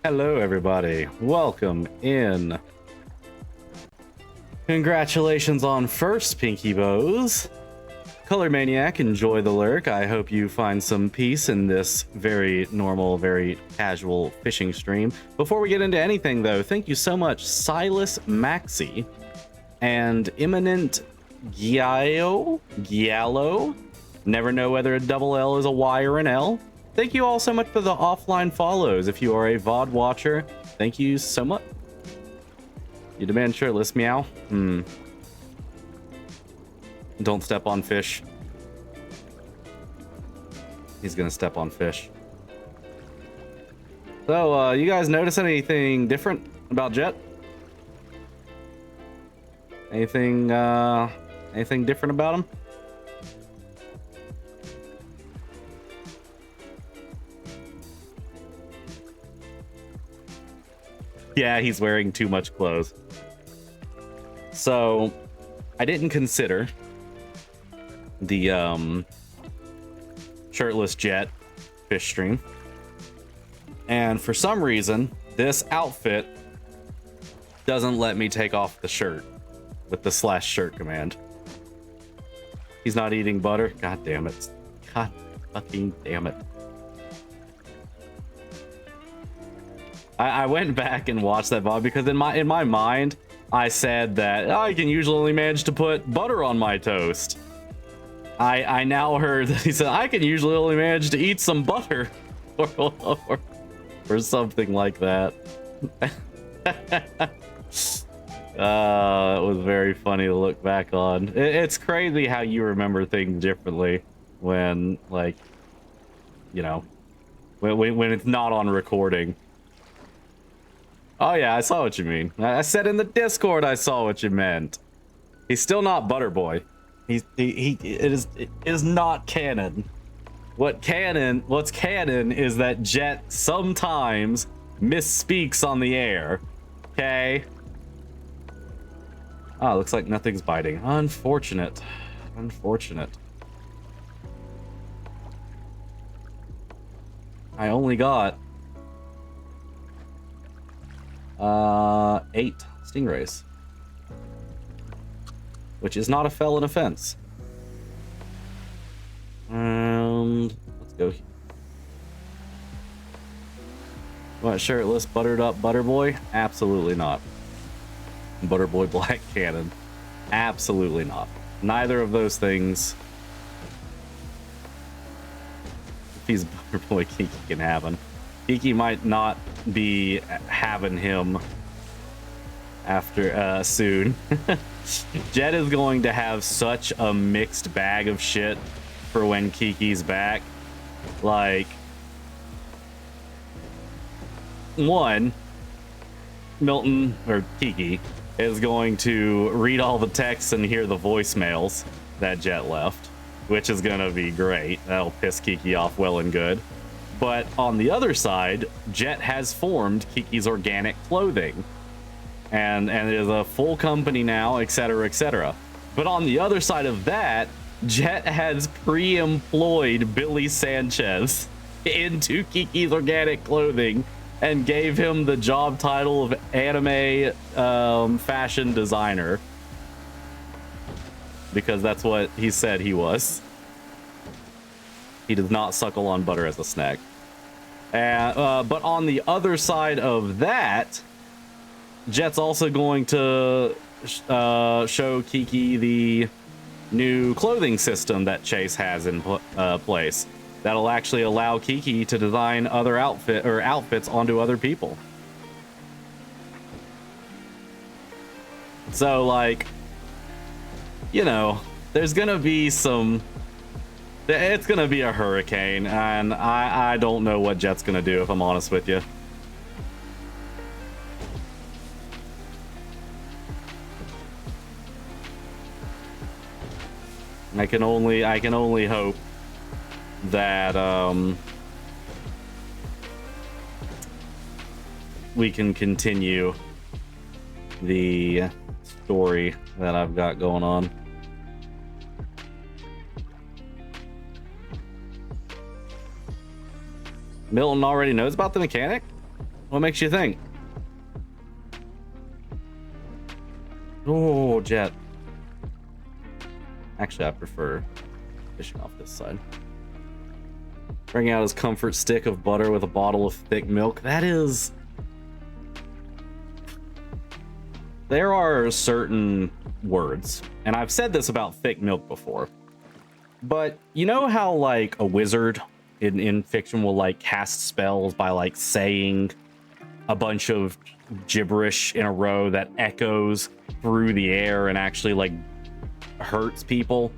Hello, everybody. Welcome in. Congratulations on first Pinky Bows. Color Maniac, enjoy the lurk. I hope you find some peace in this very normal, very casual fishing stream. Before we get into anything, though, thank you so much, Silas Maxi and Imminent Giallo. Never know whether a double L is a Y or an L. Thank you all so much for the offline follows. If you are a VOD watcher, thank you so much. You demand shirtless, meow. Don't step on fish. He's gonna step on fish. So, you guys notice anything different about Jett? Anything different about him? Yeah, he's wearing too much clothes. So, I didn't consider the shirtless Jett fish stream. And for some reason, this outfit doesn't let me take off the shirt with the /shirt command. He's not eating butter. God damn it. God fucking damn it. I went back and watched that VOD because in my mind, I said that I can usually only manage to put butter on my toast. I now heard that he said I can usually only manage to eat some butter or something like that. It was very funny to look back on. It's crazy how you remember things differently when, like, you know, when it's not on recording. Oh yeah, I saw what you mean. I said in the Discord I saw what you meant. He's still not Butterboy. It is not canon. What's canon is that Jett sometimes misspeaks on the air. Okay? Oh, looks like nothing's biting. Unfortunate. Unfortunate. I only got 8 stingrays, which is not a felon offense. And let's go. What, shirtless, buttered up Butterboy? Absolutely not. Butterboy Black Cannon? Absolutely not. Neither of those things. If he's Butterboy, Kiki can have him. Kiki might not be having him after soon. Jett is going to have such a mixed bag of shit for when Kiki's back. Like, one, Milton or Kiki is going to read all the texts and hear the voicemails that Jett left, which is gonna be great. That'll piss Kiki off well and good. But on the other side, Jett has formed Kiki's Organic Clothing, and it is a full company now, etc., etc. But on the other side of that, Jett has pre-employed Billy Sanchez into Kiki's Organic Clothing and gave him the job title of anime fashion designer, because that's what he said he was. He does not suckle on butter as a snack. But on the other side of that, Jett's also going to show Kiki the new clothing system that Chase has in place. That'll actually allow Kiki to design other outfits onto other people. So, like, you know, there's gonna be some... It's gonna be a hurricane, and I don't know what Jett's gonna do, if I'm honest with you. I can only hope that we can continue the story that I've got going on. Milton already knows about the mechanic? What makes you think? Oh, Jett. Actually, I prefer fishing off this side. Bring out his comfort stick of butter with a bottle of thick milk. That is... There are certain words, and I've said this about thick milk before, but you know how like a wizard in fiction will like cast spells by like saying a bunch of gibberish in a row that echoes through the air and actually like hurts people?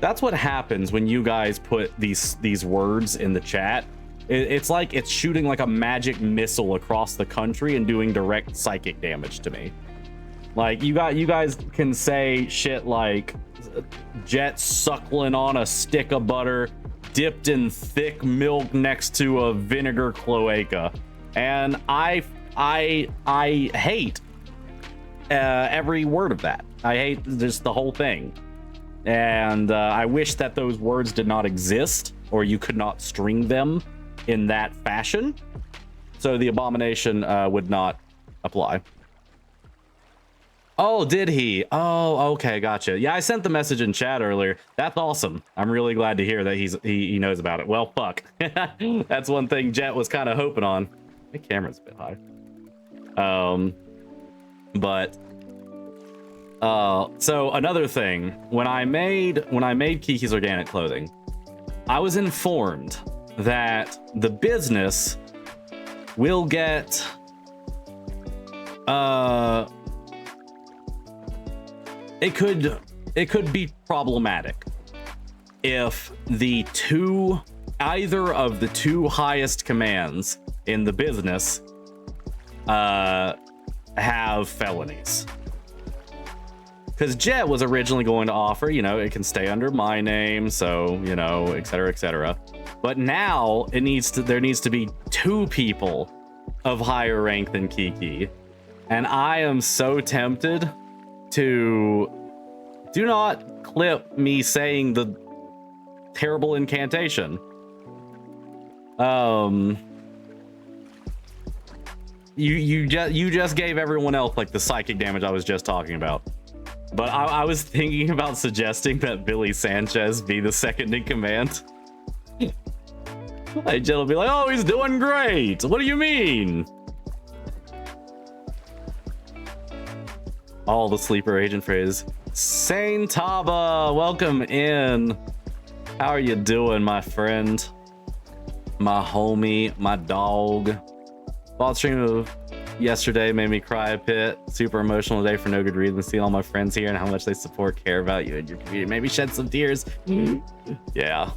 That's what happens when you guys put these words in the chat. It's like it's shooting like a magic missile across the country and doing direct psychic damage to me. Like you guys can say shit like Jett suckling on a stick of butter dipped in thick milk next to a vinegar cloaca, and I hate every word of that. I hate just the whole thing, and I wish that those words did not exist, or you could not string them in that fashion, so the abomination would not apply. Oh, did he? Oh, okay, gotcha. Yeah, I sent the message in chat earlier. That's awesome. I'm really glad to hear that he knows about it. Well, fuck. That's one thing Jett was kind of hoping on. My camera's a bit high. So another thing, when I made Kiki's Organic Clothing, I was informed that the business will get it could be problematic if either of the two highest commands in the business have felonies. Because Jett was originally going to offer, you know, it can stay under my name, so, you know, et cetera, et cetera. But now there needs to be two people of higher rank than Kiki. And I am so tempted to do not clip me saying the terrible incantation. You just gave everyone else like the psychic damage I was just talking about. But I was thinking about suggesting that Billy Sanchez be the second in command. Like, Jett will be like, oh, he's doing great. What do you mean? All the sleeper agent phrase. Sane Taba, welcome in. How are you doing, my friend? My homie, my dog. Bought stream of yesterday made me cry a bit. Super emotional day for no good reason. Seeing all my friends here and how much they support, care about you and your community. Maybe shed some tears. Yeah.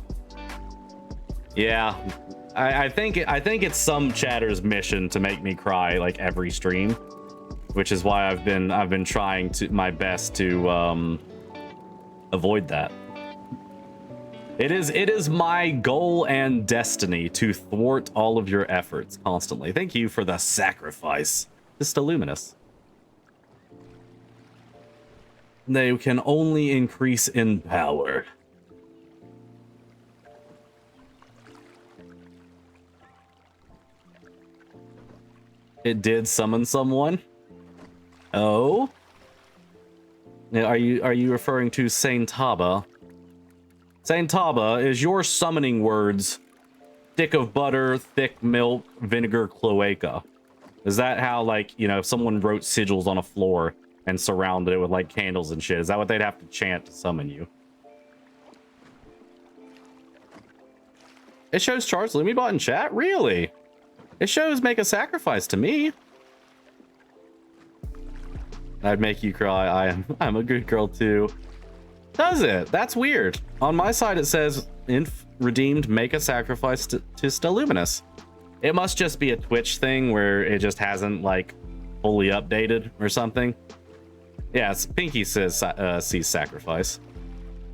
I think it's some chatter's mission to make me cry like every stream, which is why I've been trying my best to avoid that. It is my goal and destiny to thwart all of your efforts constantly. Thank you for the sacrifice. Just Illuminous. They can only increase in power. It did summon someone. Oh? Are you referring to Saint Taba? Saint Taba, is your summoning words stick of butter, thick milk, vinegar, cloaca? Is that how, like, you know, if someone wrote sigils on a floor and surrounded it with like candles and shit, is that what they'd have to chant to summon you? It shows Charles Lumibot in chat? Really? It shows make a sacrifice to me. I'd make you cry. I'm a good girl too. Does it? That's weird. On my side it says redeemed make a sacrifice to Stelluminous. It must just be a Twitch thing where it just hasn't like fully updated or something. Yes, Pinky says sees sacrifice.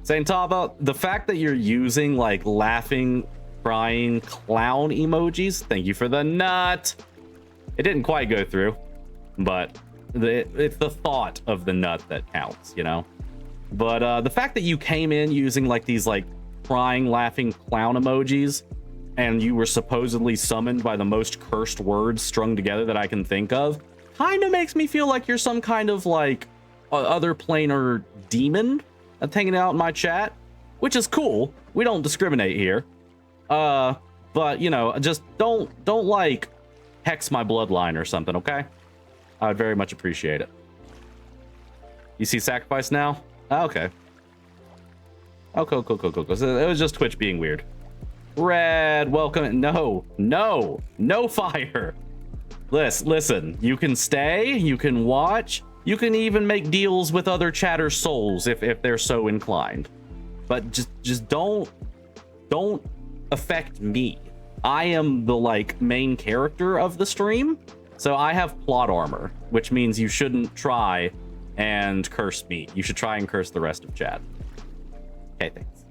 Saint Taba, the fact that you're using like laughing, crying clown emojis, thank you for the nut. It didn't quite go through, but it's the thought of the nut that counts, you know? But the fact that you came in using like these like crying, laughing clown emojis and you were supposedly summoned by the most cursed words strung together that I can think of, kind of makes me feel like you're some kind of like other planar demon that's hanging out in my chat, which is cool. We don't discriminate here. But you know, just don't like hex my bloodline or something, okay? I would very much appreciate it. You see sacrifice now? Oh, okay. Oh, cool. So it was just Twitch being weird. Red, welcome. No fire. Listen, you can stay, you can watch, you can even make deals with other chatter souls if they're so inclined. But just don't affect me. I am the like main character of the stream, so I have plot armor, which means you shouldn't try and curse me. You should try and curse the rest of chat. Okay, thanks.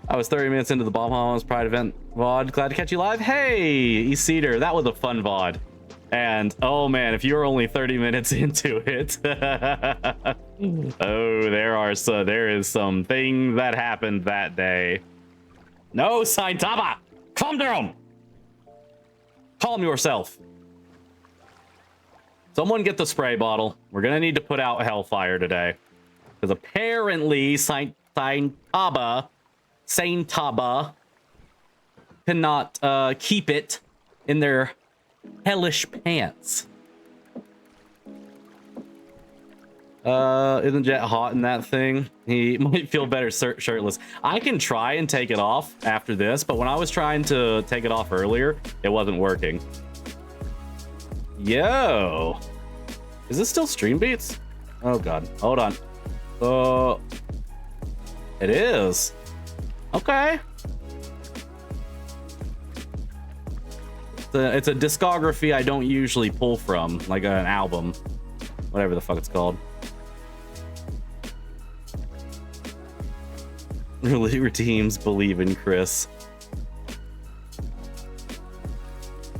I was 30 minutes into the Bomb Hollows Pride event VOD. Glad to catch you live. Hey, Eceder, that was a fun VOD. And oh man, if you're only 30 minutes into it, oh, there is some things that happened that day. No, Saitama, calm down. Calm yourself. Someone get the spray bottle. We're gonna need to put out Hellfire today, because apparently Saitama cannot keep it in their hellish pants. Isn't Jett hot in that thing? He might feel better shirtless. I can try and take it off after this, but when I was trying to take it off earlier, it wasn't working. Yo, is this still Stream Beats? Oh god, hold on. It is. Okay. It's a discography I don't usually pull from, like an album, whatever the fuck it's called. Really, teams believe in Chris.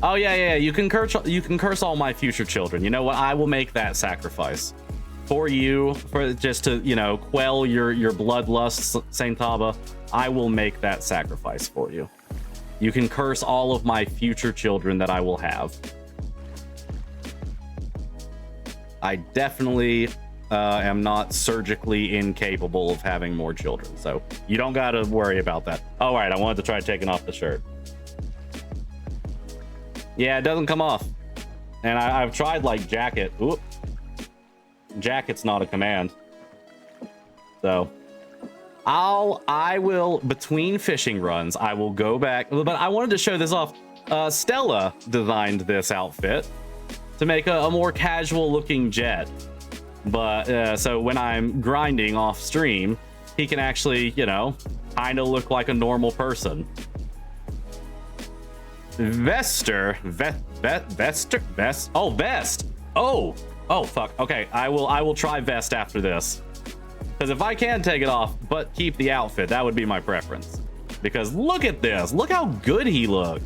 Oh yeah. You can curse all my future children. You know what? I will make that sacrifice for you, for just to, you know, quell your bloodlust, Saint Taba. I will make that sacrifice for you. You can curse all of my future children that I will have. I definitely am not surgically incapable of having more children, so you don't gotta worry about that. All right, I wanted to try taking off the shirt. Yeah, it doesn't come off. And I've tried like jacket. Ooh. Jacket's not a command. So I will, between fishing runs, I will go back, but I wanted to show this off. Stella designed this outfit to make a more casual looking Jett. But so when I'm grinding off stream, he can actually, you know, kind of look like a normal person. Vest. Oh, vest. Oh, fuck. Okay, I will try vest after this. Because if I can take it off, but keep the outfit, that would be my preference. Because look at this. Look how good he looked.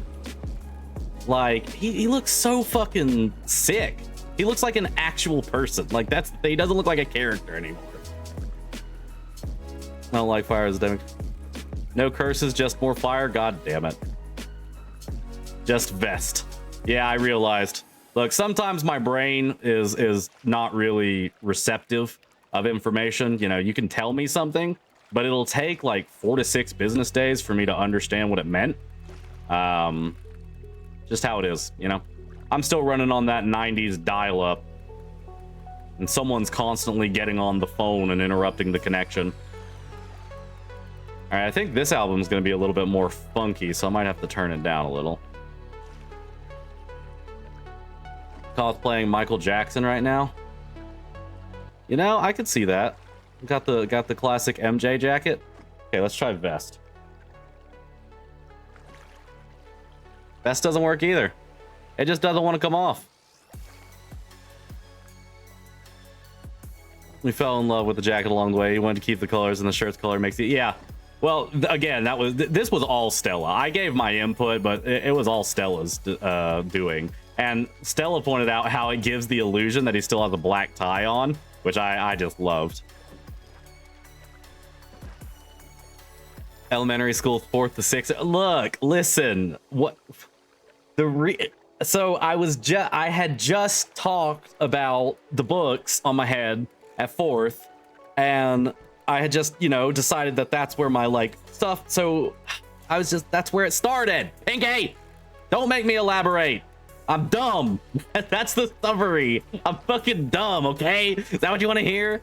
Like, he looks so fucking sick. He looks like an actual person. Like, he doesn't look like a character anymore. I don't like fire as a demic. No curses, just more fire. God damn it. Just vest. Yeah, I realized. Look, sometimes my brain is not really receptive of information. You know, you can tell me something, but it'll take like 4 to 6 business days for me to understand what it meant. Just how it is, you know. I'm still running on that 90s dial-up, and someone's constantly getting on the phone and interrupting the connection. All right, I think this album's going to be a little bit more funky, so I might have to turn it down a little. Cosplaying Michael Jackson right now. You know, I could see that. Got the classic MJ jacket. Okay, let's try vest. Vest doesn't work either. It just doesn't want to come off. We fell in love with the jacket along the way. He wanted to keep the colors, and the shirt's color makes it. Yeah. Well, again, this was all Stella. I gave my input, but it was all Stella's doing. And Stella pointed out how it gives the illusion that he still has a black tie on, which I just loved. Elementary school, 4th to 6th. Look, listen, what so I had just talked about the books on my head at 4th, and I had just, you know, decided that that's where my like stuff. So I was just, that's where it started. Pinky, don't make me elaborate. I'm dumb. That's the summary. I'm fucking dumb. Okay, is that what you want to hear?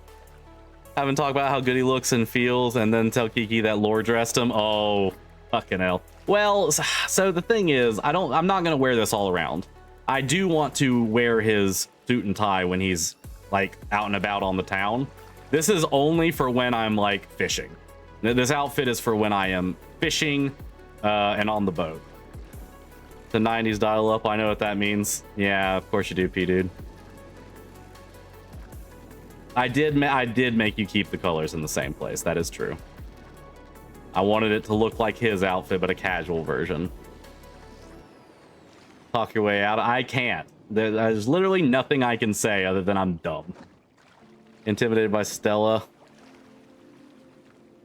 Have him talk about how good he looks and feels, and then tell Kiki that Lore dressed him. Oh, fucking hell. Well, so the thing is, I'm not gonna wear this all around. I do want to wear his suit and tie when he's like out and about on the town. This is only for when I'm like fishing. This outfit is for when I am fishing and on the boat. The 90s dial up, I know what that means. Yeah, of course you do, P-Dude. I did make you keep the colors in the same place. That is true. I wanted it to look like his outfit, but a casual version. Talk your way out. I can't. There's literally nothing I can say other than I'm dumb. Intimidated by Stella.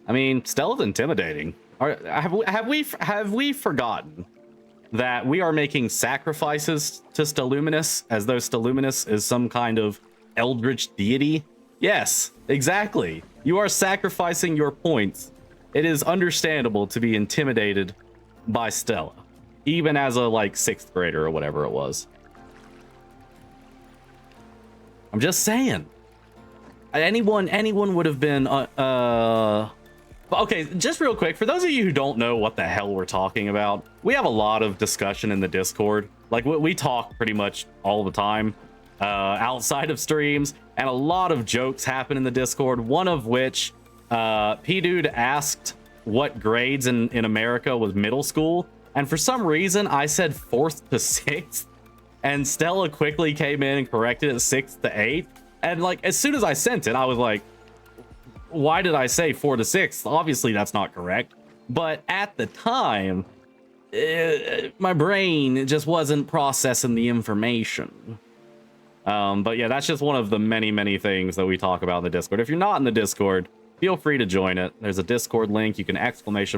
I mean, Stella's intimidating. Have we forgotten that we are making sacrifices to Stelluminous as though Stelluminous is some kind of eldritch deity? Yes, exactly. You are sacrificing your points. It is understandable to be intimidated by Stella, even as a like 6th grader or whatever it was. I'm just saying. Anyone would have been okay, just real quick, for those of you who don't know what the hell we're talking about, we have a lot of discussion in the Discord. Like, we talk pretty much all the time outside of streams, and a lot of jokes happen in the Discord, one of which P-Dude asked what grades in America was middle school, and for some reason I said 4th to 6th, and Stella quickly came in and corrected it 6th to 8th, and like as soon as I sent it, I was like, why did I say 4 to 6? Obviously that's not correct. But at the time, my brain just wasn't processing the information. But yeah, that's just one of the many things that we talk about in the Discord. If you're not in the Discord, feel free to join it. There's a Discord link. You can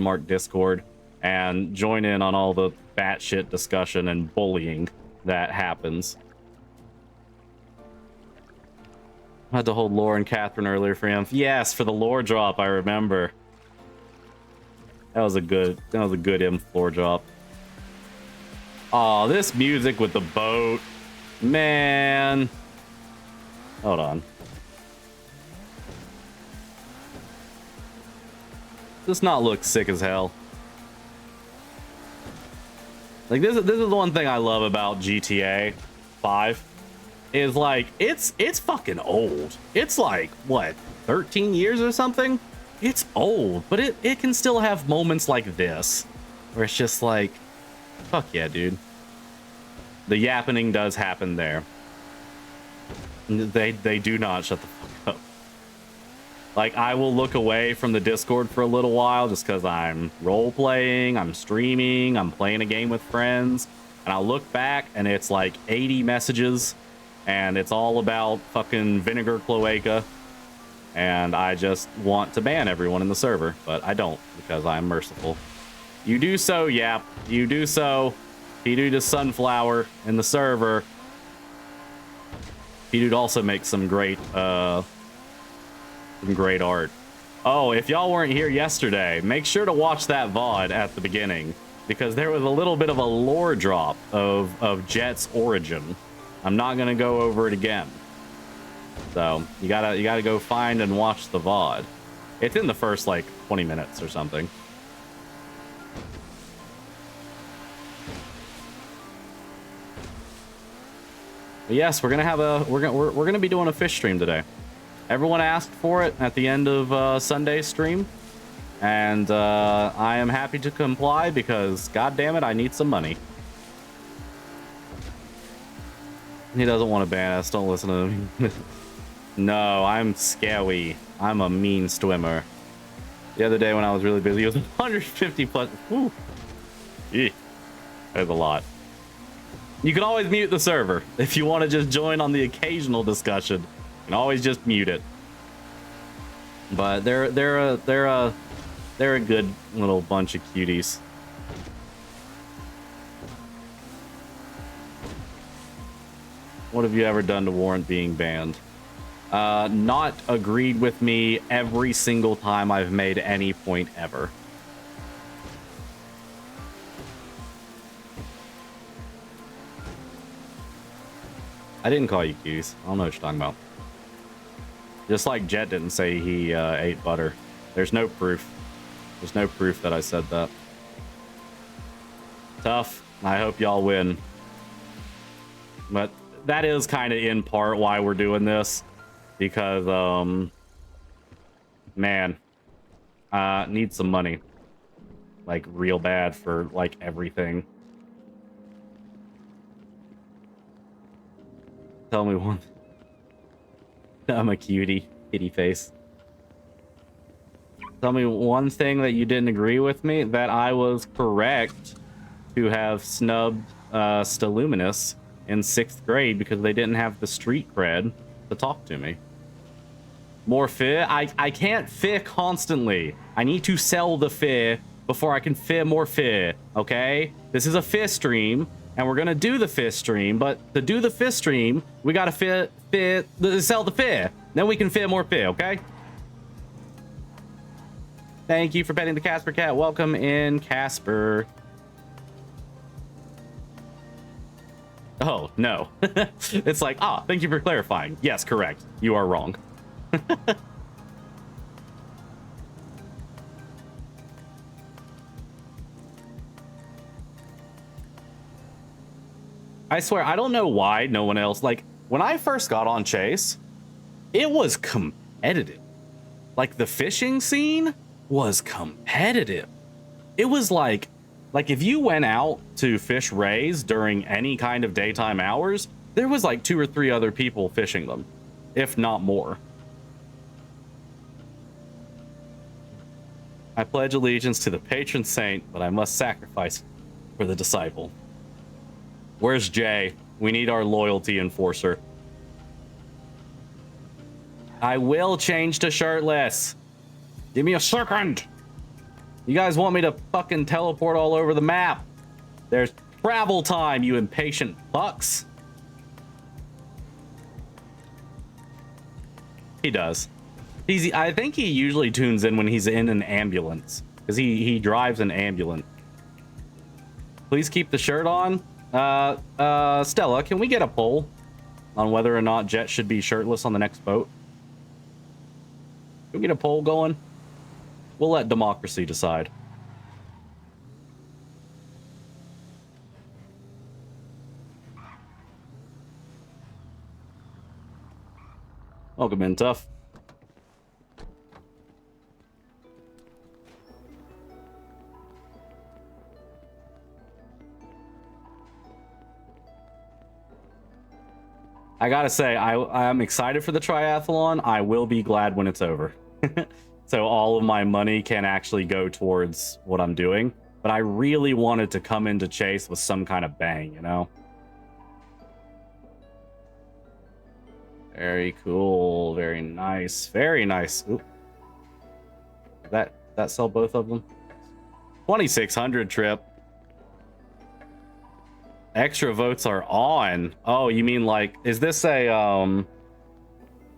!mark Discord and join in on all the batshit discussion and bullying that happens. I had to hold Lore and Catherine earlier for him. Yes, for the lore drop, I remember. That was a good imp lore drop. Oh, this music with the boat. Man. Hold on. Does not look sick as hell. Like this is the one thing I love about GTA 5. Is like it's fucking old. It's like what, 13 years or something? It's old, but it can still have moments like this where it's just like, fuck yeah, dude. The yappening does happen there. They do not shut the fuck up. Like, I will look away from the Discord for a little while just because I'm role playing, I'm streaming, I'm playing a game with friends, and I'll look back and it's like 80 messages. And it's all about fucking vinegar cloaca. And I just want to ban everyone in the server. But I don't, because I'm merciful. You do so, yap. You do so. P-Dude is Sunflower in the server. P-Dude also makes some great art. Oh, if y'all weren't here yesterday, make sure to watch that VOD at the beginning. Because there was a little bit of a lore drop of Jett's origin. I'm not gonna go over it again. So you gotta go find and watch the VOD. It's in the first like 20 minutes or something. But yes, we're gonna be doing a fish stream today. Everyone asked for it at the end of Sunday's stream, and I am happy to comply because god damn it, I need some money. He doesn't want to ban us. Don't listen to him. No, I'm scary. I'm a mean swimmer. The other day when I was really busy, it was 150 plus. Whew. Eeh. There's a lot. You can always mute the server. If you want to just join on the occasional discussion, you can always just mute it. But they're a They're a good little bunch of cuties. What have you ever done to warrant being banned? Not agreed with me every single time I've made any point ever. I didn't call you cuties. I don't know what you're talking about. Just like Jett didn't say he ate butter. There's no proof. There's no proof that I said that. Tough. I hope y'all win. But that is kind of in part why we're doing this. Because, man, need some money. Like, real bad for, like, everything. Tell me one. I'm a cutie. Kitty face. Tell me one thing that you didn't agree with me. That I was correct to have snubbed Steluminous in 6th grade because they didn't have the street cred to talk to me. More fear? I can't fear constantly. I need to sell the fear before I can fear more fear, okay? This is a fear stream, and we're gonna do the fear stream, but to do the fear stream, we gotta sell the fear. Then we can fear more fear, okay? Thank you for petting the Casper cat. Welcome in, Casper. Oh, no. It's like, thank you for clarifying. Yes, correct. You are wrong. I swear, I don't know why no one else, like, when I first got on Chase, it was competitive. Like, the fishing scene was competitive. It was like if you went out to fish rays during any kind of daytime hours, there was like 2 or 3 other people fishing them, if not more. I pledge allegiance to the patron saint, but I must sacrifice for the disciple. Where's Jay? We need our loyalty enforcer. I will change to shirtless. Give me a second. You guys want me to fucking teleport all over the map? There's travel time, you impatient fucks. He does. I think he usually tunes in when he's in an ambulance, because he drives an ambulance. Please keep the shirt on. Stella, can we get a poll on whether or not Jett should be shirtless on the next boat? Can we get a poll going? We'll let democracy decide. Welcome in, Tough. I gotta say, I'm excited for the triathlon. I will be glad when it's over. So all of my money can actually go towards what I'm doing. But I really wanted to come into Chase with some kind of bang, you know? Very cool. Very nice. Very nice. Oop. That sell both of them? 2600 trip. Extra votes are on. Oh, you mean like, is this a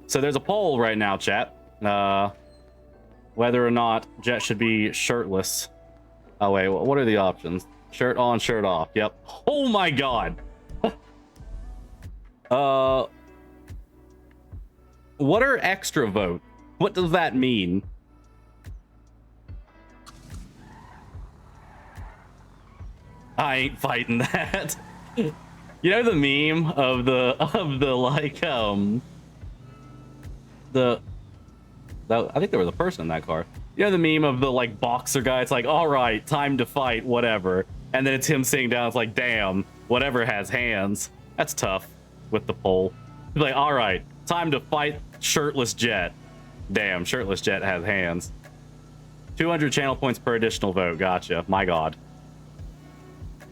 so there's a poll right now, chat. Whether or not Jett should be shirtless. Oh wait, what are the options? Shirt on, shirt off. Yep. Oh my god. What are extra vote? What does that mean? I ain't fighting that. You know the meme of the like I think there was a person in that car. You know the meme of the like boxer guy? It's like, all right, time to fight, whatever. And then it's him sitting down. It's like, damn, whatever has hands. That's tough with the poll. It's like, all right, time to fight shirtless Jett. Damn, shirtless Jett has hands. 200 channel points per additional vote. Gotcha. My god.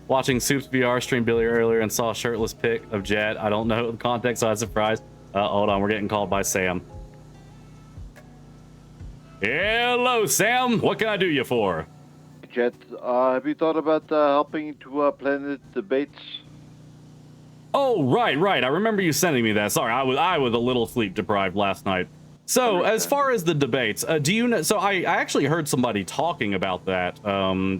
Watching Soup's VR stream Billy earlier and saw a shirtless pic of Jett. I don't know the context, so I was surprised. Hold on, we're getting called by Sam. Hello, Sam. What can I do you for? Jett, have you thought about helping to plan the debates? Oh, right. I remember you sending me that. Sorry, I was a little sleep deprived last night. So, as far as the debates, do you know? So, I actually heard somebody talking about that,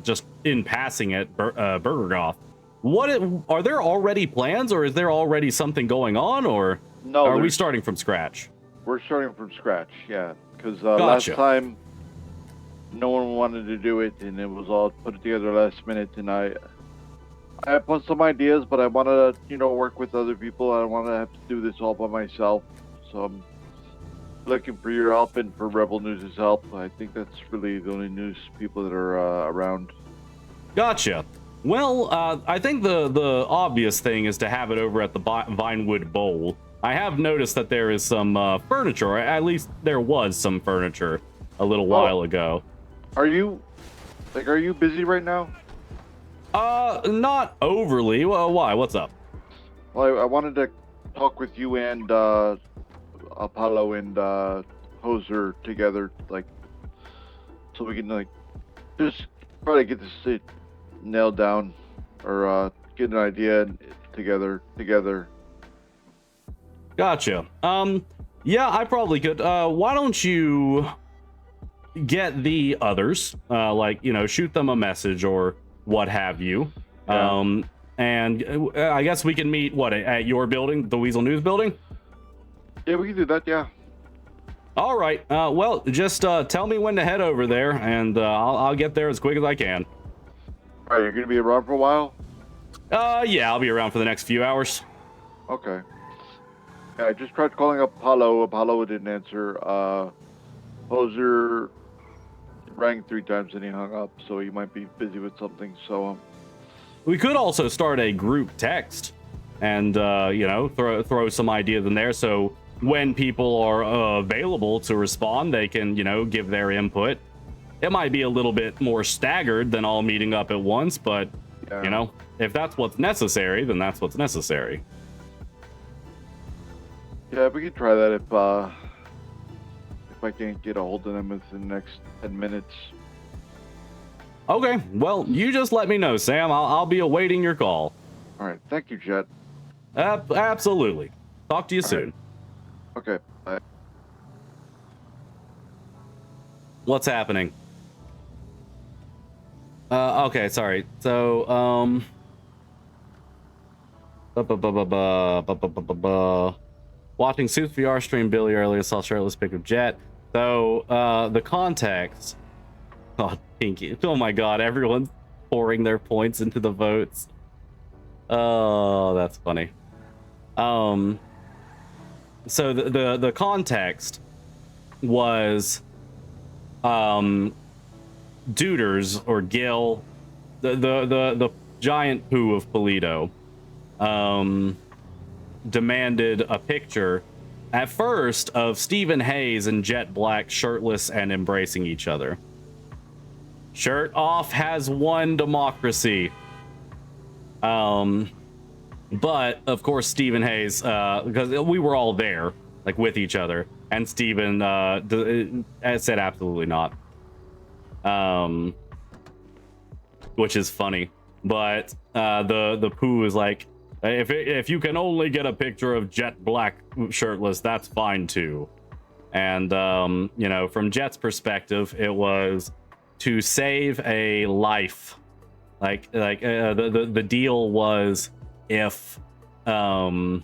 just in passing at Burger Goth. Are there already plans, or is there already something going on, or No, are we starting from scratch? We're starting from scratch, yeah. Because Gotcha. last time, no one wanted to do it, and it was all put together last minute. And I have put some ideas, but I want to, work with other people. I don't want to have to do this all by myself. So I'm looking for your help and for Rebel News' help. I think that's really the only news people that are around. Gotcha. Well, I think the obvious thing is to have it over at the Vinewood Bowl. I have noticed that there is some furniture, or at least there was some furniture a little while ago. Are you busy right now? Not overly. Well, why? What's up? Well, I wanted to talk with you and Apollo and Hoser together, so we can just try to get this nailed down, or get an idea together. Gotcha. Yeah, I probably could. Why don't you get the others, shoot them a message or what have you. Yeah. And I guess we can meet, at your building, the Weasel News building? Yeah, we can do that, yeah. All right. Well, just tell me when to head over there, and I'll get there as quick as I can. All right, you're going to be around for a while? Yeah, I'll be around for the next few hours. Okay. Yeah, I just tried calling Apollo. Apollo didn't answer. Hoser rang 3 times and he hung up, so he might be busy with something. So we could also start a group text and throw some ideas in there, so when people are available to respond, they can give their input. It might be a little bit more staggered than all meeting up at once, but yeah. If that's what's necessary, then that's what's necessary. Yeah, we could try that if I can't get a hold of them within the next 10 minutes. Okay, well, you just let me know, Sam. I'll be awaiting your call. All right, thank you, Jett. Absolutely. Talk to you soon. Right. Okay, bye. What's happening? Okay, sorry. So, watching Suits VR stream Billy earlier, saw shirtless pic of Jett. So, the context. Oh, Pinky. Oh my god, everyone's pouring their points into the votes. Oh, that's funny. So the context was Duders or Gil, the giant poo of Polito, demanded a picture at first of Stephen Hayes and Jett Black shirtless and embracing each other. Shirt off has won democracy. But of course Stephen Hayes, because we were all there, with each other, and Stephen said absolutely not. Which is funny, but the poo is like, if you can only get a picture of Jett Black shirtless, that's fine too. And from Jett's perspective, it was to save a life. The deal was, if what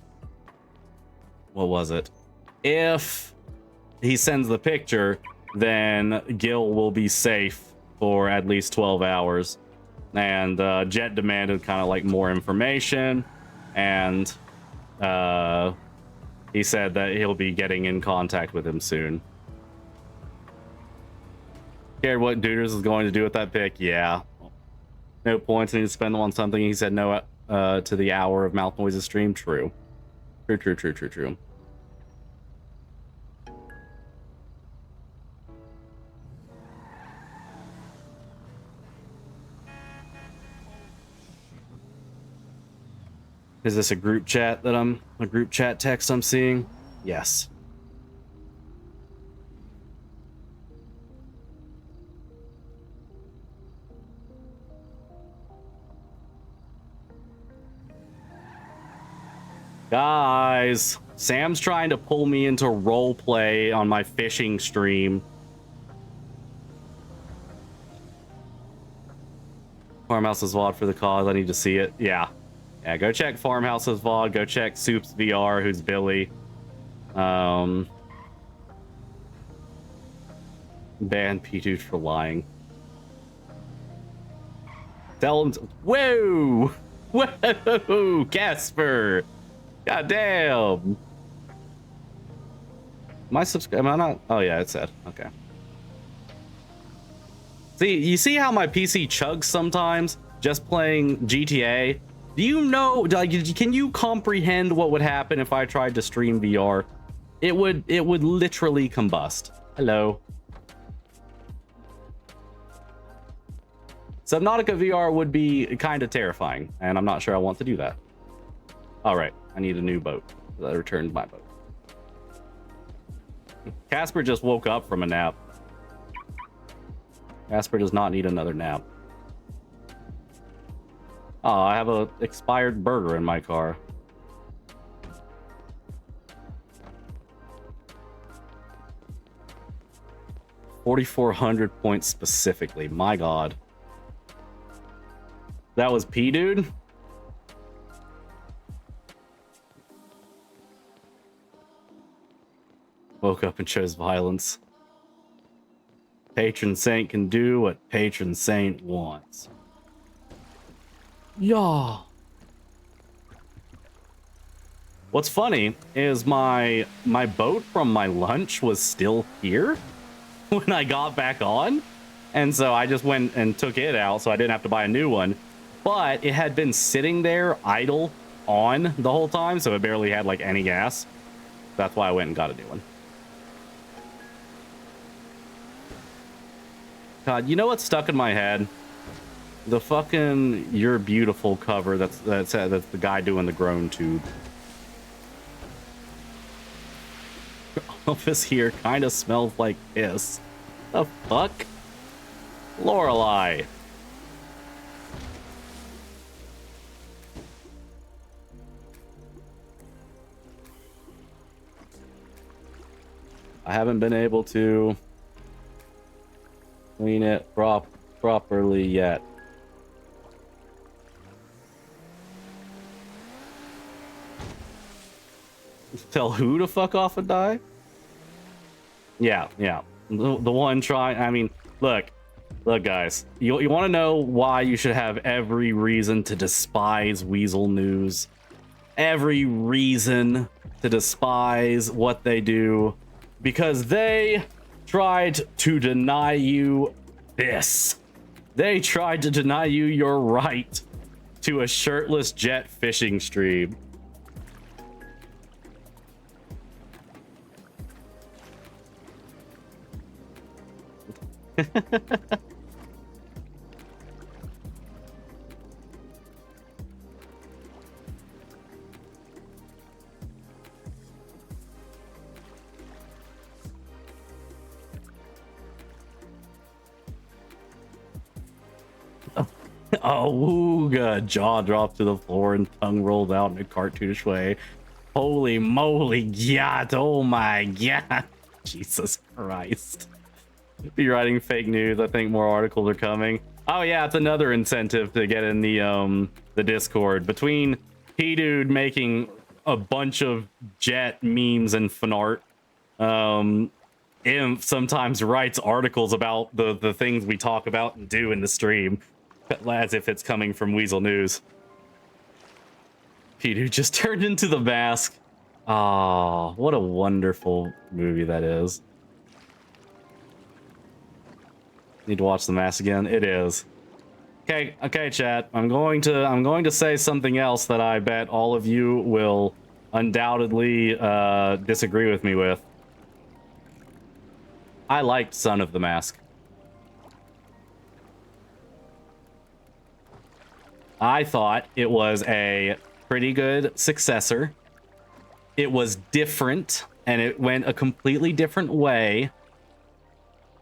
was it? If he sends the picture, then Gil will be safe for at least 12 hours. And Jett demanded kind of more information, and he said that he'll be getting in contact with him soon. Cared what Duders is going to do with that pic? Yeah. No points, I need to spend them on something. He said no to the hour of Mouth Noises stream. True. True. Is this a group chat text I'm seeing? Yes. Guys, Sam's trying to pull me into role play on my fishing stream. Farmhouse's VOD for the cause. I need to see it. Yeah. Yeah, go check Farmhouse's VOD. Go check Soup's VR, who's Billy. Ban P-Dude for lying. Tell him to... Whoa! Whoa! Casper! God damn! Am I subscribed? Am I not? Oh yeah, it said. Okay. See, you see how my PC chugs sometimes just playing GTA? Do you know, like, can you comprehend what would happen if I tried to stream VR? It would literally combust. Hello. Subnautica VR would be kind of terrifying, and I'm not sure I want to do that. All right, I need a new boat. I returned my boat. Casper just woke up from a nap. Casper does not need another nap. Oh, I have an expired burger in my car. $4,400 points specifically. My God. That was P-Dude? Woke up and chose violence. Patron Saint can do what Patron Saint wants. Yeah. What's funny is my boat from my lunch was still here when I got back on. And so I just went and took it out so I didn't have to buy a new one. But it had been sitting there idle on the whole time, so it barely had like any gas. That's why I went and got a new one. God, you know what's stuck in my head? The fucking "You're Beautiful" cover. That's the guy doing the groan tube. Office here kind of smells like piss. The fuck, Lorelei. I haven't been able to clean it properly yet. Tell who to fuck off and die? Yeah. The one trying. I mean, look, guys. You want to know why you should have every reason to despise Weasel News? Every reason to despise what they do. Because they tried to deny you this. They tried to deny you your right to a shirtless Jett fishing stream. Oh, wooga, jaw dropped to the floor and tongue rolled out in a cartoonish way. Holy moly, God, oh my God. Jesus Christ. Be writing fake news. I think more articles are coming. Oh yeah, it's another incentive to get in the Discord. Between P-Dude making a bunch of Jett memes and fanart, Imp sometimes writes articles about the things we talk about and do in the stream, as if it's coming from Weasel News. P-Dude just turned into the mask. Oh, what a wonderful movie that is. Need to watch The Mask again. It is. Okay, chat. I'm going to say something else that I bet all of you will undoubtedly disagree with me with. I liked Son of the Mask. I thought it was a pretty good successor. It was different, and it went a completely different way,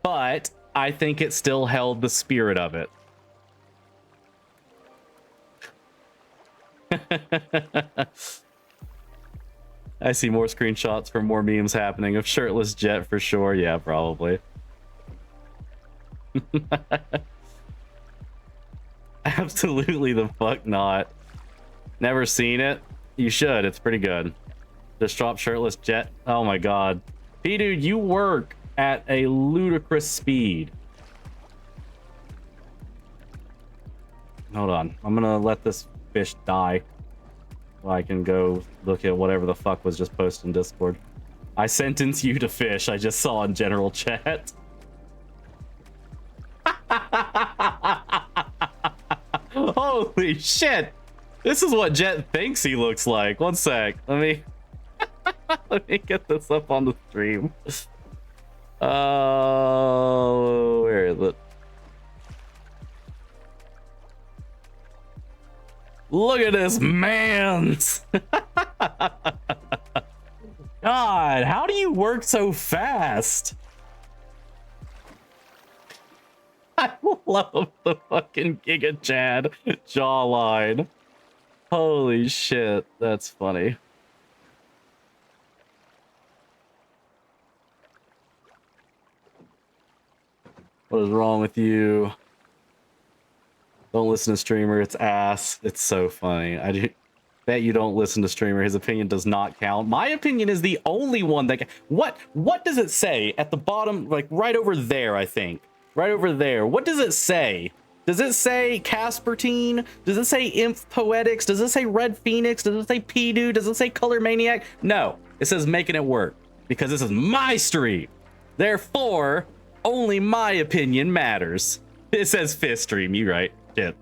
but I think it still held the spirit of it. I see more screenshots for more memes happening of shirtless Jett for sure. Yeah, probably. Absolutely the fuck not. Never seen it? You should. It's pretty good. Just drop shirtless Jett. Oh my god. P-Dude, you work at a ludicrous speed. Hold on. I'm gonna let this fish die so I can go look at whatever the fuck was just posted in Discord. I sentence you to fish. I just saw in general chat. Holy shit. This is what Jett thinks he looks like. One sec. Let me let me get this up on the stream. Where is it? Look at this man's. God, how do you work so fast? I love the fucking Giga Chad jawline. Holy shit, that's funny. What is wrong with you? Don't listen to streamer, it's ass. It's so funny. I bet you don't listen to streamer. His opinion does not count. My opinion is the only one that what does it say at the bottom, like right over there, I think. Right over there. What does it say? Does it say Caspertine? Does it say Imp Poetics? Does it say Red Phoenix? Does it say P-Dude? Does it say Color Maniac? No. It says making it work. Because this is my stream. Therefore, only my opinion matters. It says FISHSTREAM, you right. Shit.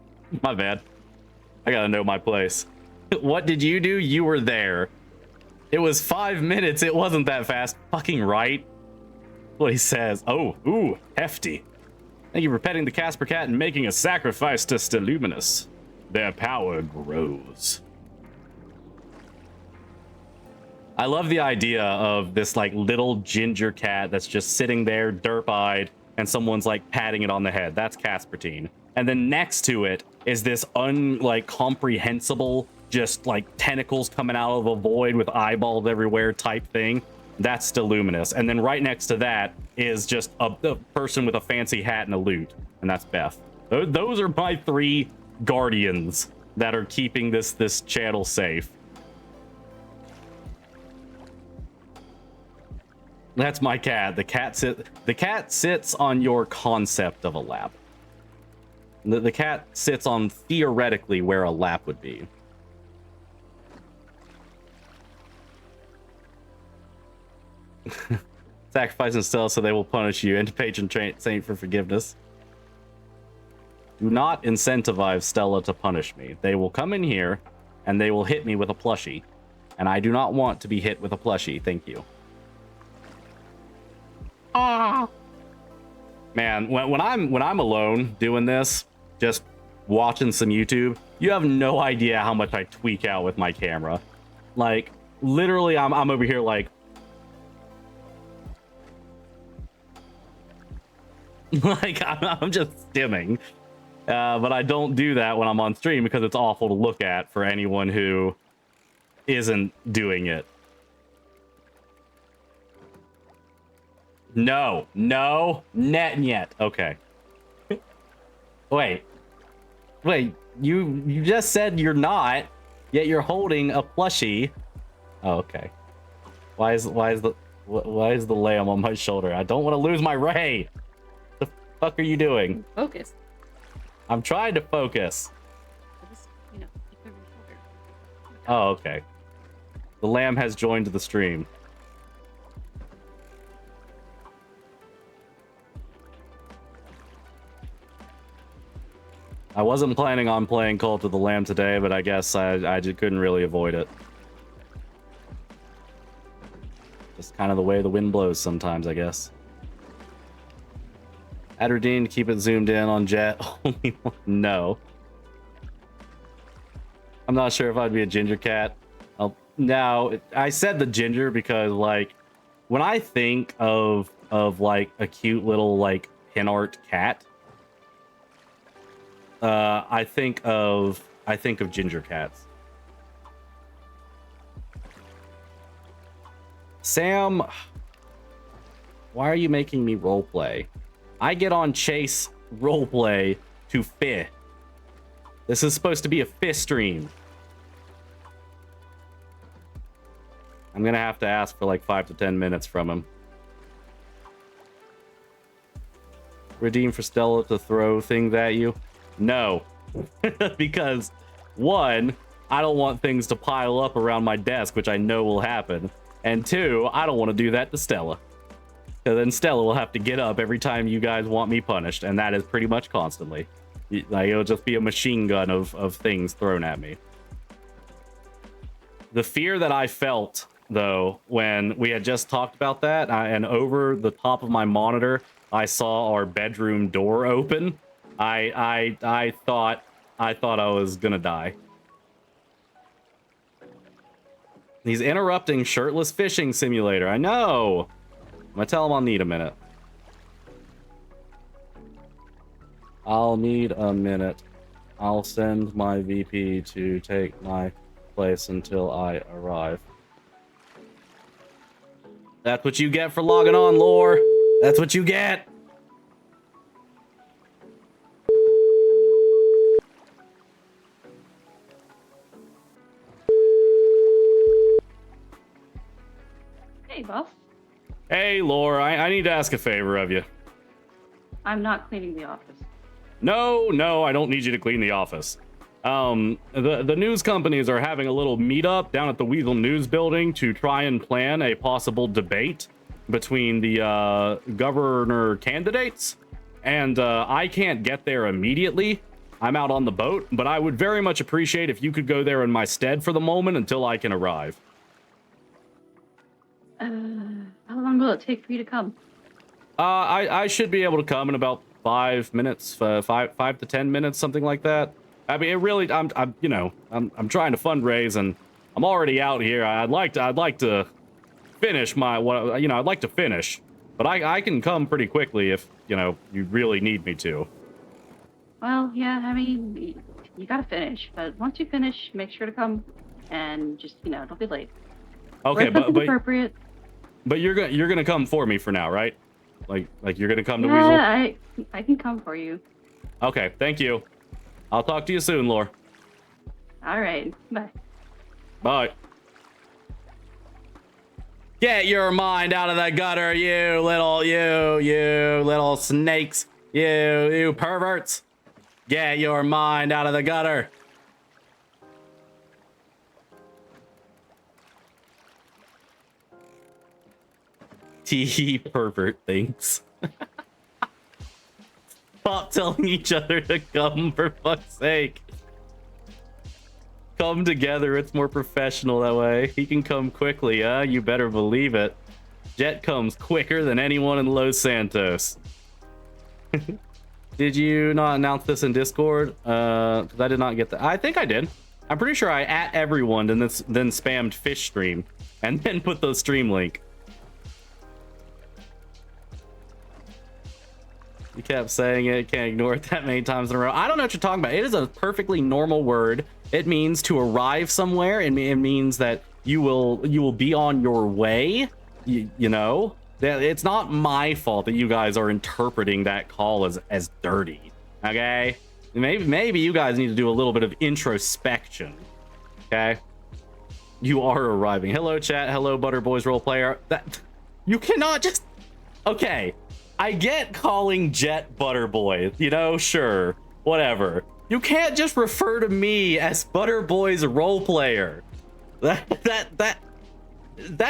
My bad. I gotta know my place. What did you do? You were there. It was 5 minutes. It wasn't that fast. Fucking right. What he says. Oh, ooh, hefty. Thank you for petting the Casper cat and making a sacrifice to Steluminous. Their power grows. I love the idea of this like little ginger cat that's just sitting there derp-eyed and someone's like patting it on the head. That's Caspertine. And then next to it is this comprehensible, just like tentacles coming out of a void with eyeballs everywhere type thing. That's Steluminous. And then right next to that is just a person with a fancy hat and a lute. And that's Beth. Those are my 3 guardians that are keeping this channel safe. That's my cat. The cat sits on your concept of a lap. The cat sits on theoretically where a lap would be. Sacrifice and steal so they will punish you, and to patron saint for forgiveness. Do not incentivize Stella to punish me. They will come in here and they will hit me with a plushie, and I do not want to be hit with a plushie. Thank you. Ah, man, when I'm alone doing this, just watching some YouTube, you have no idea how much I tweak out with my camera. Like literally, I'm over here like. Like I'm just stimming, but I don't do that when I'm on stream because it's awful to look at for anyone who isn't doing it. No, net yet. Okay. Wait, you just said you're not, yet you're holding a plushie. Oh, okay. Why is the lamb on my shoulder? I don't want to lose my ray. Fuck are you doing? Focus. I'm trying to focus. Just, keep over your shoulder. Oh, okay. The lamb has joined the stream. I wasn't planning on playing Cult of the Lamb today, but I guess I just couldn't really avoid it. Just kind of the way the wind blows sometimes, I guess. Adradine, keep it zoomed in on Jett. Only one. No. I'm not sure if I'd be a ginger cat. No, I said the ginger because, like, when I think of like a cute little like pin art cat, I think of ginger cats. Sam, why are you making me roleplay? I get on Chase roleplay to fish. This is supposed to be a fish stream. I'm gonna have to ask for like 5 to 10 minutes from him. Redeem for Stella to throw things at you? No. Because, one, I don't want things to pile up around my desk, which I know will happen. And two, I don't want to do that to Stella. Because then Stella will have to get up every time you guys want me punished, and that is pretty much constantly. Like, it'll just be a machine gun of things thrown at me. The fear that I felt, though, when we had just talked about that, and over the top of my monitor, I saw our bedroom door open. I thought I was gonna die. He's interrupting shirtless fishing simulator. I know. I'm gonna tell him I'll need a minute. I'll need a minute. I'll send my VP to take my place until I arrive. That's what you get for logging on, lore. That's what you get. Hey, boss. Hey, lore. I need to ask a favor of you. I'm not cleaning the office. No, I don't need you to clean the office. The news companies are having a little meetup down at the Weasel News building to try and plan a possible debate between the governor candidates. And I can't get there immediately. I'm out on the boat, but I would very much appreciate if you could go there in my stead for the moment until I can arrive. How long will it take for you to come? I should be able to come in about 5 minutes, 5 to 10 minutes, something like that. I mean, it really, I'm trying to fundraise, and I'm already out here. I'd like to finish I'd like to finish, but I can come pretty quickly if, you really need me to. Well, yeah, I mean, you gotta finish, but once you finish, make sure to come and just, don't be late. Okay, but appropriate. But you're gonna come for me for now, right? Like you're gonna come to Weasel? Yeah, I can come for you. Okay, thank you. I'll talk to you soon, Lore. All right, bye. Bye. Get your mind out of the gutter, you little snakes. You perverts. Get your mind out of the gutter. Tee pervert things. Stop telling each other to come, for fuck's sake. Come together, it's more professional that way. He can come quickly, huh? You better believe it. Jett comes quicker than anyone in Los Santos. Did you not announce this in Discord? Because I did not get that. I think I did. I'm pretty sure I @ everyone and then spammed fish stream and then put the stream link. You kept saying it, can't ignore it that many times in a row. I don't know what you're talking about. It is a perfectly normal word. It means to arrive somewhere. It means that you will be on your way. You know? It's not my fault that you guys are interpreting that call as dirty. Okay? Maybe you guys need to do a little bit of introspection. Okay? You are arriving. Hello, chat. Hello, Butterboys roleplayer. That you cannot just. Okay. I get calling Jett Butterboy, sure, whatever. You can't just refer to me as Butterboy's roleplayer. That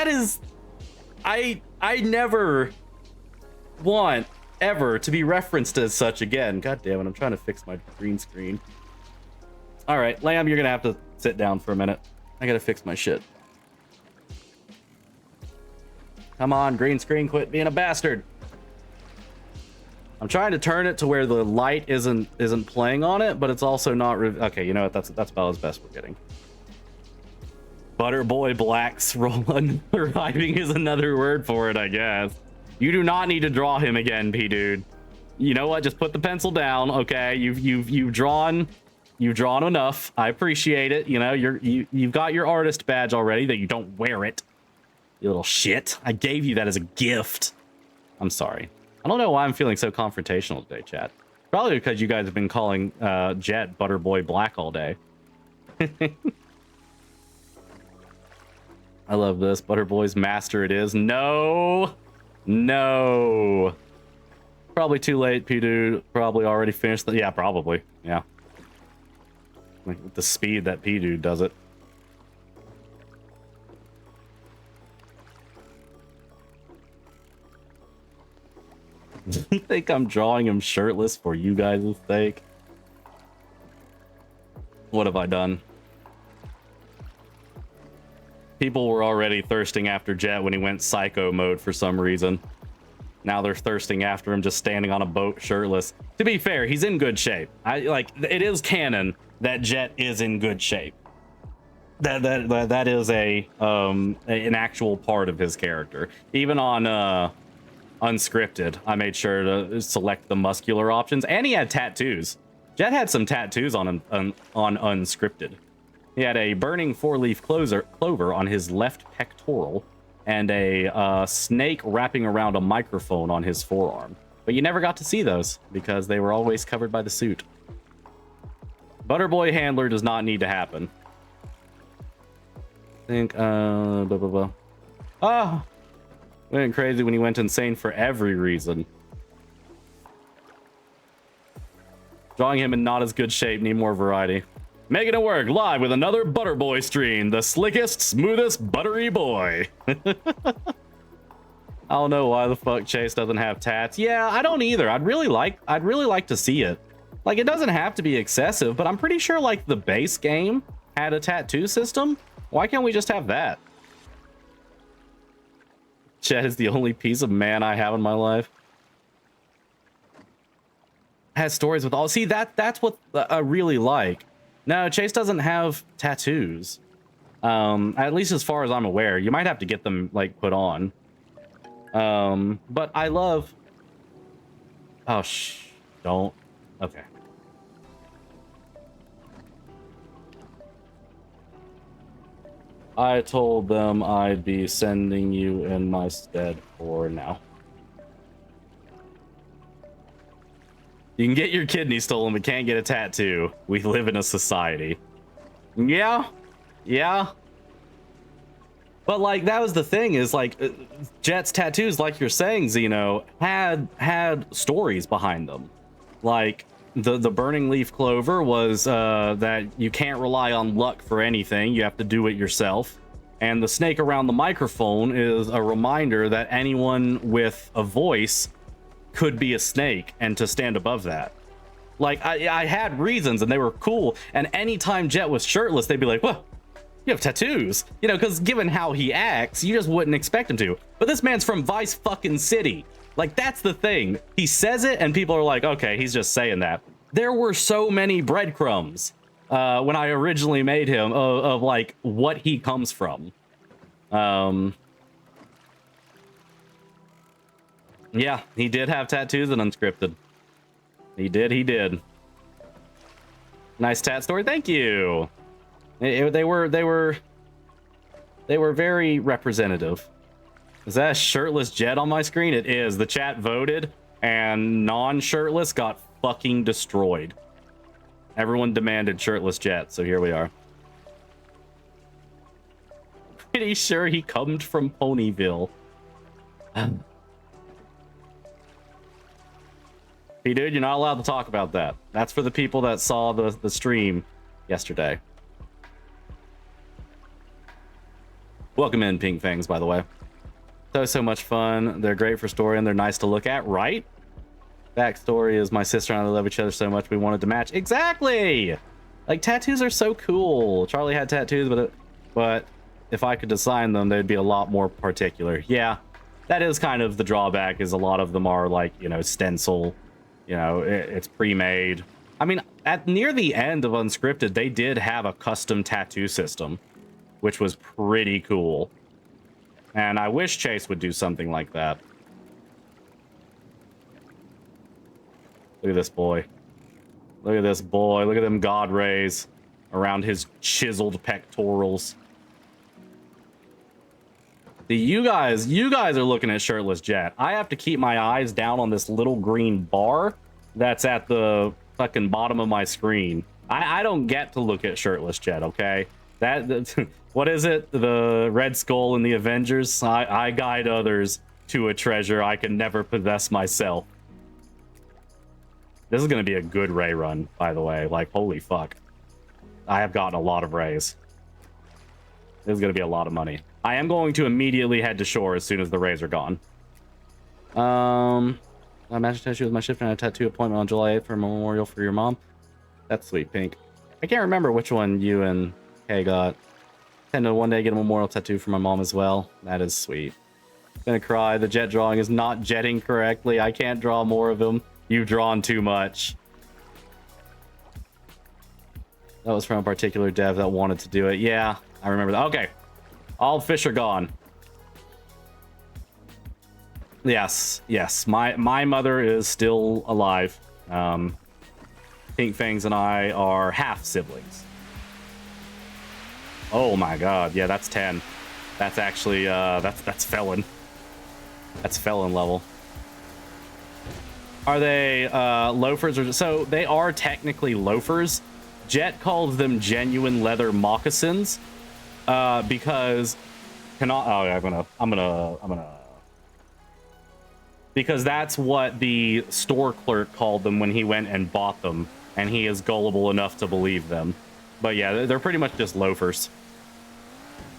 is, I never want ever to be referenced as such again. God damn it, I'm trying to fix my green screen. All right, Lamb, you're gonna have to sit down for a minute. I gotta fix my shit. Come on, green screen, quit being a bastard. I'm trying to turn it to where the light isn't playing on it, but it's also not. Okay, you know what? That's about as best we're getting. Butterboy Black's arriving is another word for it, I guess. You do not need to draw him again, P dude. You know what? Just put the pencil down, okay? You've drawn enough. I appreciate it. You've got your artist badge already that you don't wear it. You little shit. I gave you that as a gift. I'm sorry. I don't know why I'm feeling so confrontational today, chat. Probably because you guys have been calling Jett Butterboy Black all day. I love this. Butterboy's master it is. No! No! Probably too late, P-Dude. Probably already finished. Yeah, probably. Yeah. Like, with the speed that P-Dude does it. You think I'm drawing him shirtless for you guys' sake? What have I done? People were already thirsting after Jett when he went psycho mode for some reason. Now they're thirsting after him just standing on a boat shirtless. To be fair, he's in good shape. It is canon that Jett is in good shape. That is an actual part of his character. Even on unscripted, I made sure to select the muscular options, and he had tattoos. Jett had some tattoos on unscripted. He had a burning 4-leaf clover on his left pectoral, and a snake wrapping around a microphone on his forearm. But you never got to see those because they were always covered by the suit. Butterboy Handler does not need to happen. I think blah blah blah. Ah, went crazy when he went insane for every reason. Drawing him in not as good shape, need more variety. Making it work live with another Butterboy stream, the slickest, smoothest, buttery boy. I don't know why the fuck Chase doesn't have tats. Yeah, I don't either. I'd really like to see it. Like, it doesn't have to be excessive, but I'm pretty sure like the base game had a tattoo system. Why can't we just have that? Jett is the only piece of man I have in my life. Has stories with all. See, that's what I really like. No, Chase doesn't have tattoos. At least as far as I'm aware. You might have to get them like put on. But I love. Oh don't. Okay. I told them I'd be sending you in my stead for now. You can get your kidney stolen, but can't get a tattoo. We live in a society. Yeah. Yeah. But like, that was the thing, is like Jett's tattoos, like you're saying, Xeno, had stories behind them. Like the burning leaf clover was that you can't rely on luck for anything. You have to do it yourself. And the snake around the microphone is a reminder that anyone with a voice could be a snake, and to stand above that. Like, I had reasons and they were cool, and anytime Jett was shirtless, they'd be like, well, you have tattoos, you know, because given how he acts, you just wouldn't expect him to. But this man's from Vice fucking City. Like, that's the thing. He says it and people are like, okay, he's just saying that. There were so many breadcrumbs when I originally made him of like what he comes from. Yeah, he did have tattoos and unscripted. He did. Nice tat story. Thank you. They were very representative. Is that a shirtless Jett on my screen? It is. The chat voted, and non-shirtless got fucking destroyed. Everyone demanded shirtless Jett, so here we are. Pretty sure he come from Ponyville. Hey, dude, you're not allowed to talk about that. That's for the people that saw the stream yesterday. Welcome in, Pink Fangs, by the way. So much fun. They're great for story, and they're nice to look at, right? Backstory is my sister and I love each other so much we wanted to match. Exactly! Like, tattoos are so cool. Charlie had tattoos, but if I could design them, they'd be a lot more particular. Yeah, that is kind of the drawback, is a lot of them are like, you know, stencil. You know, it's pre-made. I mean, at near the end of Unscripted, they did have a custom tattoo system, which was pretty cool. And I wish Chase would do something like that. Look at this boy. Look at this boy. Look at them god rays around his chiseled pectorals. You guys are looking at shirtless Jett. I have to keep my eyes down on this little green bar that's at the fucking bottom of my screen. I don't get to look at shirtless Jett, okay? That what is it? The Red Skull in the Avengers? I guide others to a treasure I can never possess myself. This is gonna be a good Ray run, by the way. Like, holy fuck. I have gotten a lot of Rays. This is gonna be a lot of money. I am going to immediately head to shore as soon as the Rays are gone. I matched tattoo with my shift and a tattoo appointment on July 8th for a memorial for your mom. That's sweet, Pink. I can't remember which one you and Kay got. I intend to one day get a memorial tattoo for my mom as well. That is sweet. I'm gonna cry. The Jett drawing is not jetting correctly. I can't draw more of them. You've drawn too much. That was from a particular dev that wanted to do it. Yeah, I remember that. Okay. All fish are gone. Yes, yes. My mother is still alive. Pink Fangs and I are half siblings. Oh my god. Yeah, that's 10. That's actually that's felon. That's felon level. Are they loafers or so they are technically loafers. Jett calls them genuine leather moccasins because because that's what the store clerk called them when he went and bought them, and he is gullible enough to believe them. But yeah, they're pretty much just loafers.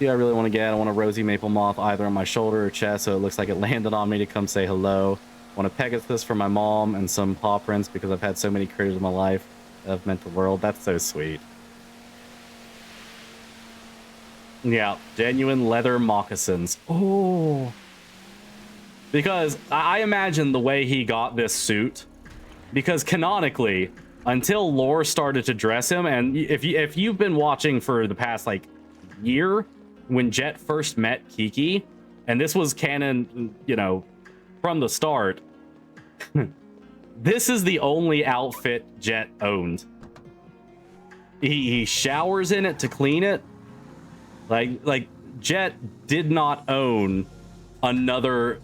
I really want to get. I want a rosy maple moth either on my shoulder or chest, so it looks like it landed on me to come say hello. I want a Pegasus for my mom and some paw prints because I've had so many critters in my life that have meant the world. That's so sweet. Yeah, genuine leather moccasins. Oh, because I imagine the way he got this suit, because canonically, until Lore started to dress him, and if you've been watching for the past like year, when Jett first met Kiki, and this was canon, you know, from the start, this is the only outfit Jett owned. He showers in it to clean it. Like Jett did not own another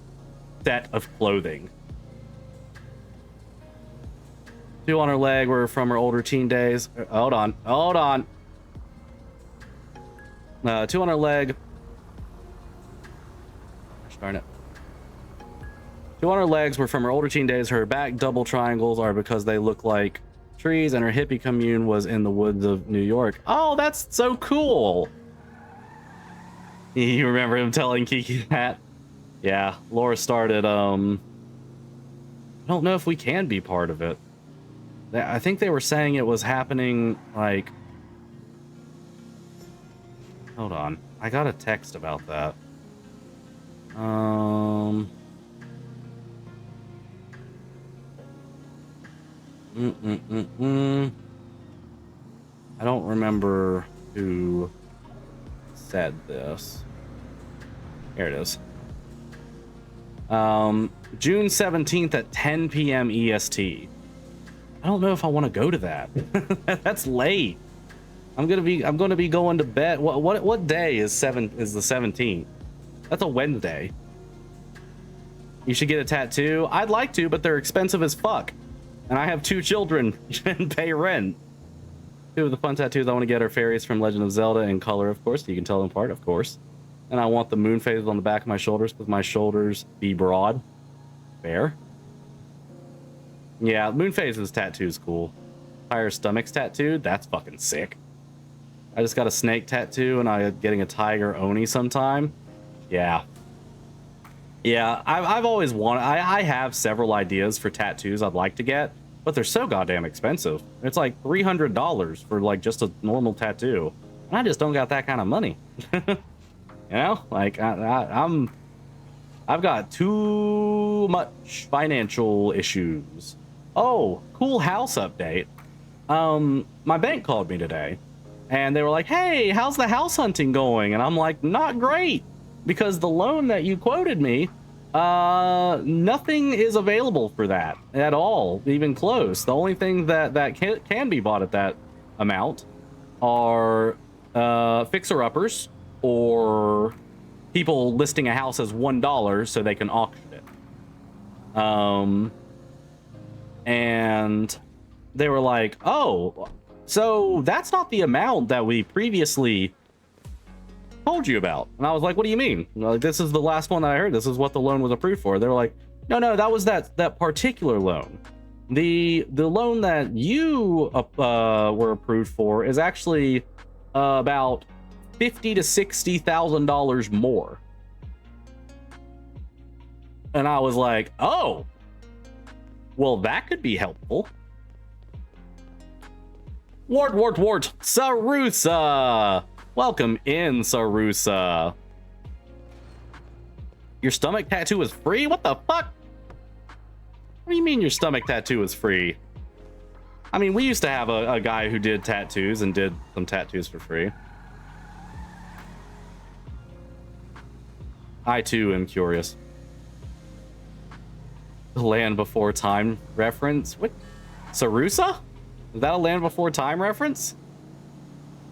set of clothing. 2 on her leg were from her older teen days. Hold on. 2 on her leg. Darn it. 2 on her legs were from her older teen days. Her back double triangles are because they look like trees, and her hippie commune was in the woods of New York. Oh, that's so cool. You remember him telling Kiki that? Yeah, Laura started, I don't know if we can be part of it. I think they were saying it was happening, like... Hold on. I got a text about that. I don't remember who said this. Here it is. June 17th at 10 p.m. EST. I don't know if I want to go to that. That's late. I'm gonna be going to bed. What day is the 17th? That's a Wednesday. You should get a tattoo. I'd like to, but they're expensive as fuck. And I have 2 children and pay rent. 2 of the fun tattoos I want to get are fairies from Legend of Zelda in color, of course. You can tell them apart, of course. And I want the moon phases on the back of my shoulders because my shoulders be broad. Fair. Yeah, moon phases tattoo's cool. Fire stomach's tattooed. That's fucking sick. I just got a snake tattoo and I'm getting a tiger oni sometime. Yeah. Yeah, I've always wanted... I have several ideas for tattoos I'd like to get, but they're so goddamn expensive. It's like $300 for like just a normal tattoo. And I just don't got that kind of money. You know, like I've got too much financial issues. Oh, cool house update. My bank called me today and they were like, hey, how's the house hunting going? And I'm like, not great, because the loan that you quoted me, nothing is available for that at all, even close. The only thing that can be bought at that amount are fixer-uppers or people listing a house as $1 so they can auction it. And they were like, oh, so that's not the amount that we previously told you about. And I was like, what do you mean? Like, this is the last one that I heard. This is what the loan was approved for. They were like, no, that was that particular loan. The loan that you were approved for is actually about $50,000 to $60,000 more. And I was like, oh, well, that could be helpful. Wart, Sarusa. Welcome in, Sarusa. Your stomach tattoo is free? What the fuck? What do you mean your stomach tattoo is free? I mean, we used to have a guy who did tattoos and did some tattoos for free. I too am curious. Land Before Time reference? What? Sarusa? Is that a Land Before Time reference?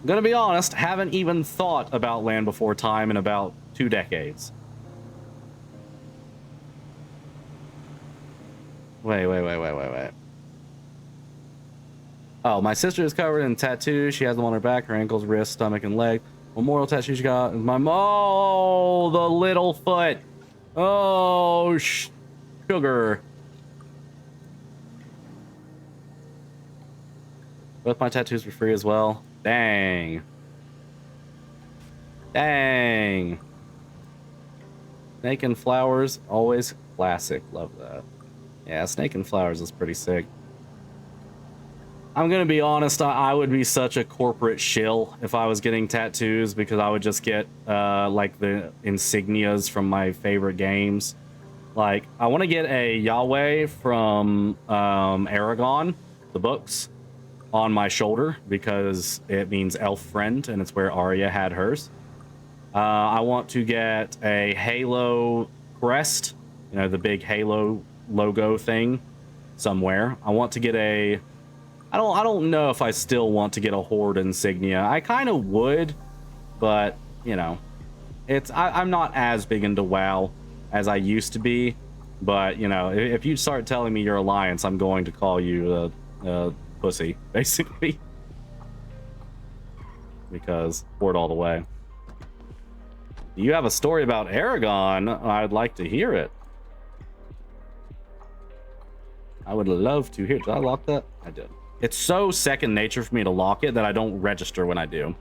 I'm gonna be honest, haven't even thought about Land Before Time in about 2 decades. Wait. Oh, my sister is covered in tattoos. She has them on her back, her ankles, wrist, stomach, and leg. Memorial tattoo she got is my oh, the little foot. Oh, sugar. Both my tattoos were free as well. Dang. Snake and Flowers, always classic. Love that. Yeah, Snake and Flowers is pretty sick. I'm gonna be honest, I would be such a corporate shill if I was getting tattoos, because I would just get like the insignias from my favorite games. Like, I want to get a Yahweh from Aragon, the books, on my shoulder, because it means elf friend, and it's where Arya had hers. I want to get a Halo crest, you know, the big Halo logo thing somewhere. I want to get a I don't know if I still want to get a Horde insignia. I kind of would, but you know, I'm not as big into WoW as I used to be. But you know, if you start telling me you're Alliance, I'm going to call you a pussy, basically, because Horde all the way. Do you have a story about Aragon? I'd like to hear it. I would love to hear. Did I lock that? I did. It's so second nature for me to lock it that I don't register when I do.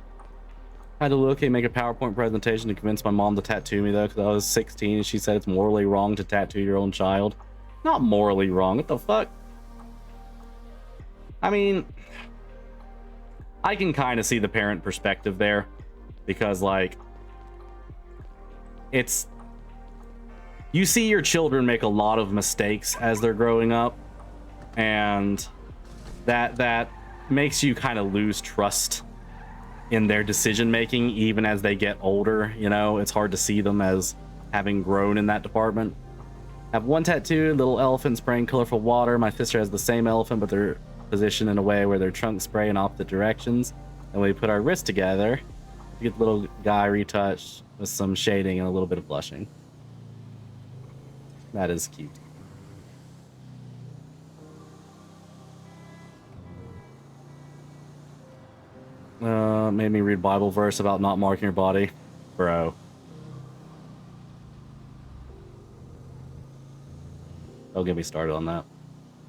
I had to make a PowerPoint presentation to convince my mom to tattoo me, though, because I was 16 and she said it's morally wrong to tattoo your own child. Not morally wrong. What the fuck? I mean, I can kind of see the parent perspective there, because, like, it's... You see your children make a lot of mistakes as they're growing up, and that makes you kind of lose trust in their decision making even as they get older. You know, it's hard to see them as having grown in that department. I have one tattoo, little elephant spraying colorful water. My sister has the same elephant, but they're positioned in a way where their trunks spray in opposite directions. And we put our wrists together to get the little guy retouched with some shading and a little bit of blushing. That is cute. Made me read Bible verse about not marking your body. Bro. Don't get me started on that.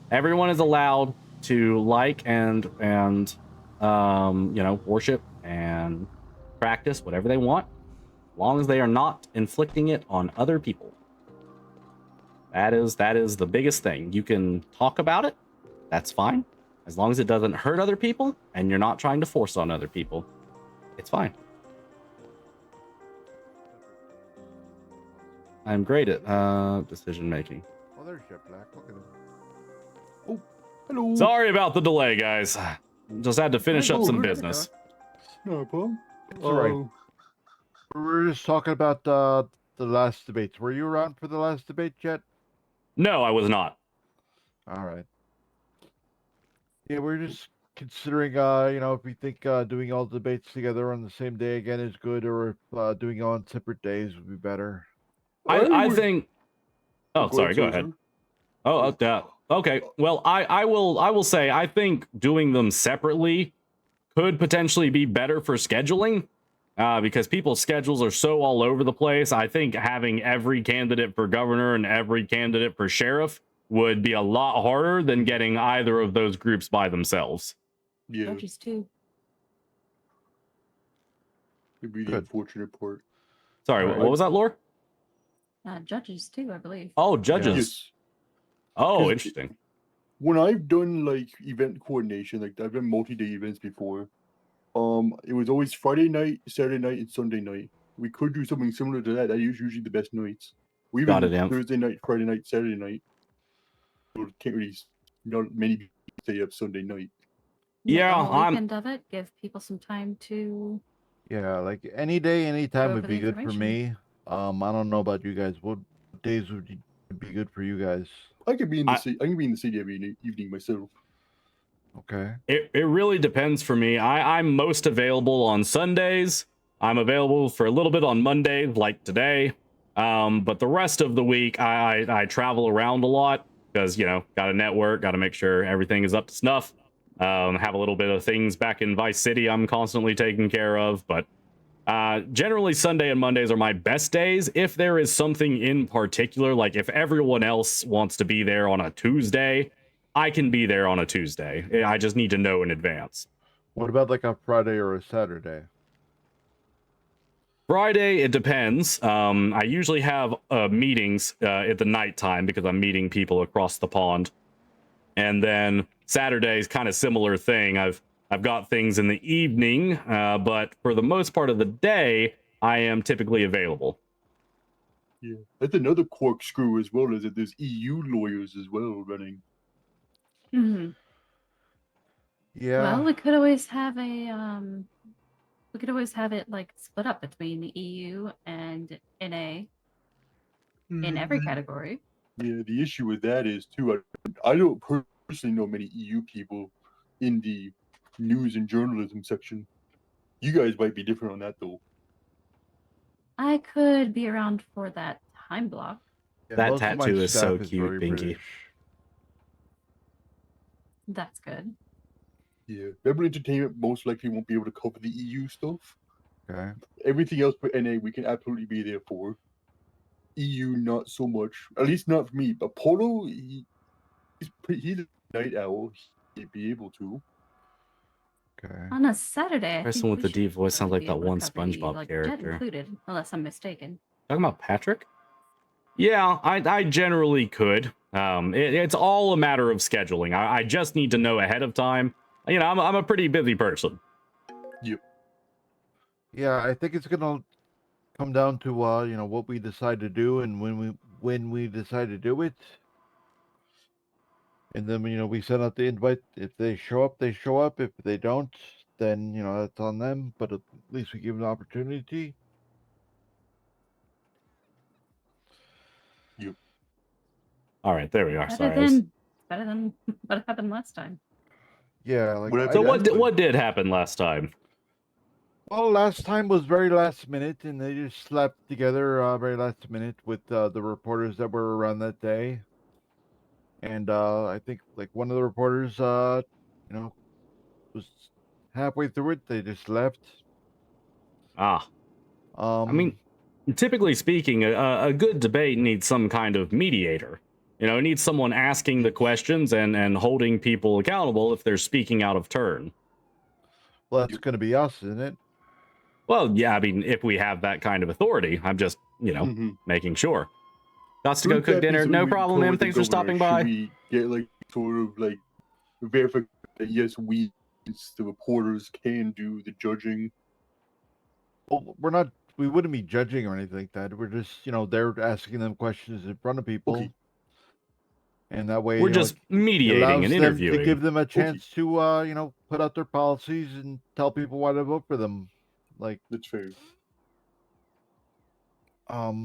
Everyone is allowed to like and you know, worship and practice whatever they want, as long as they are not inflicting it on other people. That is the biggest thing. You can talk about it, that's fine, as long as it doesn't hurt other people and you're not trying to force on other people. It's fine. I'm great at decision making. Oh, there's Jett Black. Look at him. Oh, hello. Sorry about the delay, guys. Just had to finish up some business. No problem. It's all right. We were just talking about the last debates. Were you around for the last debate, Jett? No, I was not. All right. Yeah, we're just considering, if we think doing all the debates together on the same day again is good, or if doing it on separate days would be better. I think. Oh, Go sorry. Go ahead. Okay. Well, I will say I think doing them separately could potentially be better for scheduling, because people's schedules are so all over the place. I think having every candidate for governor and every candidate for sheriff would be a lot harder than getting either of those groups by themselves. Yeah, Judges too. it'd be the Good. unfortunate part. Sorry, All right. what was that, Lore? Judges too, I believe. Oh, judges. Yes. Oh, 'Cause interesting. When I've done like event coordination, like I've done multi-day events before, it was always Friday night, Saturday night, and Sunday night. We could do something similar to that. That is usually the best nights. We Got even it, Imp. Thursday night, Friday night, Saturday night. So can't really, not many people stay up Sunday night. Yeah, the whole I'm- weekend of it. Give people some time to. Yeah, like any day, any time Go would over be the good for me. I don't know about you guys. What days would be good for you guys? I could be in the city. I can be in the city every evening myself. Okay. It really depends for me. I'm most available on Sundays. I'm available for a little bit on Mondays, like today. But the rest of the week, I travel around a lot because, got to network, got to make sure everything is up to snuff. Have a little bit of things back in Vice City I'm constantly taking care of. But generally, Sunday and Mondays are my best days. If there is something in particular, like if everyone else wants to be there on a Tuesday, I can be there on a Tuesday. I just need to know in advance. What about like a Friday or a Saturday? Friday, it depends. I usually have meetings at the nighttime because I'm meeting people across the pond. And then Saturday is kind of similar thing. I've got things in the evening, but for the most part of the day, I am typically available. Yeah, that's another corkscrew as well, is that there's EU lawyers as well running. Hmm. Yeah. Well, we could always have we could always have it like split up between the EU and NA in every category. Yeah, the issue with that is too. I don't personally know many EU people in the news and journalism section. You guys might be different on that though. I could be around for that time block. Yeah, That most of my tattoo is so staff cute, very Binky. British. That's good. Yeah, Rebel Entertainment most likely won't be able to cover the EU stuff. Okay. Everything else but NA, we can absolutely be there for. EU, not so much. At least not for me. But Polo, he's a night owl. He'd be able to. Okay. On a Saturday, I Person think with we the should deep voice sounds probably like be that able to one cover SpongeBob like, character. Jett included, unless I'm mistaken. Talking about Patrick? Yeah, I generally could. It's all a matter of scheduling. I just need to know ahead of time. I'm a pretty busy person. Yeah, I think it's gonna come down to what we decide to do and when we decide to do it. And then we send out the invite. If they show up, they show up. If they don't, then that's on them. But at least we give them an opportunity. All right, there we are. Better Sorry. than what happened last time. Yeah, like So what did happen last time? well, last time was very last minute, and they just slapped together very last minute with the reporters that were around that day. And I think like one of the reporters, was halfway through it. They just left. I mean, typically speaking, a good debate needs some kind of mediator. It needs someone asking the questions and holding people accountable if they're speaking out of turn. well, that's going to be us, isn't it? Well, yeah, I mean, if we have that kind of authority, I'm just, making sure. Got to go cook dinner. No problem, man. Thanks for stopping by. Should we get like sort of like verify that yes, the reporters can do the judging? Well, we wouldn't be judging or anything like that. We're just, they're asking them questions in front of people. Okay. And that way, We're just mediating allows and them interviewing. to give them a chance to, put out their policies and tell people why to vote for them. Like, That's fair. I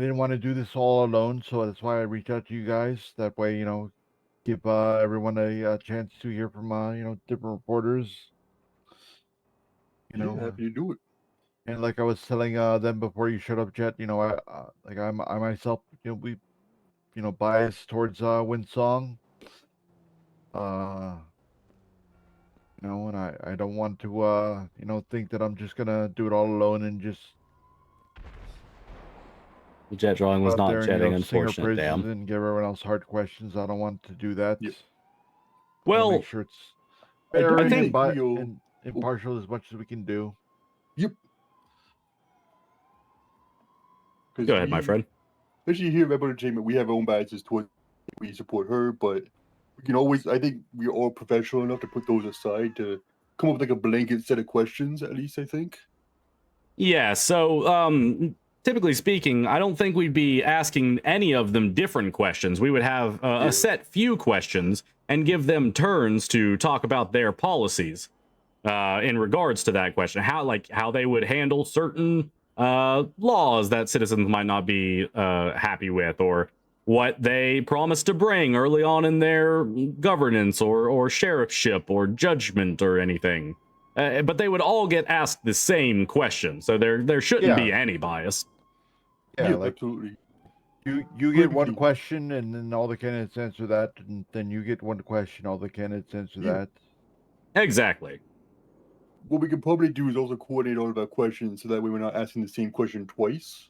didn't want to do this all alone, so that's why I reached out to you guys. That way, give everyone a chance to hear from different reporters. You know, happy to do it. and like I was telling them before you showed up, Jett, I myself, we, biased towards Winsong. And I don't want to think that I'm just gonna do it all alone and just The jet drawing was out not there and, jetting, sing her unfortunate, praises damn. and give everyone else hard questions. I don't want to do that. Yep. I wanna Well, make sure it's I fair do and, think and impartial as much as we can do. Yep. go ahead, my friend. Especially here at Entertainment, we have our own biases towards we support her, but we can always. I think we're all professional enough to put those aside to come up with like a blanket set of questions. At least I think. Yeah, so typically speaking, I don't think we'd be asking any of them different questions. We would have a set few questions and give them turns to talk about their policies in regards to that question. How they would handle certain laws that citizens might not be happy with, or what they promised to bring early on in their governance or sheriffship or judgment or anything. But they would all get asked the same question, so there shouldn't be any bias. Yeah, like absolutely. you get one question, and then all the candidates answer that, and then you get one question, all the candidates answer that. Exactly. What we could probably do is also coordinate all of our questions so that way we're not asking the same question twice.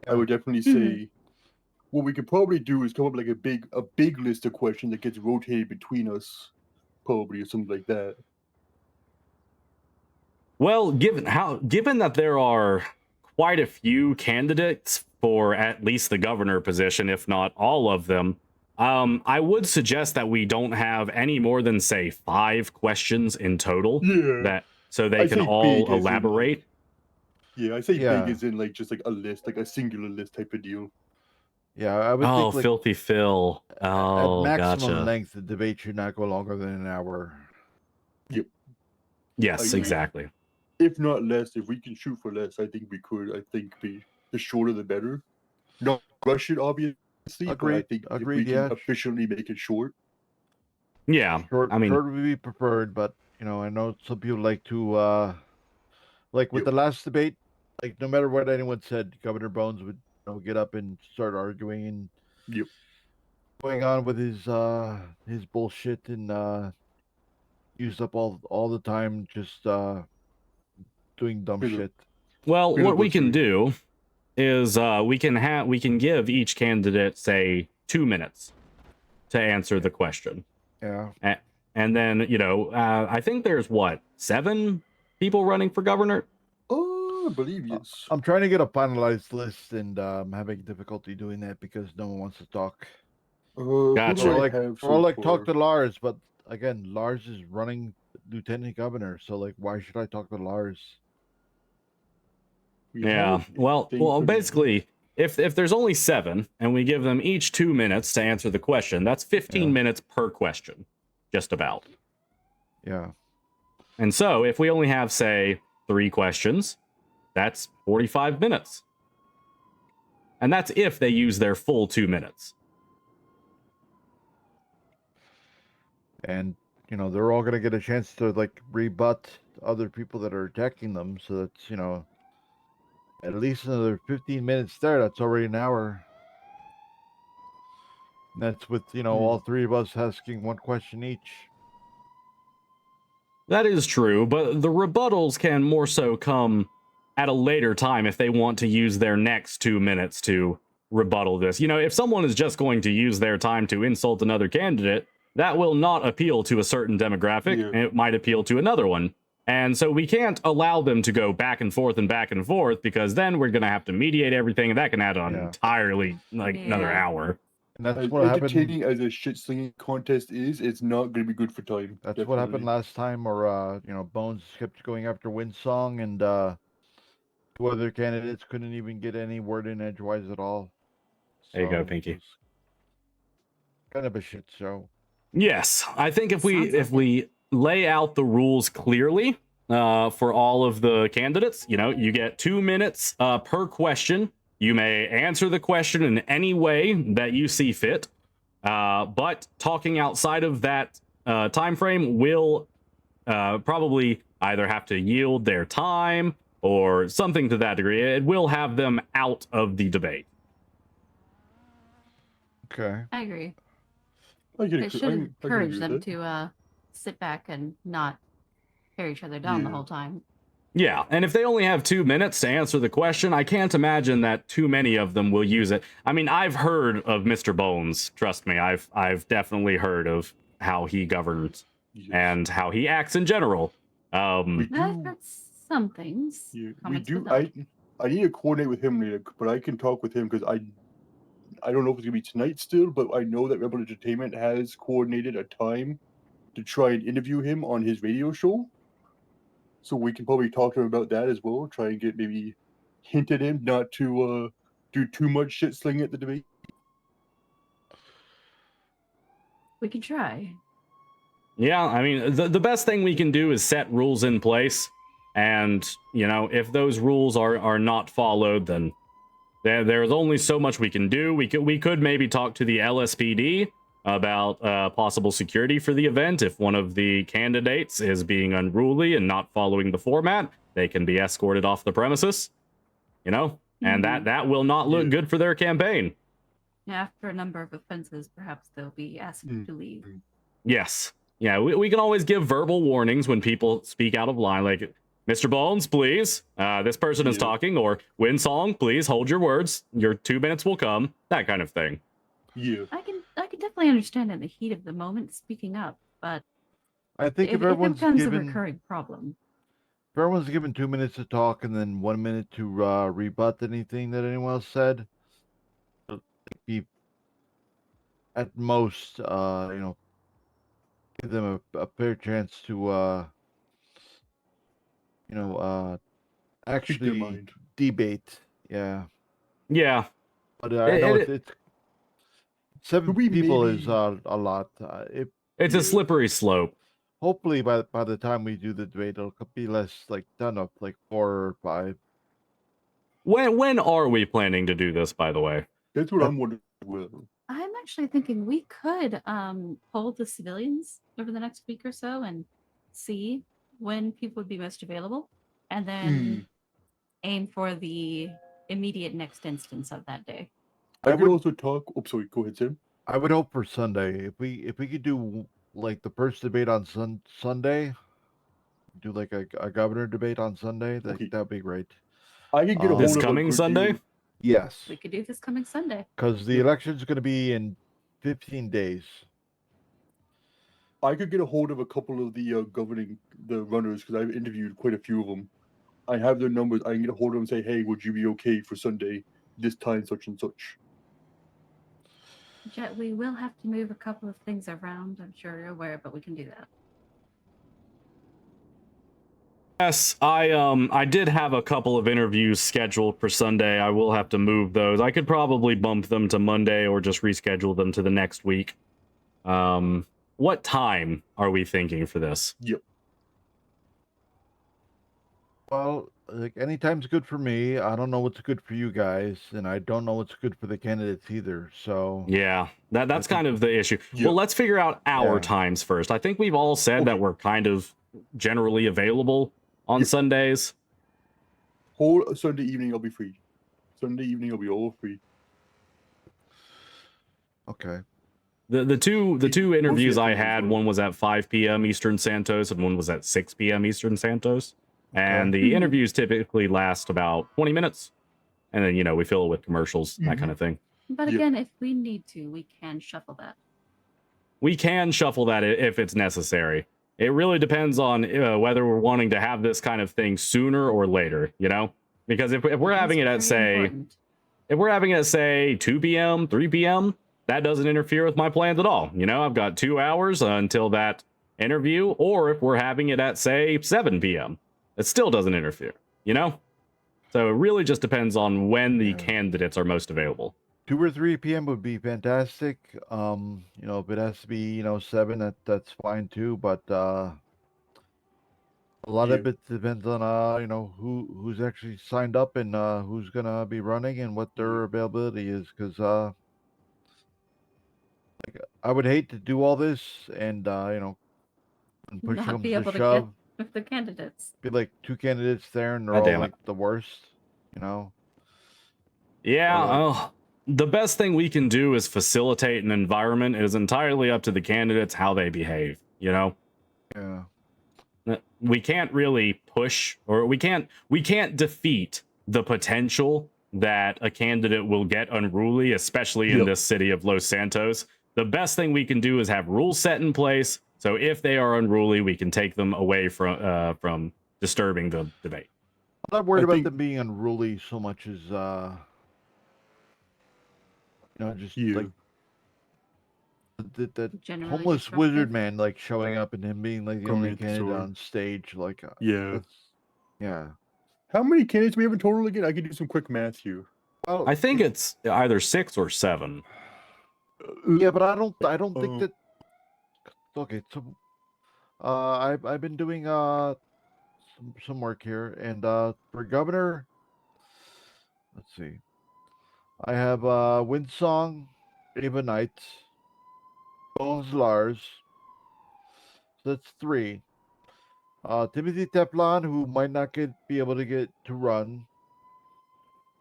I would definitely say what we could probably do is come up with like a big list of questions that gets rotated between us, probably, or something like that. Well, given that there are quite a few candidates for at least the governor position, if not all of them, I would suggest that we don't have any more than, say, 5 questions in total. Yeah. So they can all elaborate. I say big as in like just like a list, like a singular list type of deal. Yeah, I would think like, Filthy Phil. Oh, at maximum gotcha. length, the debate should not go longer than an hour. Yep. Yes, exactly. If not less, if we can shoot for less, I think we could. I think the shorter the better. Not rush it, obviously. Agreed. But I think Agreed. if we can efficiently make it short. Yeah. Short would be preferred, but I know some people like to like with the last debate, like no matter what anyone said, Governor Bones would get up and start arguing and going on with his bullshit and used up all the time just doing dumb shit. Well, what we can do is we can give each candidate, say, 2 minutes to answer the question. Yeah. And then, I think there's 7 people running for governor? Oh, I believe yes. I'm trying to get a finalized list, and I'm having difficulty doing that because no one wants to talk. Gotcha. Or talk to Lars, but again, Lars is running lieutenant governor, so like, why should I talk to Lars? Yeah. Well, basically, if there's only 7 and we give them each 2 minutes to answer the question, that's 15 minutes per question, just about. Yeah. And so if we only have, say, 3 questions, that's 45 minutes. And that's if they use their full 2 minutes. And they're all gonna get a chance to like rebut other people that are attacking them, so that's at least another 15 minutes there. That's already an hour. And that's with all 3 of us asking 1 question each. That is true, but the rebuttals can more so come at a later time if they want to use their next 2 minutes to rebuttal this. If someone is just going to use their time to insult another candidate, that will not appeal to a certain demographic, and it might appeal to another one. And so we can't allow them to go back and forth, because then we're going to have to mediate everything, and that can add on entirely another hour. And that's as what entertaining happened. as a shit slinging contest is, it's not going to be good for time. That's what happened last time, or Bones kept going after Winsong, and 2 other candidates couldn't even get any word in edgewise at all. There you go, Pinky. Kind of a shit show. Yes, I think if we lay out the rules clearly for all of the candidates, you get 2 minutes per question. You may answer the question in any way that you see fit. But talking outside of that time frame will probably either have to yield their time or something to that degree. It will have them out of the debate. Okay. I agree. I can It agree- should I can encourage agree with them that. to sit back and not tear each other down the Yeah. whole time. Yeah, and if they only have 2 minutes to answer the question, I can't imagine that too many of them will use it. I mean, I've heard of Mr. Bones. Trust me, I've definitely heard of how he governs Yes. and how he acts in general. We I've do. heard some things. Yeah, we Comments do. with that. I need to coordinate with him later, but I can talk with him because I don't know if it's gonna be tonight still, but I know that Rebel Entertainment has coordinated a time to try and interview him on his radio show. So we can probably talk to him about that as well. Try and get maybe hint at him not to do too much shit slinging at the debate. We can try. Yeah, I mean, the best thing we can do is set rules in place, and you know, if those rules are not followed, then there's only so much we can do. We could maybe talk to the LSPD about possible security for the event. If one of the candidates is being unruly and not following the format, they can be escorted off the premises. You know, and that will not look Yeah. good for their campaign. After a number of offenses, perhaps they'll be asked to leave. Yes. Yeah, we can always give verbal warnings when people speak out of line, like, Mr. Bones, please, this person is Yeah. talking, or Winsong, please hold your words. Your 2 minutes will come. That kind of thing. Yeah. I can definitely understand in the heat of the moment speaking up, but I think if if everyone's becomes a given recurring problem. if everyone's given 2 minutes to talk and then 1 minute to rebut anything that anyone else said, it'll be at most, give them a fair chance to, Speak their actually mind. debate. Yeah, Yeah. but I know it's 7 Could we people maybe- is a lot. It's a Yeah. slippery slope. Hopefully by the time we do the debate, it'll be less like done up like 4 or 5. When are we planning to do this, by the way? That's what I'm wondering. Well, I'm actually thinking we could poll the civilians over the next week or so and see when people would be most available, and then aim for the immediate next instance of that day. I I could would- also talk. Oh, sorry. Go ahead, Sam. I would hope for Sunday. If we could do like the first debate on Sunday, do like a governor debate on Sunday, Okay. that'd be great. I can get a hold This of a coming good Sunday? deal. Yes, We could do this coming Sunday. because the election's going to be in 15 days. I could get a hold of a couple of the the runners because I've interviewed quite a few of them. I have their numbers. I can get a hold of them and say, "Hey, would you be okay for Sunday, this time, such and such?" Jett, we will have to move a couple of things around. I'm sure you're aware, but we can do that. Yes, I did have a couple of interviews scheduled for Sunday. I will have to move those. I could probably bump them to Monday or just reschedule them to the next week. What time are we thinking for this? Yep. Well, like anytime's good for me. I don't know what's good for you guys, and I don't know what's good for the candidates either. So Yeah, that's think kind of the issue. Yep. Well, let's figure out our Yeah. times first. I think we've all said that Okay. we're kind of generally available on Yep. Sundays. Whole Sunday evening, I'll be free. Sunday evening, I'll be all free. okay. The two Mostly interviews I afternoons, had, right? one was at 5 p.m. Eastern Santos and one was at 6 p.m. Eastern Santos. And Okay. the interviews typically last about 20 minutes. And then, we fill it with commercials, that Mhm. kind of thing. But Yep. again, if we need to, we can shuffle that. We can shuffle that if it's necessary. It really depends on whether we're wanting to have this kind of thing sooner or later, Because if we're It having is it at, very say, important. if we're having it at, say, 2 p.m., 3 p.m., that doesn't interfere with my plans at all. I've got 2 hours until that interview. Or if we're having it at, say, 7 p.m., it still doesn't interfere, So it really just depends on when the Yeah. candidates are most available. 2 or 3 p.m. would be fantastic. If it has to be 7, that's fine too. But a lot of Yeah. it depends on who's actually signed up and who's gonna be running and what their availability is. Because like I would hate to do all this and when push Not comes be to able to shove, get with the candidates. be like 2 candidates there and they're God all damn it. like the worst, you know. Yeah, the best thing we can do is facilitate an environment. It is entirely up to the candidates how they behave, you know? Yeah. We can't really push, or we can't defeat the potential that a candidate will get unruly, especially in this city of Los Santos. The best thing we can do is have rules set in place, so if they are unruly, we can take them away from disturbing the debate. I'm not worried I about think- them being unruly so much as just like that Generally homeless disruptive. wizard man like showing up and him being like the Coming only at the candidate store. on stage. Like, Yeah. yeah. How many candidates do we have in total again? I can do some quick math here. Well, I think it's either 6 or 7. yeah, but I don't think Oh. that. Okay, so I've been doing some work here, and for governor, let's see, I have Windsong, Ava Knight, Bones Lars. So that's 3. Timothy Teflon, who might not be able to get to run.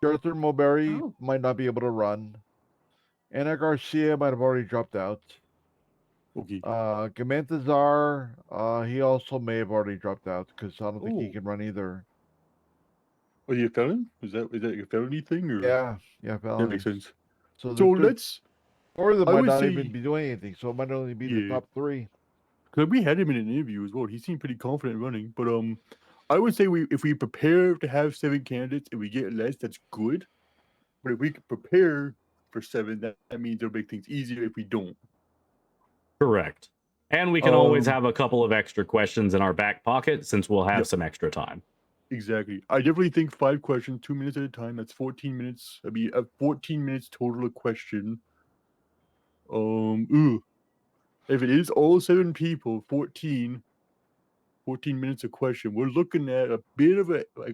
Arthur Mulberry Oh. might not be able to run. Anna Garcia might have already dropped out. Okay. Gamantazar, he also may have already dropped out because I don't think he Oh. can run either. Are you a felon? Is that a felony thing or? Yeah, That felony. makes sense. So, So there- let's. or they I might would not say- even be doing anything. So it might only be the Yeah. top 3. Cause we had him in an interview as well. He seemed pretty confident running. But I would say if we prepare to have 7 candidates and we get less, that's good. But if we can prepare for 7, that means it'll make things easier if we don't. Correct. And we can always Um, have a couple of extra questions in our back pocket since we'll have Yep. some extra time. Exactly. I definitely think 5 questions, 2 minutes at a time. That's 14 minutes. That'd be 14 minutes total a question. If it is all 7 people, 14 minutes a question. We're looking at a bit of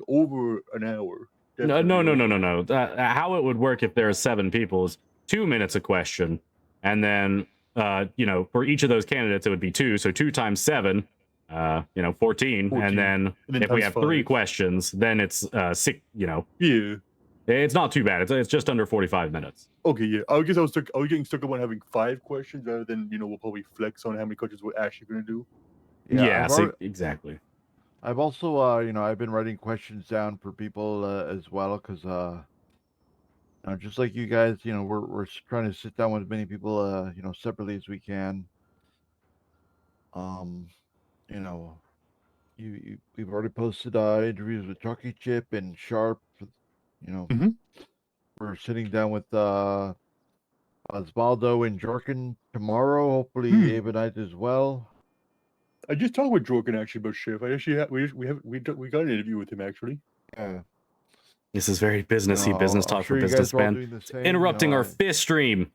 over an hour. No. Definitely. How it would work if there are 7 people is 2 minutes a question, and then for each of those candidates it would be 2. So 2 times 7, 14. 14. And then if we times have 3 5. questions, then it's 6. Yeah. It's not too bad. It's just under 45 minutes. Okay, yeah. I guess I was getting stuck on having 5 questions rather than we'll probably flex on how many questions we're actually gonna do. Yeah, I've exactly. I've also, I've been writing questions down for people as well because, just like you guys, we're trying to sit down with as many people, separately as we can. We've already posted interviews with Chalky Chip and Sharp. Mhm. We're sitting down with Osvaldo and Jorkin tomorrow. Hopefully, Ava Knight as well. I just talked with Jorgen actually about Schiff. I actually we got an interview with him actually. Yeah. This is very businessy. Business I'm talk sure for you guys are all businessmen. doing the same, Interrupting our fish stream.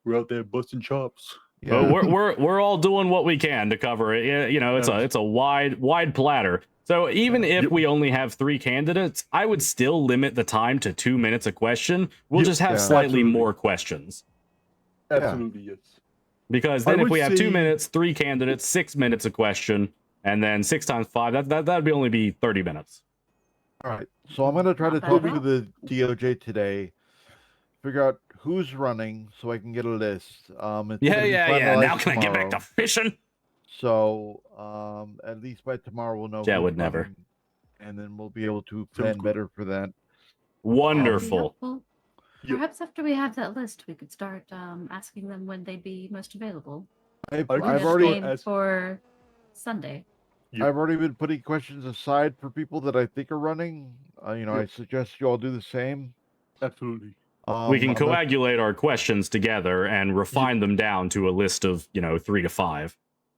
We're out there busting chops. But we're all doing what we can to cover it. It's a wide platter. So even if we only have 3 candidates, I would still limit the time to 2 minutes a question. We'll just have slightly more questions. Absolutely, yes. Because then if we have 2 minutes, 3 candidates, 6 minutes a question, and then 6 times 5, that'd be only be 30 minutes. All right. So I'm gonna try to talk to the DOJ today, figure out who's running so I can get a list. Now can I get back to fishing? So at least by tomorrow we'll know. Jett would never. And then we'll be able to plan better for that. Wonderful. Perhaps after we have that list, we could start asking them when they'd be most available. I've Just already aim for Sunday. I've already been putting questions aside for people that I think are running. I suggest you all do the same. Absolutely. We can coagulate our questions together and refine them down to a list of 3 to 5.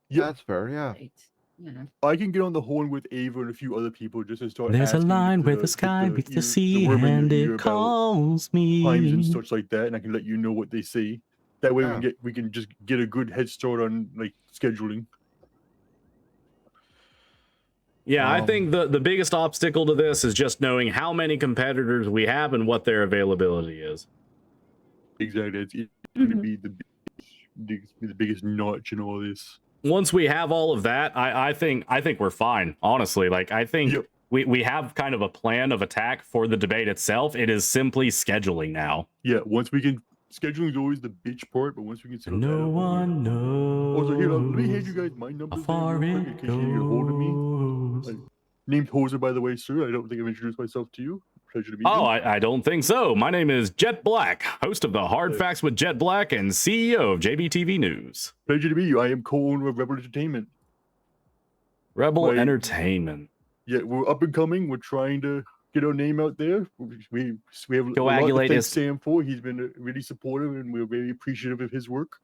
Yeah, that's fair. Yeah. Right. Yeah. I can get on the horn with Ava and a few other people just to start. There's a line where the sky meets the sea, and it calls me. Times and such like that, and I can let you know what they say. That way we can just get a good head start on scheduling. Yeah, I think the biggest obstacle to this is just knowing how many competitors we have and what their availability is. Exactly. It's going to Mhm. be the biggest notch in all this. Once we have all of that, I think we're fine. Honestly, like I think Yep. we have kind of a plan of attack for the debate itself. It is simply scheduling now. Yeah, once we can, scheduling is always the bitch part, but once we can set up that No up, one knows. Also, here, let me hand you guys my numbers there far real quick in it case you need to get a hold of me. goes. Named Hoser, by the way, sir. I don't think I've introduced myself to you. Pleasure to meet Oh, you. I don't think so. My name is Jett Black, host of the Hard Facts with Jett Black and CEO of JBTV News. Pleasure to meet you. I am co-owner of Rebel Entertainment. Rebel Entertainment. Yeah, we're up and coming. We're trying to get our name out there. We have a lot to Coagulate thank is- Sam for. He's been really supportive, and we're very appreciative of his work.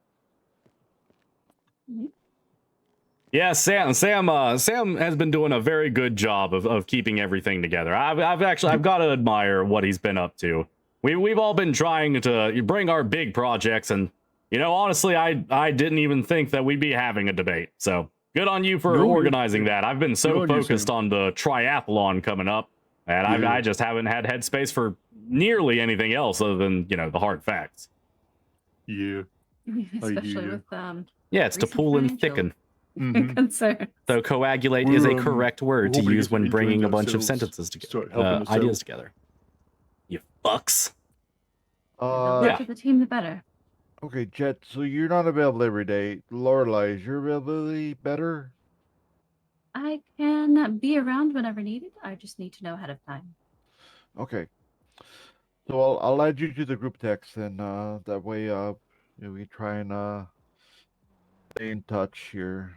Yeah, Sam has been doing a very good job of keeping everything together. I've got to admire what he's been up to. We've all been trying to bring our big projects, and honestly, I didn't even think that we'd be having a debate. So good on you for organizing that. I've been so focused on the triathlon coming up, and I just haven't had headspace for nearly anything else other than the hard facts. Yeah, Especially with yeah, it's to recent pull and financial thicken. concern. So coagulate is a correct word to use when bringing a bunch of sentences together, ideas together. You fucks. The larger the team, the better. Okay, Jett, so you're not available every day. Lorelei, is your availability better? I can be around whenever needed. I just need to know ahead of time. Okay. So I'll add you to the group text, and that way we try and stay in touch here.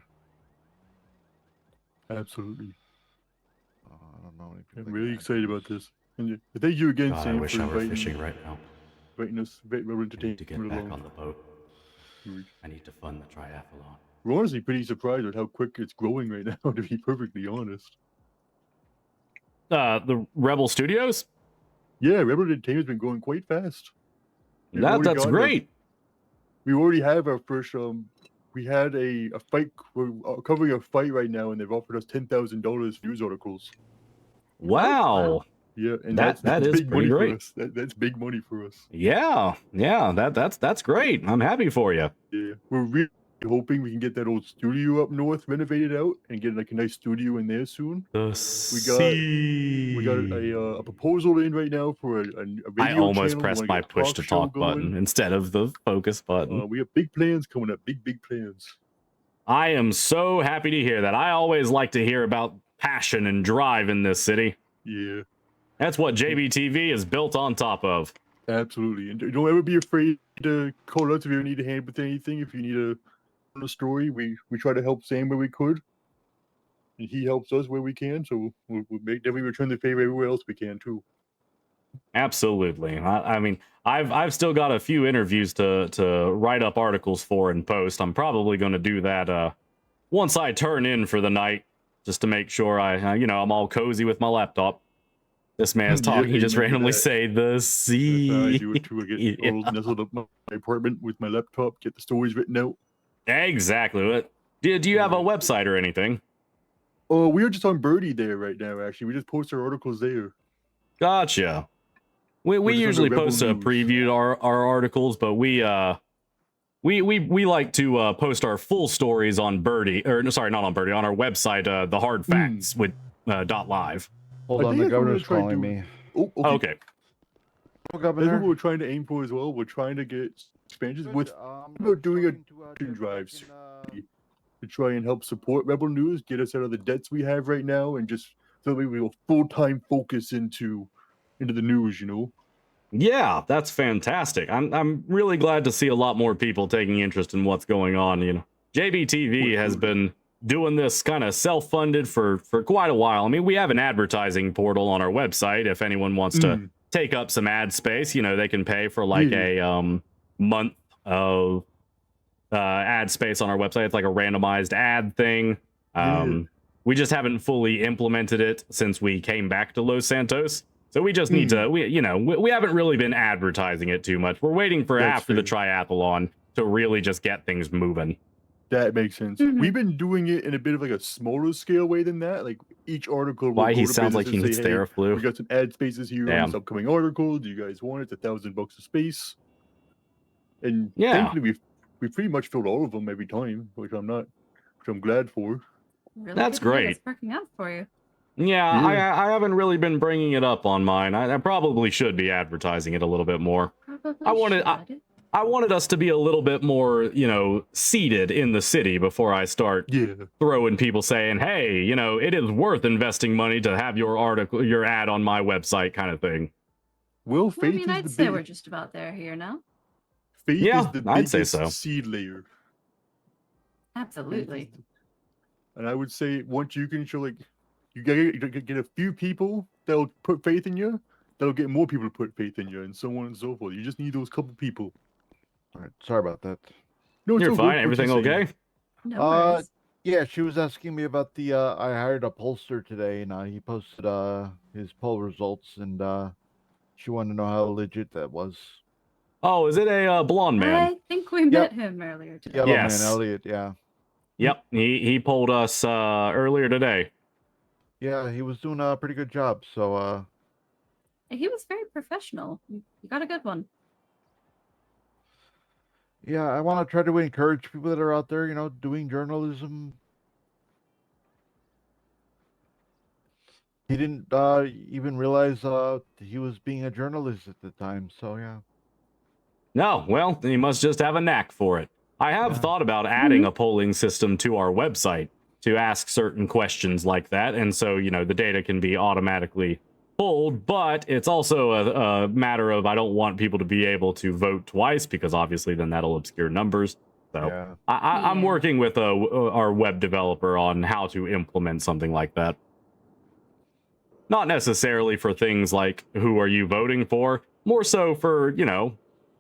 absolutely. I don't know. I'm really excited about this. And thank you again, God, Sam, I wish for I were inviting fishing right now. us, Rebel I need Entertainment to get back along. on the boat. I need to fund the triathlon. We're honestly pretty surprised at how quick it's growing right now, to be perfectly honest. The Rebel Studios? Yeah, Rebel Entertainment's been growing quite fast. That's great. We already have our first. We had a fight. We're covering a fight right now, and they've offered us $10,000 for news articles. Wow. Yeah, and that is big money pretty great. for us. That's big money for us. Yeah, that's great. I'm happy for you. Yeah, we're really hoping we can get that old studio up north renovated out and get like a nice studio in there soon. We got a proposal in right now for a radio I almost channel. pressed my push to talk button instead of the focus button. We have big plans coming up. Big plans. I am so happy to hear that. I always like to hear about passion and drive in this city. Yeah. That's what JBTV is built on top of. Absolutely. And don't ever be afraid to call us if you need a hand with anything. If you need a story, we try to help Sam where we could. And he helps us where we can. So we'll definitely return the favor everywhere else we can too. Absolutely. I mean, I've still got a few interviews to write up articles for and post. I'm probably going to do that once I turn in for the night, just to make sure I'm all cozy with my laptop. This man's talking. He just randomly say the sea. I do it too. I get all nestled up in my apartment with my laptop, get the stories written out. Exactly. Do you have a website or anything? Oh, we are just on Birdie there right now. Actually, we just post our articles there. Gotcha. We usually post a preview our articles, but we like to post our full stories on Birdie, or sorry, not on Birdie, on our website, the Hard Facts with .live. Hold on, the governor's calling me. Oh, okay. Oh, That's what we're trying to aim for as well. We're trying to get expansions with doing a drives to try and help support Rebel News, get us out of the debts we have right now, and just so we will full-time focus into the news, Yeah, that's fantastic. I'm really glad to see a lot more people taking interest in what's going on. JBTV has been doing this kind of self-funded for quite a while. I mean, we have an advertising portal on our website. If anyone wants to take up some ad space, they can pay for like a month of ad space on our website. It's like a randomized ad thing. We just haven't fully implemented it since we came back to Los Santos. So we just need to, we haven't really been advertising it too much. We're waiting for after the triathlon to really just get things moving. That makes sense. We've been doing it in a bit of like a smaller scale way than that. Like each article. Why he sounds like he needs Theraflu. We got some ad spaces here on this upcoming article. Do you guys want it? It's $1,000 a space. And Yeah. thankfully we pretty much filled all of them every time, which I'm glad for. Really That's good to hear great. It's working out for you. Yeah, Yeah. I haven't really been bringing it up on mine. I probably should be advertising it a little bit more. Probably I wanted should. I wanted us to be a little bit more, you know, seated in the city before I start Yeah. throwing people saying, hey, you know, it is worth investing money to have your ad on my website kind of thing. Well, Well, I faith mean, is I'd the say we're big just about there here now. faith Yeah, is the I'd say biggest so. seed layer. Absolutely. And I would say once you can show like you get a few people that'll put faith in you, that'll get more people to put faith in you, and so on and so forth. You just need those couple people. All right, sorry about that. No, it's You're all fine. good. What you Everything saying? okay? No Uh, worries. Yeah, she was asking me about the I hired a pollster today, and he posted his poll results, and she wanted to know how legit that was. Oh, is it a blonde man? I think we met him earlier today. Yellow Yes. man, Elliot. Yeah, Yep, he polled us earlier today. yeah, he was doing a pretty good job. So He was very professional. You got a good one. yeah, I want to try to encourage people that are out there, you know, doing journalism. He didn't even realize he was being a journalist at the time. So yeah. No, well, he must just have a knack for it. I have Yeah. thought about adding a polling system to our website to ask certain questions like that, and so, you know, the data can be automatically pulled, but it's also a matter of I don't want people to be able to vote twice, because obviously then that'll obscure numbers. So Yeah. I'm Yeah. working with our web developer on how to implement something like that. Not necessarily for things like who are you voting for, more so for, you know,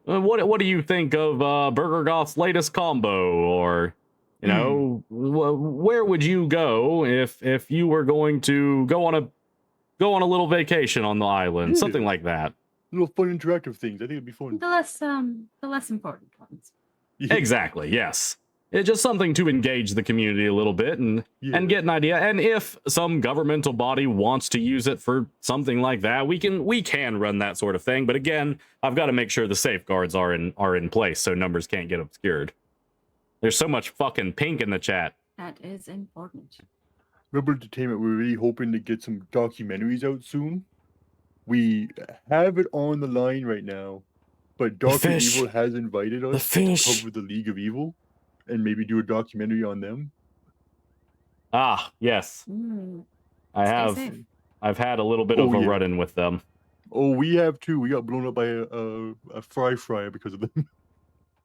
what do you think of Burger Goth's latest combo, or you know, where would you go if you were going to go on a little vacation on the island, something like that. Little fun interactive things. I think it'd be fun. The less important ones. Yeah. Exactly, yes. It's just something to engage the community a little bit and get an idea. And if some governmental body wants to use it for something like that, we can run that sort of thing. But again, I've got to make sure the safeguards are in place so numbers can't get obscured. There's so much fucking pink in the chat. That is important. Rebel Entertainment, we're really hoping to get some documentaries out soon. We have it on the line right now, but Dr. Evil has invited us to cover the League of Evil and maybe do a documentary on them. Ah, yes. I Stay have. safe. I've had a little bit of a run-in with them. Oh, we have too. We got blown up by a fry fryer because of them.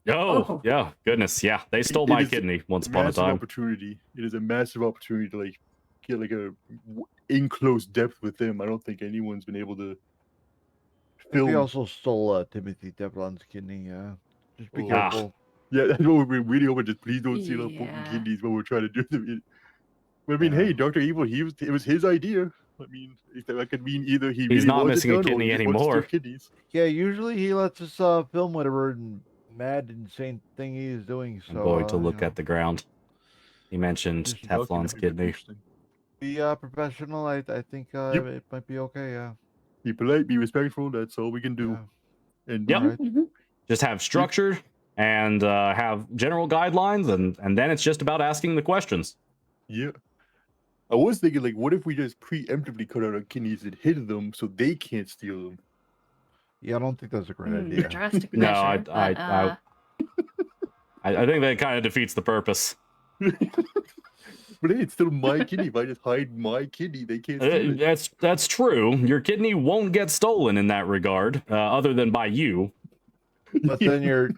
Oh, yeah, goodness, yeah. They stole my kidney once upon a time. Opportunity. It is a massive opportunity to like get like in close depth with them. I don't think anyone's been able to film. He also stole Timothy Devlon's kidney. Yeah, just be careful. Yeah, that's what we're really hoping. Just please don't steal our fucking kidneys when we're trying to do them. But I mean, hey, Dr. Evil, it was his idea. I mean, if that could mean either he's really not wants missing it a done, kidney or he wants to anymore. steal kidneys. Yeah, usually he lets us film whatever mad, insane thing he is doing. So I'm going to look at the ground. He mentioned Teflon's kidney. Be professional. I think it might be okay. Yeah. Be polite, be respectful. That's all we can do. Yeah. And yep. Just have structure and have general guidelines, and then it's just about asking the questions. Yeah. I was thinking, like, what if we just preemptively cut out our kidneys and hid them so they can't steal them? Yeah, I don't think that's a great idea. Drastic No, measure, I think that kind of defeats the purpose. But hey, it's still my kidney. If I just hide my kidney, they can't steal it. That's true. Your kidney won't get stolen in that regard, other than by you. But then you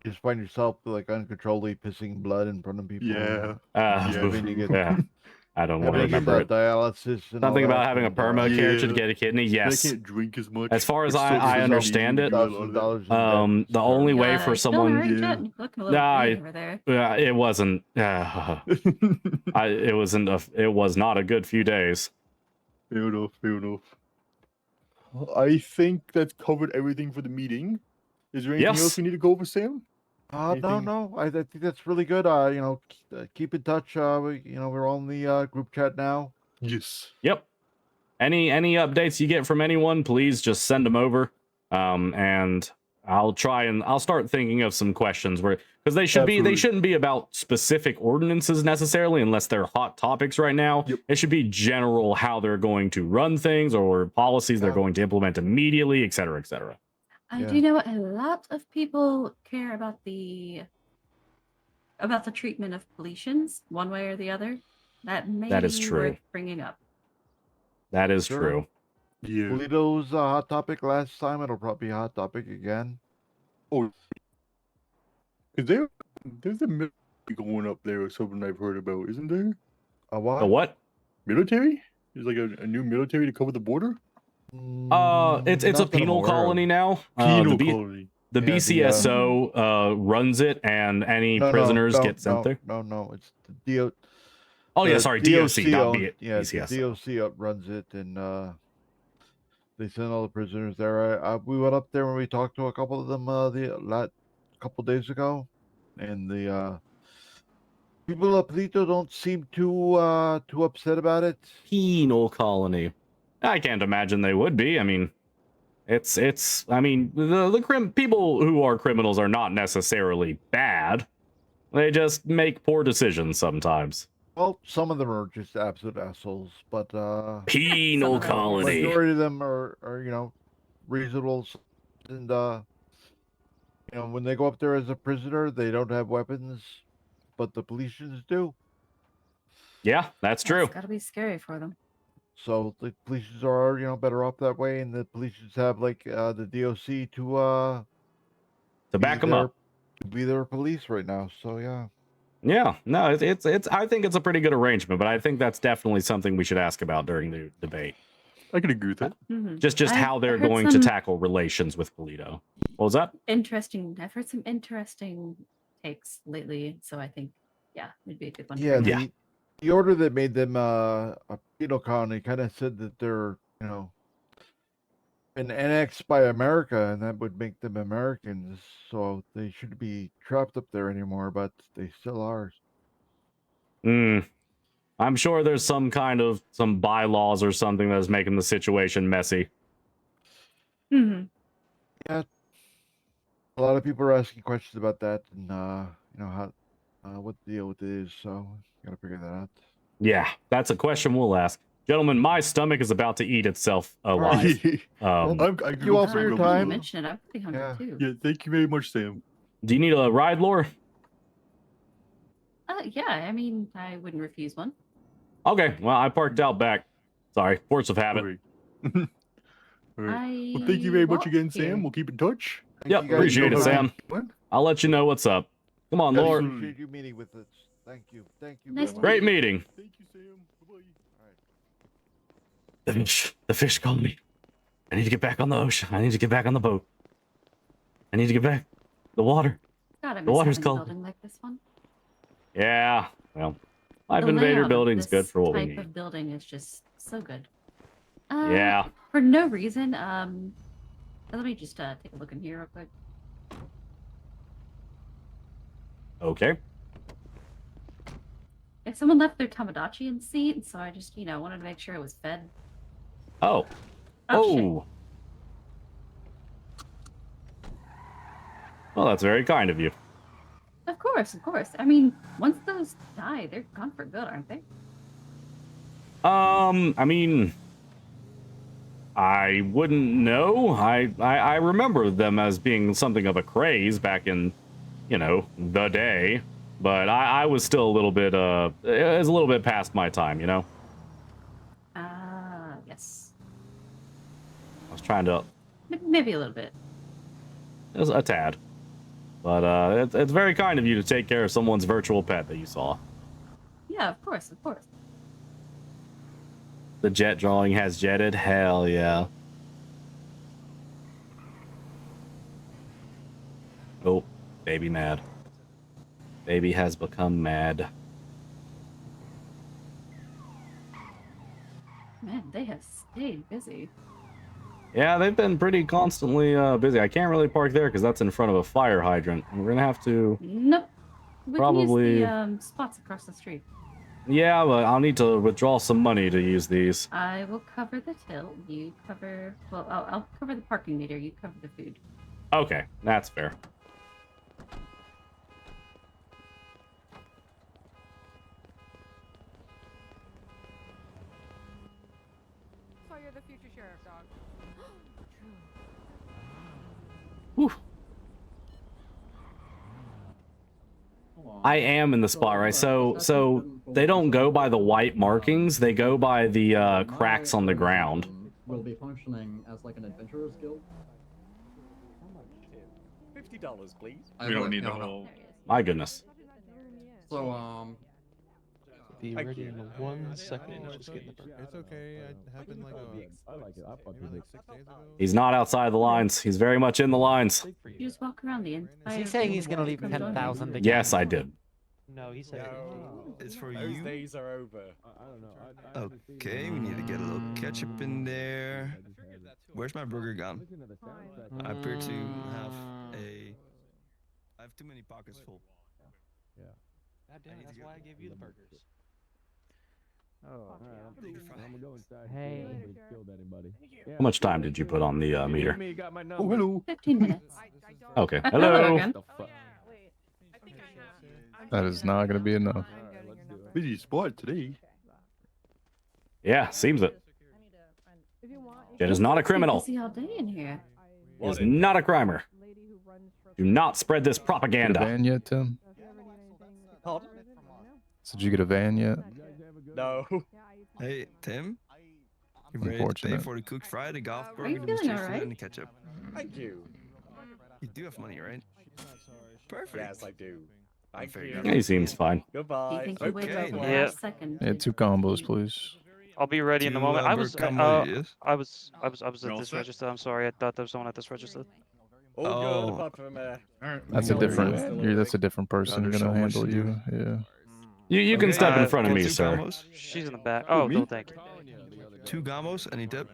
just find yourself like uncontrollably pissing blood in front of people. Yeah. I don't want to remember it. Dialysis and Something about having a perma care to get a kidney. Yes. I can't drink as much. As far as I understand it, the only way for someone. It wasn't. It was not a good few days. Fair enough. I think that's covered everything for the meeting. Is there anything else we need to go over, Sam? No. I think that's really good. Keep in touch. We're on the group chat now. Yes. Yep. Any updates you get from anyone, please just send them over. And I'll start thinking of some questions where, because they Absolutely. shouldn't be about specific ordinances necessarily unless they're hot topics right now. Yep. It should be general how they're going to run things or policies they're Yeah. going to implement immediately, et cetera, et cetera. I do know a lot of people care about the treatment of Polynesians, one way or the other. That is be true. worth bringing up. That is Sure. true. Yeah. Polito's a hot topic last time. It'll probably be a hot topic again. Because there's a military going up there or something I've heard about, isn't there? A what? The what? Military? There's like a new military to cover the border? It's a Not that I'm penal aware of. colony now. Penal The colony. Yeah, the, BCSO runs it, and any prisoners get sent there. No, it's the DO. Oh yeah, the sorry, DOC, not yeah, BCSO. the DOC runs it, and they send all the prisoners there. We went up there when we talked to a couple of them couple days ago, and the people of Polito don't seem too upset about it. Penal colony. I can't imagine they would be. I mean, the people who are criminals are not necessarily bad. They just make poor decisions sometimes. Well, some of them are just absolute assholes, but Penal colony. majority of them are reasonable, and when they go up there as a prisoner, they don't have weapons, but the Polynesians do. Yeah, that's true. It's got to be scary for them. So the Polynesians are better off that way, and the Polynesians have like the DOC to back them up. to be their police right now. So yeah. Yeah, no, it's I think it's a pretty good arrangement, but I think that's definitely something we should ask about during the debate. I can agree with that. Just how they're going to tackle relations with Polito. What was that? I've heard some interesting takes lately, so I think it'd be a good one. to Yeah, bring up. the order that made them a penal colony kind of said that they're been annexed by America, and that would make them Americans, so they shouldn't be trapped up there anymore, but they still are. I'm sure there's some bylaws or something that's making the situation messy. Mm-hmm. Yeah, a lot of people are asking questions about that, and how what the deal with it is, so gotta figure that out. Yeah, that's a question we'll ask. Gentlemen, my stomach is about to eat itself alive. Thank you all for your time. Mention it. I'm pretty hungry too. Yeah, thank you very much, Sam. Do you need a ride, Lore? Yeah, I mean, I wouldn't refuse one. Okay, well, I parked out back. Sorry, force of habit. All right. All right. Well, thank you very much again, Sam. We'll keep in touch. Yep, appreciate it, Sam. I'll let you know what's up. Come on, I Lore. appreciate you meeting with us. Thank you. Thank you. Nice very much. Great meeting. Thank you, Sam. Bye-bye. The fish called me. I need to get back on the ocean. I need to get back on the boat. I need to get back. The water. God, I The miss water's having a cold. building like this one. Yeah, well, Live The Invader layout of building's good this for what we type need. of building is just so good. Yeah. For no reason. Let me just take a look in here real quick. Okay. If someone left their Tamagotchi in the seat, and so I just wanted to make sure it was fed. Oh. Oh, shit. Oh. Well, that's very kind of you. Of course, of course. I mean, once those die, they're gone for good, aren't they? I mean, I wouldn't know. I remember them as being something of a craze back in, the day. But I was still a little bit, it was a little bit past my time, Yes. I was trying to, Maybe a little bit. it was a tad. But it's very kind of you to take care of someone's virtual pet that you saw. Yeah, of course, of course. The Jett drawing has jetted? Hell yeah. Oh, baby mad. Baby has become mad. Man, they have stayed busy. Yeah, they've been pretty constantly busy. I can't really park there because that's in front of a fire hydrant. We're gonna have to... Nope. We Probably- can use the spots across the street. Yeah, but I'll need to withdraw some money to use these. I will cover the till. You cover... Well, I'll cover the parking meter. You cover the food. Okay, that's fair. So you're the future sheriff, dog. Whew. I am in the spot, right? So they don't go by the white markings, they go by the cracks on the ground. Will be functioning as like an adventurer's guild. $50, please. We don't need the whole. There he is. My goodness. So Be ready in 1 second. Just get the burger. It's okay. It happened like I like it. I fucking like like 6 days ago. He's not outside the lines. He's very much in the lines. You just walk around the entire. Is he saying he's gonna thing leave comes on. 10,000 again? Yes, I did. No, he said. It's for Those you. days are over. I don't know. Okay, we need to get a little ketchup in there. Where's my burger gone? I appear to have a. I have too many pockets full. Yeah. God damn it, that's why I gave you the burgers. Oh. You're fine. I'm gonna go inside. Hey. Nobody killed anybody. Yeah. How much time did you put on the meter? Me got my Oh, number. hello. 15 minutes. Okay. Hello Hello. again. The fuck? That is not going to be enough. Busy spot today. Yeah, seems it. Jett is not a criminal. Busy all day in here. He is not a crimer. Do not spread this Get a propaganda. van yet, Tim? Pardon? So did you get a van yet? No. Hey, Tim. You ready to pay Unfortunate. for the cooked fry, the golf Are burger, you the feeling mustard alright? and the ketchup? Thank you. You do have money, right? Perfect. Yes, I do. Thank Very you. good. He seems fine. Do you Goodbye. think you waited Okay. till the Yeah. last second? Yeah, 2 combos, please. I'll be ready in the Two, moment. I burger was, combo, yes. I was You're at all this set? register. I'm sorry. I thought there was someone at this register. All Oh. good apart from That's a No different. worries. That's a different person there's gonna so much to handle do. you. Yeah. You can step in front of get me, two sir. combos, She's in the back. Oh, me? no, thank you. 2 gambos, any tip?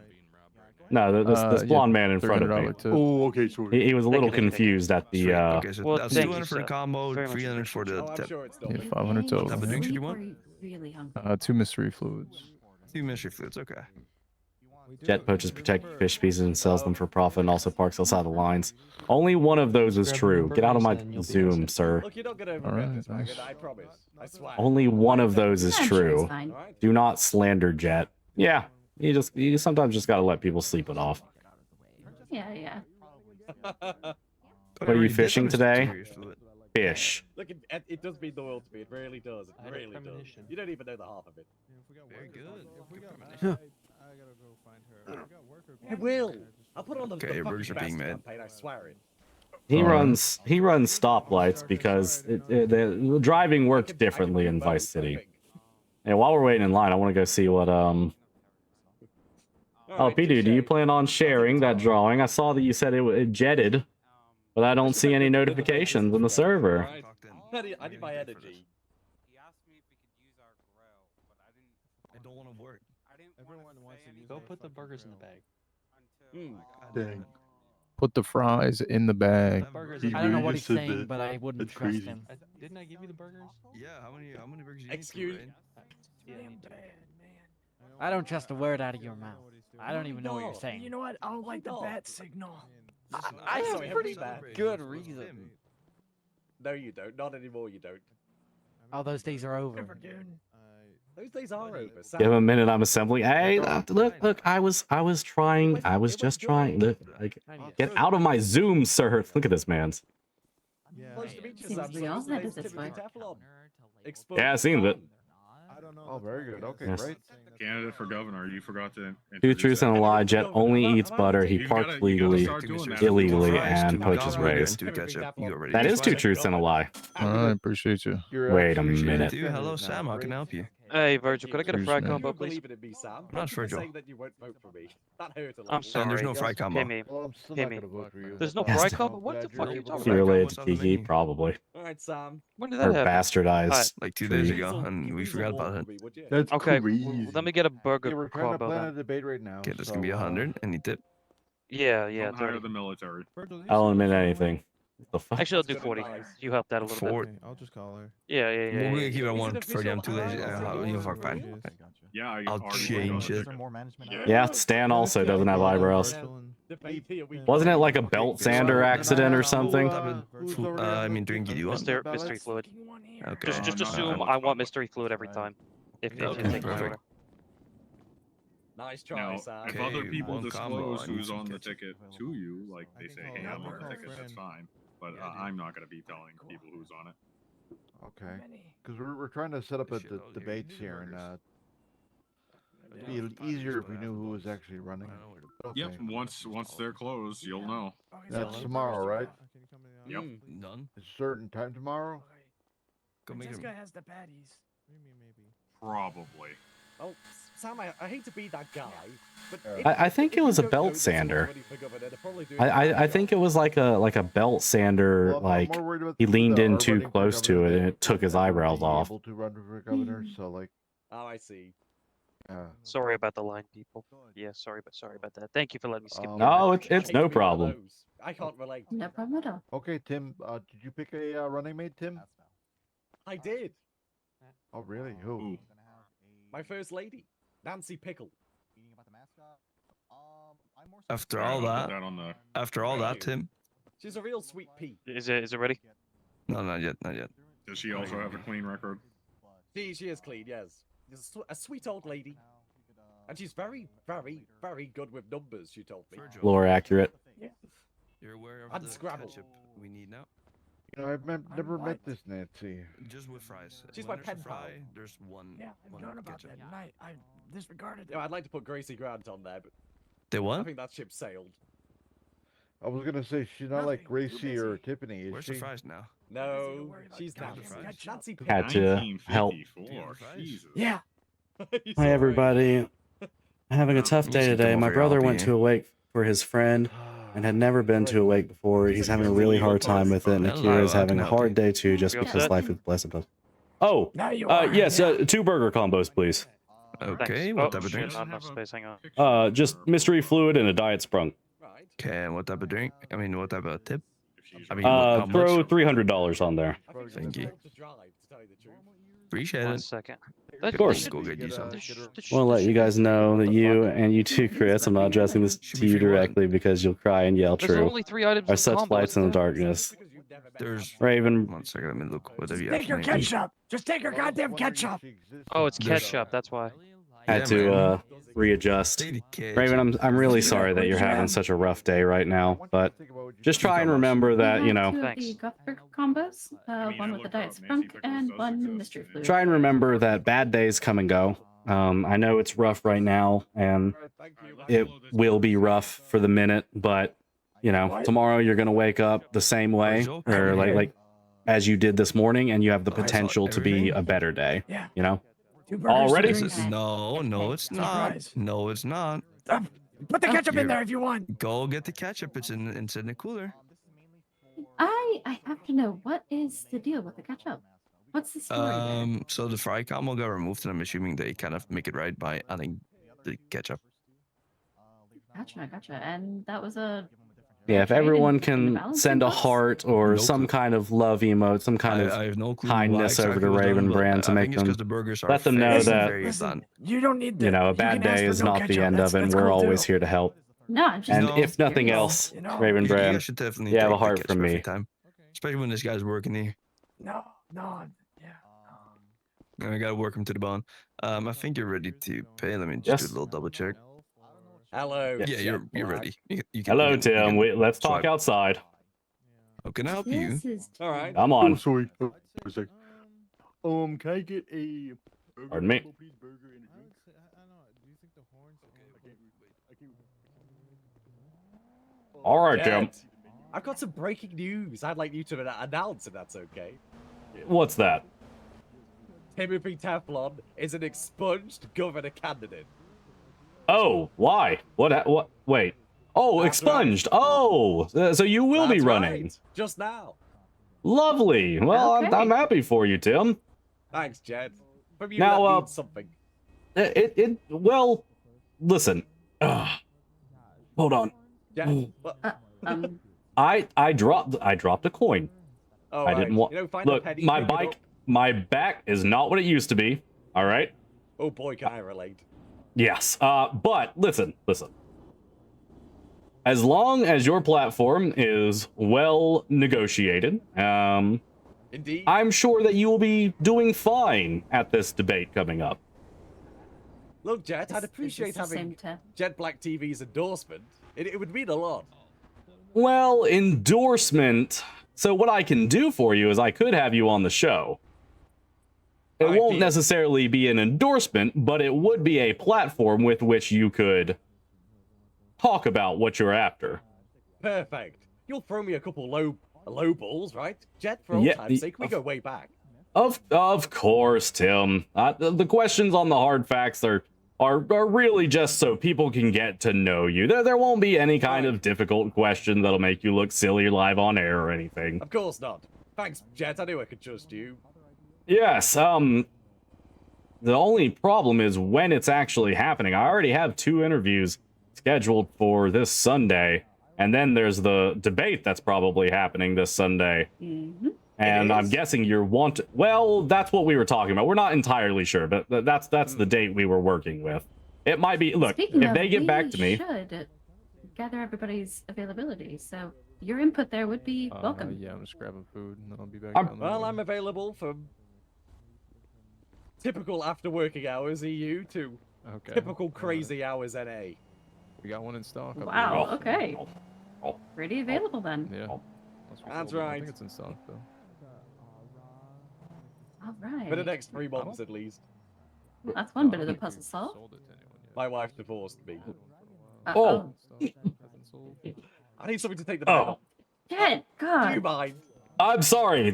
No, this Yeah, blonde man in front of me. $300 tip. Oh, okay, sorry. He was a Thank little you, thank you. confused at the Sweet. Okay, so well, that's thank you, 200 for the sir. combo, Very much 300 for the Oh, I'm tip. sure it's still Yeah, me. 500 Hey, total. Have a drink if you sleep want. or you really hungry? 2 mystery fluids. 2 mystery fluids, okay. Jett poaches protected fish species and sells them for profit and also parks outside the lines. Only one of those is true. Get out of my Zoom, sir. Look, you're not gonna All regret right, this, wagon. nice. I promise. I swear. Only one of those is I'm sure it's true. fine. Alright? Do not slander Jett. Yeah, you sometimes just gotta let people sleep it off. Yeah, yeah. What are you fishing today? Fish. Look, it does mean the world to me. It really does. It I had a really does. premonition. You don't even know the half of it. Very good. I gotta go find her. I will. I'll put it on the, Okay, the your fucking burgers are being best made. campaign, I swear it. He runs stoplights because the driving works differently in Vice City. And while we're waiting in line, I want to go see what Oh, P-Dude, do you plan on sharing that drawing? I saw that you said it jetted, but I don't see any notifications in the server. I need my energy. He asked me if we could use our grill, but I didn't. I don't want to work. I didn't Everyone want to wants say to use Go anything put the burgers in the bag. until Mm. I got Dang. Put the fries in the bag. Burgers. He in I the don't know really what bag. he's just said saying, that. but I wouldn't That's trust crazy. him. Didn't I give you the burgers? Yeah, how many burgers you Excuse- need? Yeah, me too. I don't trust a word out of your mouth. I don't even know what you're dog. saying. You know what? I don't like the Dog. bat signal. I have Sorry, pretty bad. good reason. No, you don't. Not anymore. You don't. Oh, those days are over. Never, dude. Those days are over. Sam. Give him a minute, I'm assembling. Hey, look, I was trying. I was just trying. Look, like, I need get out of my Zoom, sir. Look at this man's. Close to meet you, Seems Sam, we so all it's the headed name's this Timothy way. Teflon. Yeah, Explode it seems it. fun. I don't know. Oh, very good. Okay, Yes. great. Candidate for governor, you forgot to Two introduce truths and a that. lie. Jett only eats butter. He parks legally, illegally, and poaches rays. Two ketchup. You already That is used two one. truths and a lie. I appreciate you. You're Wait a actually minute. Dude, hello, Sam. How can I help you? Hey, Virgil, could I get a Cheers, fry man. combo, You please? believe it in me, Sam. not Thank you for Virgil. saying that you won't vote for me. That hurt a lot. I'm sorry. And there's no fry combo. Pay me. Well, I'm still Pay not me. gonna vote for you. There's no Yes. fry combo? What the fuck are you If talking you're about? related to Tiki, probably. All right, Sam. When did Or that happen? bastardized. Like 2 days Tree. ago, and we forgot about it. That's Okay, crazy. let me get a Yeah, burger we're trying to combo plan then. a debate right now. Okay, that's so, gonna be 100. Any tip? Yeah, 30. the military. I'll admit anything. What the fuck? Actually, I'll do 40. You helped out a little bit. Four. Okay, I'll just call her. Yeah. We're gonna keep it Is it 130. I'm official? 2 days. Oh, You'll fuck fine. Okay, gotcha. Yeah, I'll change it. Yeah, Stan also doesn't have eyebrows. Wasn't it like a belt sander accident or something? I mean, drink you want? Mystery fluid. Okay. Just assume I want mystery fluid every time. If you Okay, take my perfect. order. Nice try, Now, Sam. if other Okay, people one combo, disclose I need who's some on the ketchup. ticket to you, like they say, hey, I'm on the ticket, that's fine. But I'm not going to be telling people who's on it. Okay. Because we're trying to set up a debates here, and it'd be easier if we knew who was actually running. Okay. Yep, once they're closed, you'll know. That's tomorrow, right? Yep. None. It's a certain time tomorrow? Go make him. has the baddies. Probably. Oh, Sam, I hate to be that guy, but I think it was a belt sander. I think it was like a belt sander. Well, I'm Like more worried about he the leaned are in too running for close to governor it, that and it took his never eyebrows be off. able to run for governor, so like. Oh, I see. Sorry about the line, people. Yeah, sorry about that. Thank you for letting me skip. No, it's Hate no to be one of problem. those. I can't relate. No problem at all. Okay, Tim. Did you pick a running mate, Tim? I did. Oh, really? Who? My first lady, Nancy Pickle. After Yeah, all I'll put that, that on the. after all that, Tim. She's a real sweet pea. Is it ready? No, not yet, not yet. Does she also have a clean record? She is clean, yes. She's a sweet old lady. And she's very, very, very good with numbers, she told me. Lore accurate. You're aware of And the Scrabble. ketchup we need now? You know, I've never met this Nancy. Just with fries. She's When my there's a pen fry, pal. there's one. Yeah, I've one known about ketchup. that, and I disregarded it. Yeah, I'd like to put Gracie Grant on there, but They I what? think that ship sailed. I was gonna say she's not like Gracie or Tiffany, is Where's she? the fries now? No, she's Got the Nancy. fries. Nancy Pickle. Had to help. 1954. Jesus. Yeah. Hi, everybody. Having a tough day today. My brother went to a wake for his friend and had never been to a wake before. He's having a really hard time with it, and Akira's having a hard day too, just because life is blessed. Oh, yes, 2 burger combos, please. Okay, Oh, what type of drink? shit, not enough space. Hang on. Just mystery fluid and a diet sprung. Okay, and what type of drink? I mean, what type of tip? I mean, how Throw much? $300 on there. Thank you. Appreciate One it. second. Of course. Go get you some. Want to let you guys know that you and you too, Chris, I'm not addressing this to you directly because you'll cry and yell There's true. only 3 items Are in such combo, lights in the isn't there? darkness. There's Raven. 1 second. Let me look. Whatever you Take your have. ketchup. Just take your goddamn ketchup. Oh, it's There's- ketchup. That's why. Had to readjust. Raven, I'm really sorry that you're having such a rough day right now, but just try and remember that, you know, Two of the Guthberg combos, one with the diet sprunk and one mystery fluid. try and remember that bad days come and go. I know it's rough right now, and it will be rough for the minute, but, you know, tomorrow you're going to wake up the same way, or like as you did this morning, and you have the potential to be a better day, you know? Already? No, no, it's not. No, it's not. Put the ketchup in there if you want. Go get the ketchup. It's in the cooler. I have to know, what is the deal with the ketchup? What's the story there? So the fry combo got removed, and I'm assuming they kind of make it right by adding the ketchup. Gotcha. And that was a... Yeah, if everyone can send a heart or some kind of love emote, some kind I have no of clue kindness why over to exactly was done, Raven but Brand to I make think it's them 'cause the burgers are let them know very, that very done. You don't need you know, a bad day is not the end of it, and we're always here to help. No, I'm just... And if nothing else, Raven You Brand, guys should definitely you have a take the heart ketchup from every me. time. Especially when this guy's working here. No. I gotta work him to the bone. I think you're ready to pay. Let me just do a little double check. Hello. Yeah, you're ready. You can, Hello, you can Tim. Let's talk swipe. outside. How can I help you? All right. Come Oh, on. sorry. For a sec. Can I get a burger Pardon me. combo, please? Burger and a drink? All right, Tim. Jett, I've got some breaking news. I'd like you to announce if that's okay. What's that? Timothy Teflon is an expunged governor candidate. Oh, why? What? Wait. Oh, That's expunged. Oh, so you will be That's running. right. Just now. Lovely. Well, I'm happy for you, Tim. Thanks, Jed. From you, Now, that means something. Well, listen. Hold on. Jed, I dropped a coin. Oh, I didn't want. You know, find a Look, penny, my pick it back is not what it used to be. All right. Oh boy, can I relate. Yes. But listen. As long as your platform is well negotiated, Indeed. I'm sure that you will be doing fine at this debate coming up. Look, Jett, I'd appreciate having Jet Black TV's endorsement. It would mean a lot. Well, endorsement. So what I can do for you is I could have you on the show. It won't necessarily be an endorsement, but it would be a platform with which you could talk about what you're after. Perfect. You'll throw me a couple low balls, right? Jett, for old time's sake, we go way back. Of course, Tim. The questions on the hard facts are really just so people can get to know you. There won't be any kind of difficult question that'll make you look silly live on air or anything. Of course not. Thanks, Jett. I knew I could trust you. Yes, the only problem is when it's actually happening. I already have 2 interviews scheduled for this Sunday, and then there's the debate that's probably happening this Sunday. Mm-hmm. And I'm guessing you're well, that's what we were talking about. We're not entirely sure, but that's the date we were working with. It might be, look, Speaking if of, they get back to we me. should gather everybody's availability, so your input there would be welcome. Yeah, I'm just grabbing food and then I'll be back. Well, I'm available for typical after working hours EU to typical crazy hours NA. We got one in stock. Wow, okay. Pretty available then. Yeah. That's I right. think it's in stock though. All right. For the next 3 months at least. That's one bit of the puzzle solved. My wife divorced me. Oh. I need something to take the bait off. Jett, God. Do you mind? I'm sorry.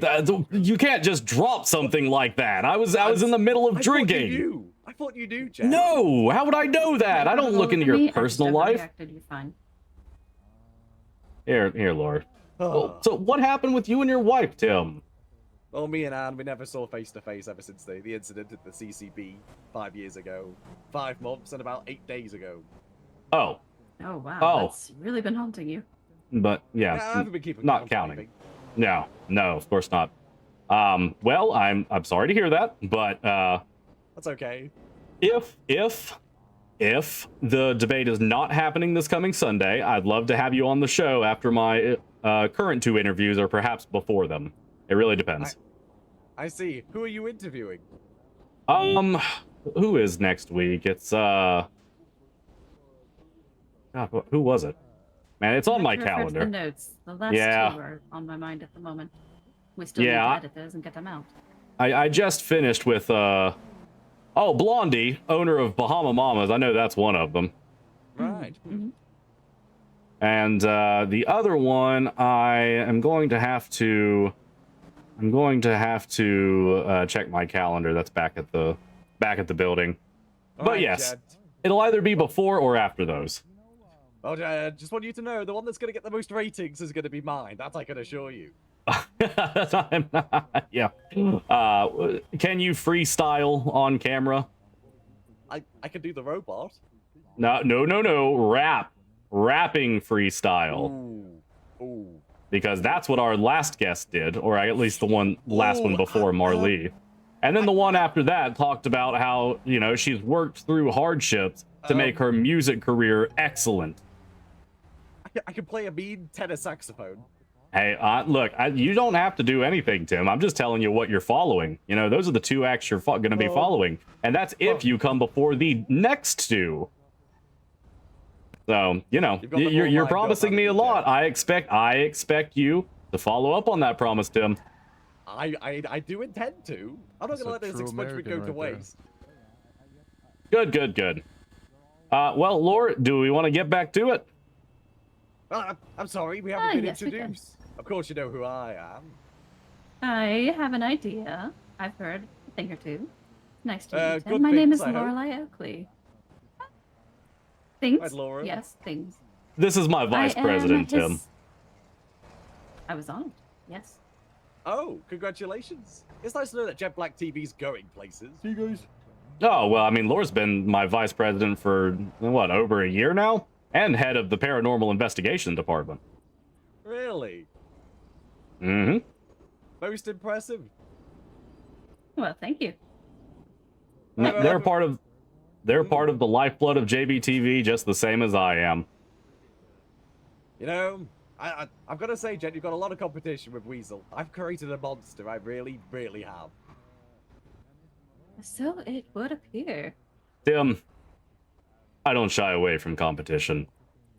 You can't just drop something like that. I was in the middle of drinking. I thought you knew, Jett. No, how would I know that? I don't look into your personal life. You're fine. Here, Laura. So what happened with you and your wife, Tim? Well, me and Anne, we never saw face to face ever since the incident at the CCB 5 years ago, 5 months and about 8 days ago. Oh. Oh wow. Oh. That's really been haunting you. But yeah, I haven't been keeping not count or counting. No, of course not. Well, I'm sorry to hear that, but that's okay. If the debate is not happening this coming Sunday, I'd love to have you on the show after my current 2 interviews or perhaps before them. It really depends. I see. Who are you interviewing? Who is next week? It's God, who was it? Man, it's on my calendar. The notes. The last 2 are on my mind at the moment. We still need to edit those and get them out. I just finished with Blondie, owner of Bahama Mamas. I know that's one of them. Right. Mm-hmm. And the other one, I'm going to have to check my calendar. That's back at the building. All but right, yes, Jett. it'll either be before or after those. Well, just want you to know, the one that's going to get the most ratings is going to be mine. That I can assure you. Yeah. Can you freestyle on camera? I can do the robot. No. Rapping freestyle. Ooh. Because that's what our last guest did, or at least the last one before Marlee. And then the one after that talked about how, she's worked through hardships to make her music career excellent. I can play a mean tenor saxophone. Hey, look, you don't have to do anything, Tim. I'm just telling you what you're following. Those are the 2 acts you're going to be following. And that's if you come before the next 2. So, you're promising me a lot. I expect you to follow up on that promise, Tim. I do intend to. I'm not going to let this expungement go to waste. Good. Well, Laura, do we want to get back to it? I'm sorry, we haven't been yes, we can. introduced. Of course you know who I am. I have an idea. I've heard a thing or two. Nice to meet you. good My name things, is I hope. Lorelei Oakley. Things? Hi, Laura. Yes, things. This is my vice president, Tim. I was honored. Yes. Oh, congratulations. It's nice to know that Jet Black TV's going places. See you guys. Oh, well, I mean, Laura's been my vice president for, what, over a year now? And head of the paranormal investigation department. Really? Mm-hmm. Most impressive. Well, thank you. They're part of the lifeblood of JBTV, just the same as I am. You know, I've got to say, Jen, you've got a lot of competition with Weasel. I've created a monster. I really, really have. So it would appear. Tim, I don't shy away from competition.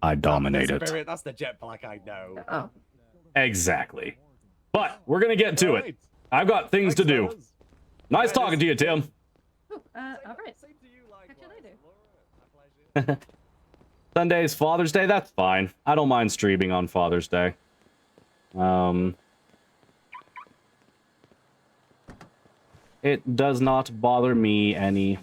I dominate it. That's the Jet Black I know. Oh. Exactly. But we're gonna get to it. I've got things to do. Nice talking to you, Tim. Oh, all right. Catch you later. Sunday's Father's Day. That's fine. I don't mind streaming on Father's Day. It does not bother me any.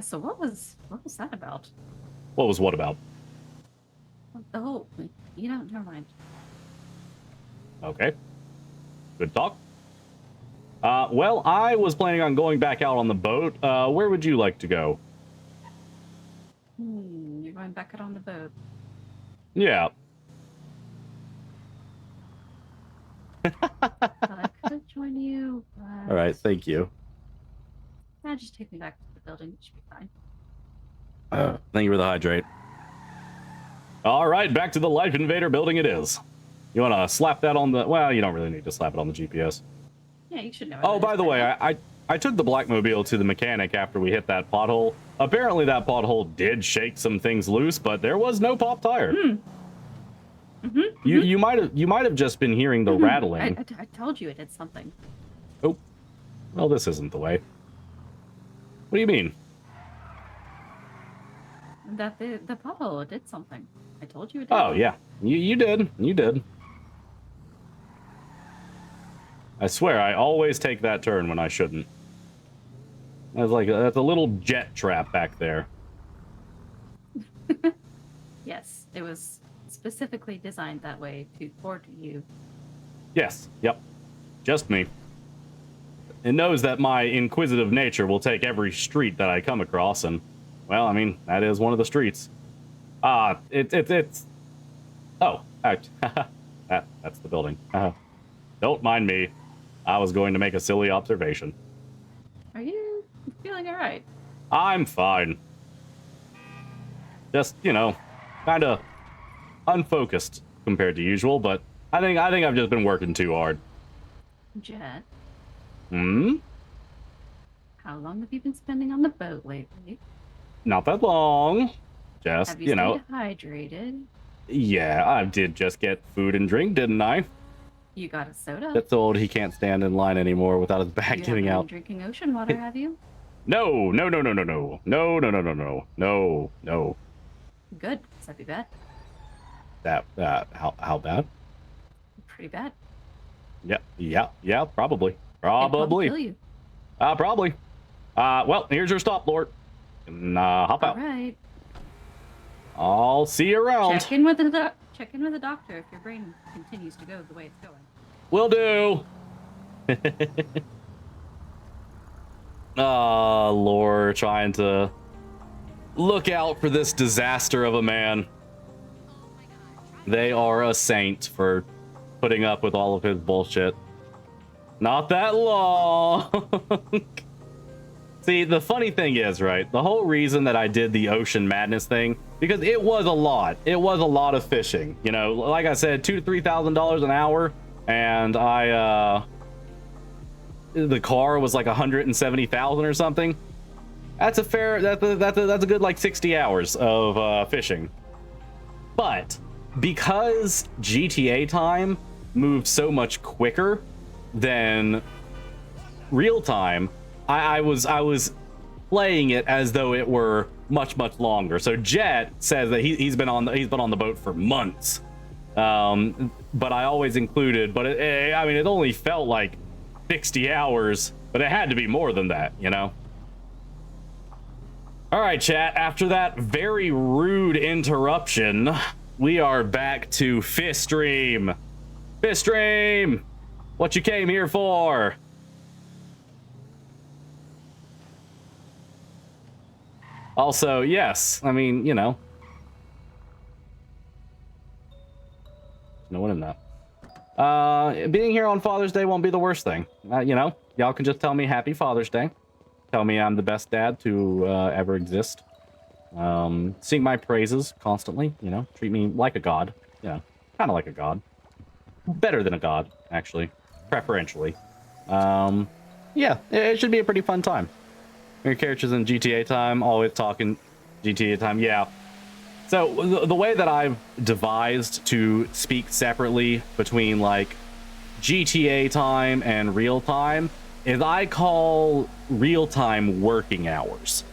So what was that about? What was what about? Oh, you know, never mind. Okay. Good talk. Well, I was planning on going back out on the boat. Where would you like to go? You're going back out on the boat. Yeah. I could join you. But... All right. Thank you. Just take me back to the building. It should be fine. Thank you for the hydrate. All right, back to the Life Invader building it is. You want to slap that on the... Well, you don't really need to slap it on the GPS. Yeah, you should know. Oh, by the way, I took the Blackmobile to the mechanic after we hit that pothole. Apparently that pothole did shake some things loose, but there was no pop tire. You might have just been hearing the rattling. I told you it did something. Oh, well, this isn't the way. What do you mean? That the pothole did something. I told you it did. Oh yeah, you did. You did. I swear, I always take that turn when I shouldn't. That's a little jet trap back there. Yes, it was specifically designed that way to thwart you. Yes. Yep. Just me. It knows that my inquisitive nature will take every street that I come across, and well, I mean, that is one of the streets. It's... Oh, that's the building. Don't mind me. I was going to make a silly observation. Are you feeling all right? I'm fine. Just, you know, kind of unfocused compared to usual, but I think I've just been working too hard. Jet, Hmm? how long have you been spending on the boat lately? Not that long. Just, Have you know. stayed hydrated? Yeah, I did just get food and drink, didn't I? You got a soda? That's old. He can't stand in line anymore without his back You giving haven't out. been drinking ocean water, have you? No. No. Good. 'Cause that'd be bad. How bad? Pretty bad. Yeah, probably. It'd probably kill you. Probably. Well, here's your stop, Lord. And, hop out. All right. I'll see you around. Check in with the doctor if your brain continues to go the way it's going. Will do. Lord, trying to look out for this disaster of a man. They are a saint for putting up with all of his bullshit. Not that long. See, the funny thing is, right, the whole reason that I did the Ocean Madness thing, because it was a lot. It was a lot of fishing. You know, like I said, $2,000 to $3,000 an hour, and the car was like 170,000 or something. That's a fair. That's a good like 60 hours of fishing. But because GTA time moved so much quicker than real time, I was playing it as though it were much longer. So Jett says that he's been on the boat for months, but I always included. But I mean, it only felt like 60 hours, but it had to be more than that, you know. All right, chat. After that very rude interruption, we are back to FISHSTREAM. FISHSTREAM, what you came here for? Also, yes, I mean, you know. No one in that. Being here on Father's Day won't be the worst thing. You know, y'all can just tell me Happy Father's Day. Tell me I'm the best dad to ever exist. Sing my praises constantly, you know. Treat me like a god. You know, kind of like a god. Better than a god, actually. Preferentially. Yeah, it should be a pretty fun time. Your characters in GTA time, always talking GTA time. Yeah. So the way that I've devised to speak separately between like GTA time and real time is I call real time working hours.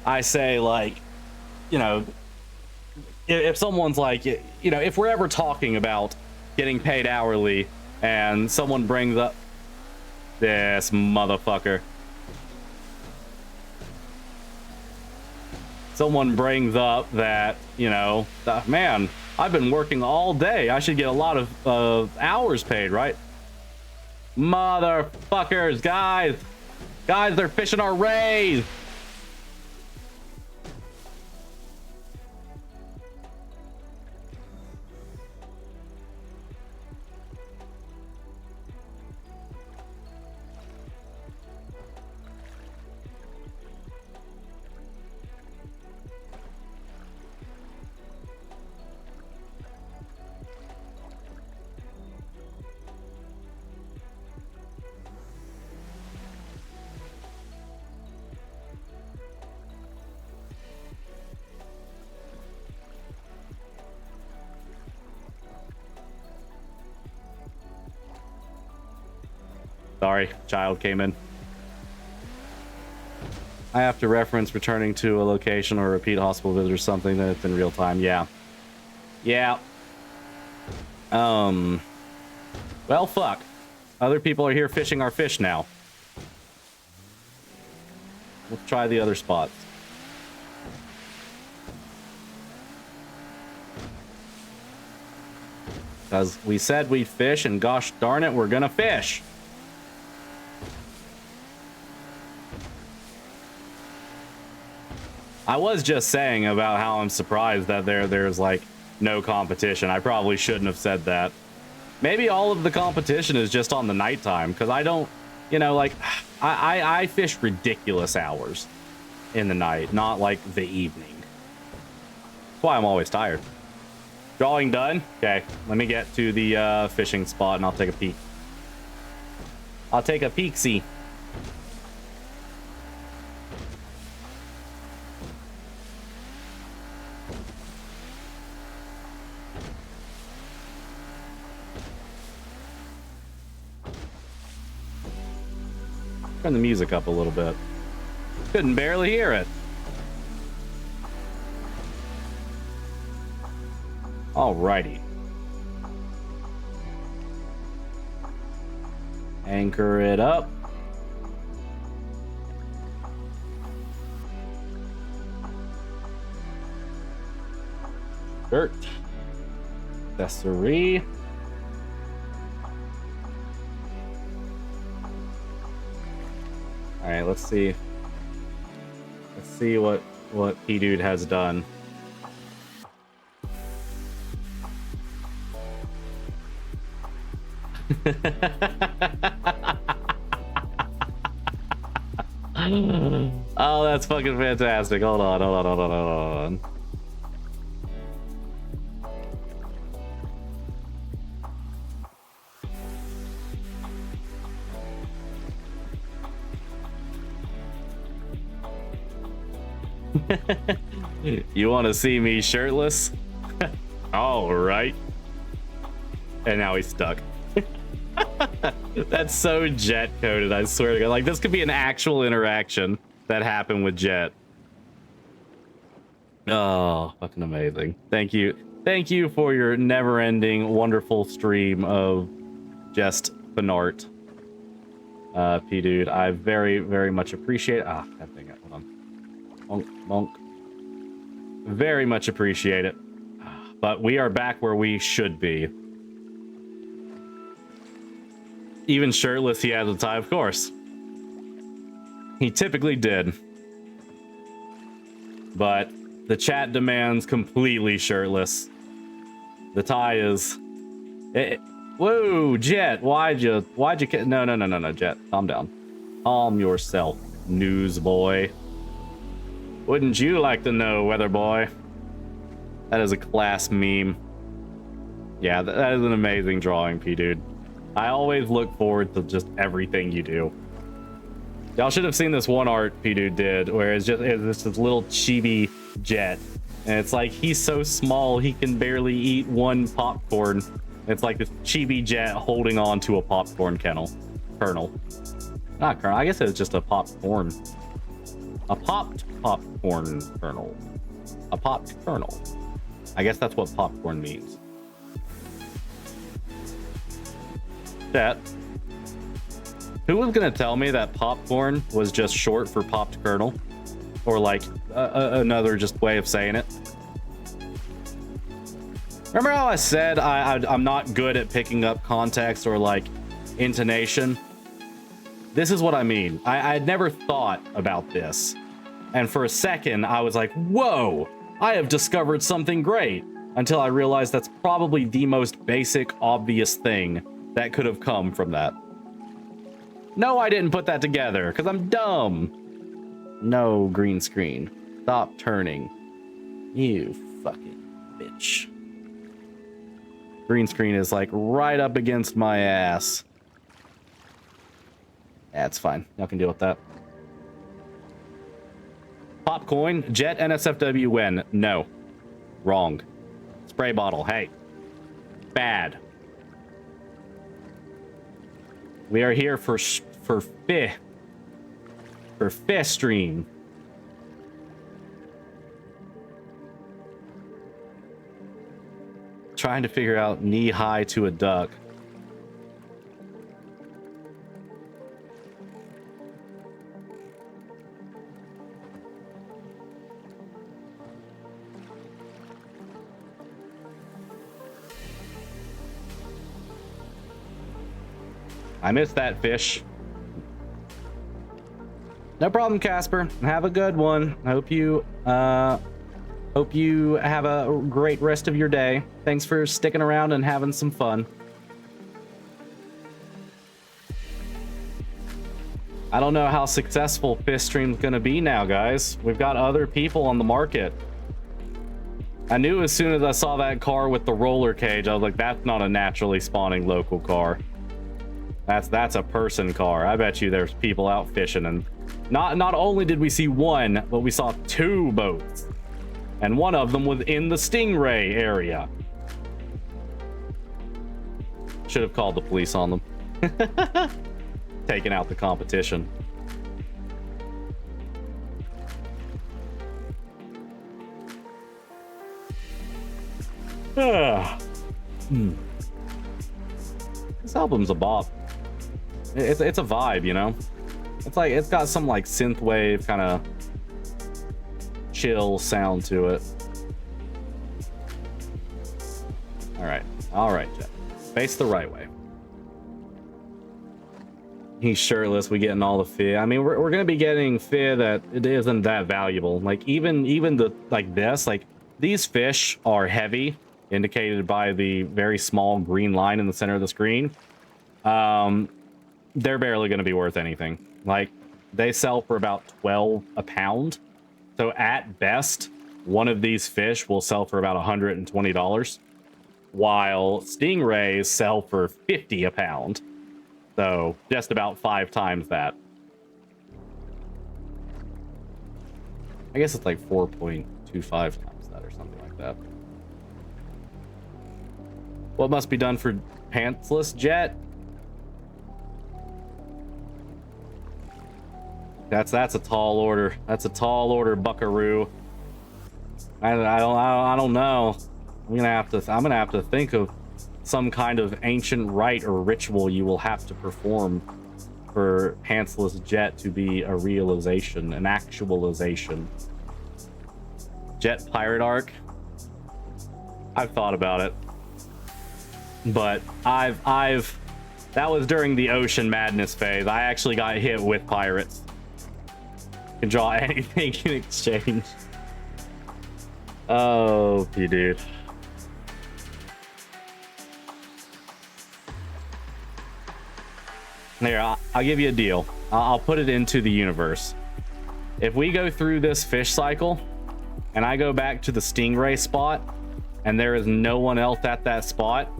I say like, you know, if someone's like, you know, if we're ever talking about getting paid hourly and someone brings up this motherfucker. Someone brings up that, you know, man, I've been working all day. I should get a lot of hours paid, right? Motherfuckers, guys. Guys, they're fishing our rays. Sorry, child came in. I have to reference returning to a location or repeat hospital visit or something that's in real time. Yeah. Yeah. Well, fuck. Other people are here fishing our fish now. Let's try the other spots. Because we said we'd fish, and gosh darn it, we're gonna fish. I was just saying about how I'm surprised that there's like no competition. I probably shouldn't have said that. Maybe all of the competition is just on the nighttime, because I don't, you know, like I fish ridiculous hours in the night, not like the evening. That's why I'm always tired. Drawing done? Okay, let me get to the fishing spot and I'll take a peek. I'll take a peek-see. Turn the music up a little bit. Couldn't barely hear it. Alrighty. Anchor it up. Dirt. Accessory. All right, let's see. Let's see what P-Dude has done. Oh, that's fucking fantastic. Hold on. You want to see me shirtless? All right. And now he's stuck. That's so Jett coded, I swear to God. Like, this could be an actual interaction that happened with Jett. Oh, fucking amazing. Thank you. Thank you for your never-ending, wonderful stream of just Fanart. P-Dude, I very, very much appreciate it. Ah, that thing. Hold on. Monk. Very much appreciate it. But we are back where we should be. Even shirtless, he has a tie, of course. He typically did. but the chat demands completely shirtless. The tie is... Whoa, Jett, why'd you... No, Jett, calm down. Calm yourself, newsboy. Wouldn't you like to know, weather boy? That is a class meme. Yeah, that is an amazing drawing, P-Dude. I always look forward to just everything you do. Y'all should have seen this one art P-Dude did, where it's this little chibi Jett. And it's like, he's so small, he can barely eat one popcorn. It's like this chibi Jett holding on to a popcorn kernel. Not kernel, I guess it's just a popcorn. A popped popcorn kernel. A popped kernel. I guess that's what popcorn means. Jett, who was gonna tell me that popcorn was just short for popped kernel? Or like another just way of saying it? Remember how I said I'm not good at picking up context or like intonation? This is what I mean. I'd never thought about this. And for a second, I was like, whoa, I have discovered something great. Until I realized that's probably the most basic, obvious thing that could have come from that. No, I didn't put that together, because I'm dumb. No, green screen. Stop turning. You fucking bitch. Green screen is like right up against my ass. That's fine. Y'all can deal with that. Popcoin, Jett, NSFW win. No. Wrong. Spray bottle. Hey. Bad. We are here for fish stream. Trying to figure out knee high to a duck. I missed that fish. No problem, Casper. Have a good one. Hope you have a great rest of your day. Thanks for sticking around and having some fun. I don't know how successful FISHSTREAM's gonna be now, guys. We've got other people on the market. I knew as soon as I saw that car with the roller cage, I was like, that's not a naturally spawning local car. That's a person car. I bet you there's people out fishing, and not only did we see one, but we saw two boats. And one of them was in the Stingray area. Should have called the police on them. Taking out the competition. This album's a bop. It's a vibe, you know? It's like, it's got some like synthwave kind of chill sound to it. All right, Jett. Face the right way. He's shirtless. We getting all the fish. I mean, we're gonna be getting fish that it isn't that valuable. Like even the like this, like these fish are heavy, indicated by the very small green line in the center of the screen. They're barely gonna be worth anything. Like they sell for about 12 a pound. So at best, one of these fish will sell for about $120, while stingrays sell for 50 a pound. So just about 5 times that. I guess it's like 4.25 times that or something like that. What must be done for pantsless Jett? That's a tall order. That's a tall order, buckaroo. I don't know. I'm gonna have to think of some kind of ancient rite or ritual you will have to perform for pantsless Jett to be a realization, an actualization. Jett pirate arc. I've thought about it, but that was during the Ocean Madness phase. I actually got hit with pirates. Can draw anything in exchange. Oh, you dude. Here, I'll give you a deal. I'll put it into the universe. If we go through this fish cycle and I go back to the stingray spot and there is no one else at that spot,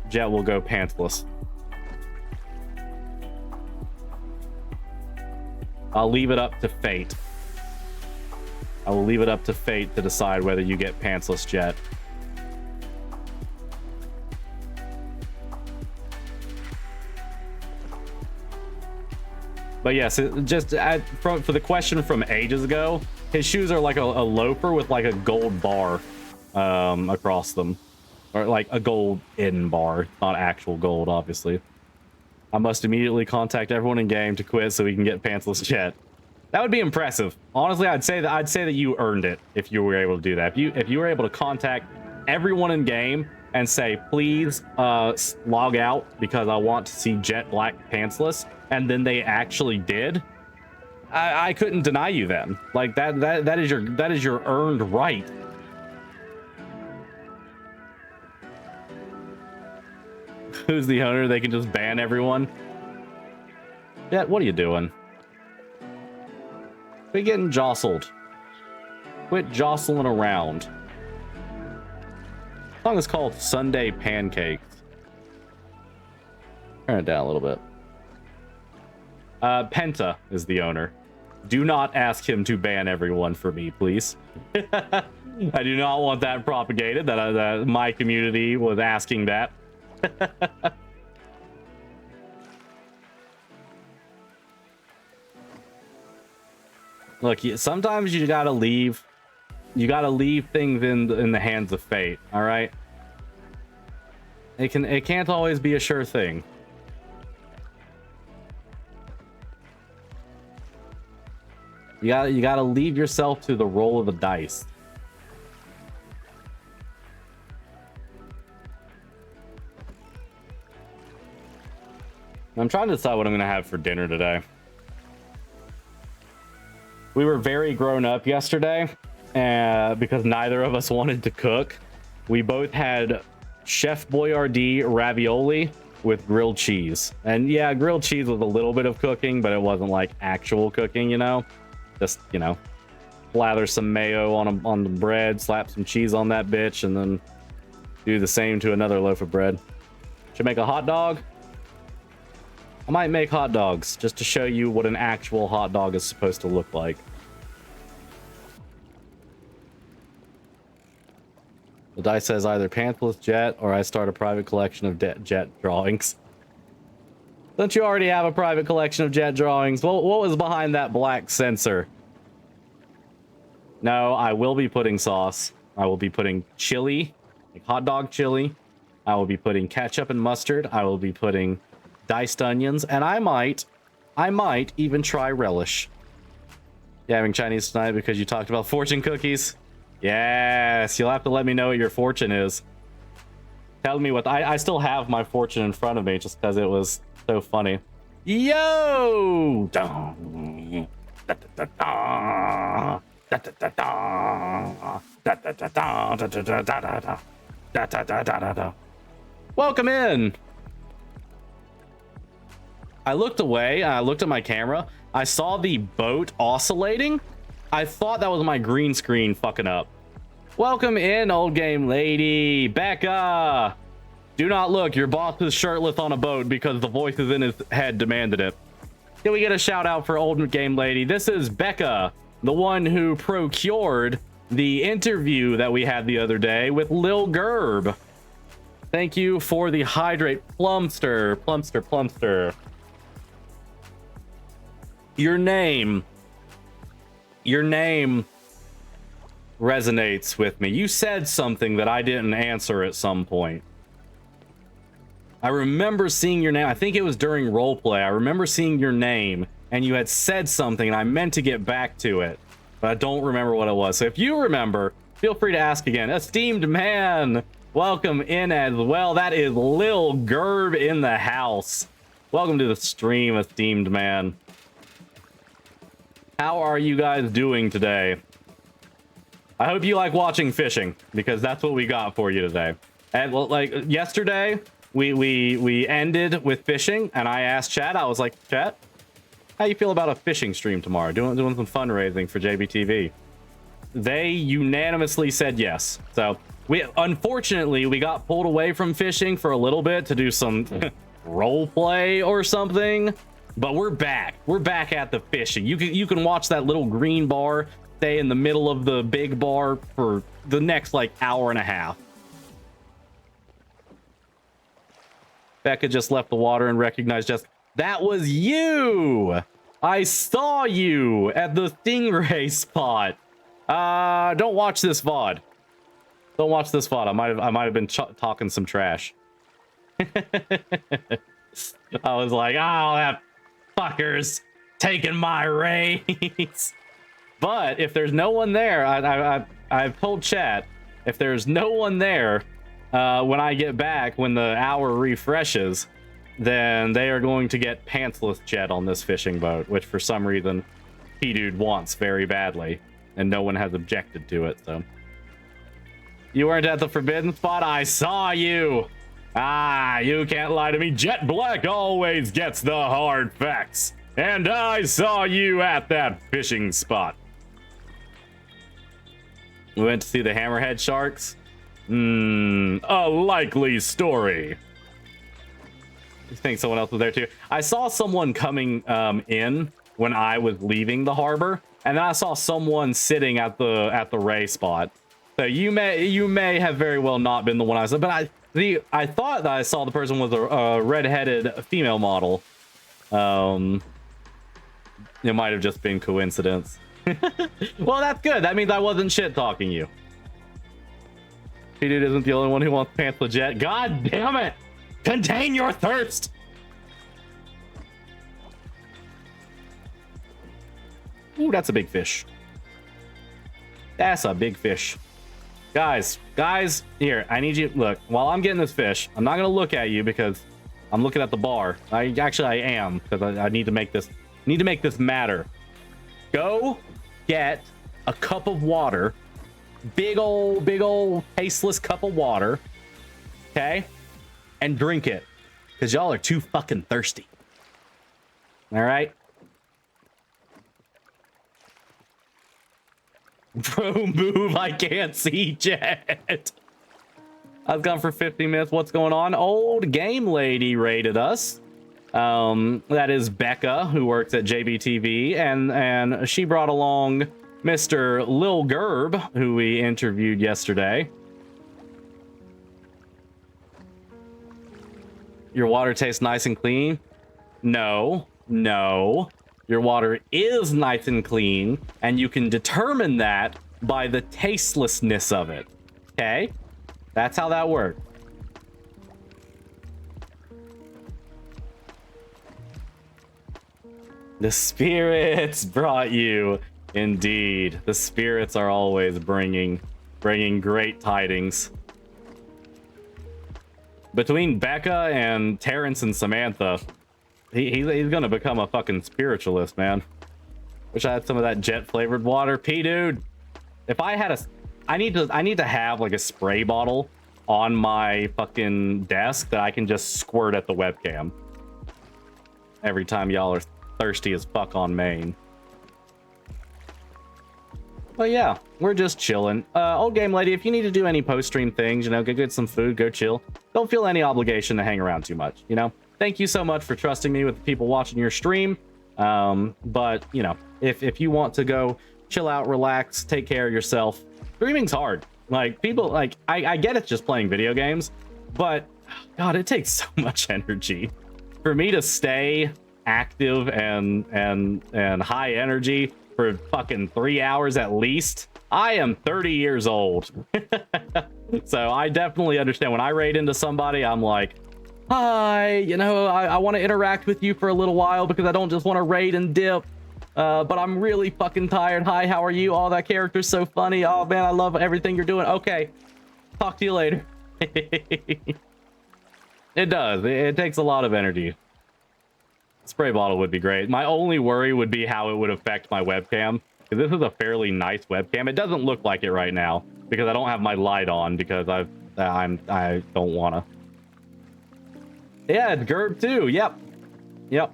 Jett will go pantsless. I'll leave it up to fate. I will leave it up to fate to decide whether you get pantsless, Jett. But yes, for the question from ages ago, his shoes are like a loafer with like a gold bar across them. Or like a gold in bar, not actual gold, obviously. I must immediately contact everyone in game to quit so we can get pantsless Jett. That would be impressive. Honestly, I'd say that you earned it if you were able to do that. If you were able to contact everyone in game and say, please log out because I want to see Jett Black pantsless, and then they actually did, I couldn't deny you then. Like that is your earned right. Who's the owner? They can just ban everyone. Jett, what are you doing? Quit getting jostled. Quit jostling around. The song is called Sunday Pancakes. Turn it down a little bit. Penta is the owner. Do not ask him to ban everyone for me, please. I do not want that propagated, that my community was asking that. Look, sometimes you gotta leave things in the hands of fate. All right, it can't always be a sure thing. You gotta leave yourself to the roll of the dice. I'm trying to decide what I'm gonna have for dinner today. We were very grown up yesterday because neither of us wanted to cook. We both had Chef Boyardee ravioli with grilled cheese. And yeah, grilled cheese was a little bit of cooking, but it wasn't like actual cooking, you know? Just, you know, slather some mayo on the bread, slap some cheese on that bitch, and then do the same to another loaf of bread. Should make a hot dog? I might make hot dogs just to show you what an actual hot dog is supposed to look like. The dice says either pantsless Jett or I start a private collection of Jett drawings. Don't you already have a private collection of Jett drawings? What was behind that black sensor? No, I will be putting sauce. I will be putting chili, like hot dog chili. I will be putting ketchup and mustard. I will be putting diced onions, and I might even try relish. You having Chinese tonight because you talked about fortune cookies? Yes, you'll have to let me know what your fortune is. Tell me what I still have my fortune in front of me just because it was so funny. Yo! Welcome in. I looked away, I looked at my camera. I saw the boat oscillating. I thought that was my green screen fucking up. Welcome in, old game lady. Becca! Do not look, your boss is shirtless on a boat because the voices in his head demanded it. Can we get a shout out for old game lady? This is Becca, the one who procured the interview that we had the other day with Lil Gerb. Thank you for the hydrate. Plumster. Your name resonates with me. You said something that I didn't answer at some point. I remember seeing your name. I think it was during roleplay. I remember seeing your name and you had said something and I meant to get back to it, but I don't remember what it was. So if you remember, feel free to ask again. Esteemed man, welcome in as well. That is Lil Gerb in the house. Welcome to the stream, esteemed man. How are you guys doing today? I hope you like watching fishing, because that's what we got for you today. And well, like yesterday, we ended with fishing, and I asked Chat, I was like, Chat, how you feel about a fishing stream tomorrow? Doing some fundraising for JBTV. They unanimously said yes. So unfortunately we got pulled away from fishing for a little bit to do some role play or something, but we're back. We're back at the fishing. You can watch that little green bar stay in the middle of the big bar for the next like hour and a half. Becca just left the water and recognized just that was you. I saw you at the stingray spot. Don't watch this VOD. Don't watch this VOD. I might have been talking some trash. I was like, oh, that fucker's taking my race. But if there's no one there, I've told chat, if there's no one there, when I get back, when the hour refreshes, then they are going to get pantsless Jett on this fishing boat, which for some reason P-Dude wants very badly. And no one has objected to it, so. You weren't at the forbidden spot? I saw you! Ah, you can't lie to me. Jet Black always gets the hard facts. And I saw you at that fishing spot. We went to see the hammerhead sharks? A likely story. You think someone else was there too? I saw someone coming in when I was leaving the harbor. And then I saw someone sitting at the ray spot. So you may have very well not been the one I saw, but I thought that I saw the person with a red-headed female model. It might have just been coincidence. Well, that's good. That means I wasn't shit talking you. P-Dude isn't the only one who wants pants legit. God damn it! Contain your thirst! Ooh, that's a big fish. That's a big fish. Guys, here, I need you, look, while I'm getting this fish, I'm not gonna look at you because I'm looking at the bar. I am, because I need to make this matter. Go get a cup of water, big old tasteless cup of water, okay? And drink it, because y'all are too fucking thirsty. All right? Bro, move. I can't see Jett. I was gone for 50 minutes. What's going on? Old Game Lady raided us. That is Becca, who works at JBTV, and she brought along Mr. Lil Gerb, who we interviewed yesterday. Your water tastes nice and clean? No. Your water is nice and clean, and you can determine that by the tastelessness of it. Okay? That's how that works. The spirits brought you. Indeed. The spirits are always bringing great tidings. Between Becca and Terrence and Samantha, he's gonna become a fucking spiritualist, man. Wish I had some of that Jett flavored water. P-Dude, if I had I need to have like a spray bottle on my fucking desk that I can just squirt at the webcam every time y'all are thirsty as fuck on main. But yeah, we're just chilling. Old Game Lady, if you need to do any post-stream things, you know, go get some food, go chill. Don't feel any obligation to hang around too much, you know? Thank you so much for trusting me with the people watching your stream. But, you know, if you want to go chill out, relax, take care of yourself, streaming's hard. Like, people, like, I get it's just playing video games, but, God, it takes so much energy. For me to stay active and high energy for fucking 3 hours at least, I am 30 years old. So I definitely understand. When I raid into somebody, I'm like, hi, you know, I want to interact with you for a little while because I don't just want to raid and dip. But I'm really fucking tired. Hi, how are you? Oh, that character's so funny. Oh, man, I love everything you're doing. Okay, talk to you later. It does. It takes a lot of energy. Spray bottle would be great. My only worry would be how it would affect my webcam. Because this is a fairly nice webcam. It doesn't look like it right now because I don't have my light on because I don't wanna. Yeah, it's Gerb too. Yep.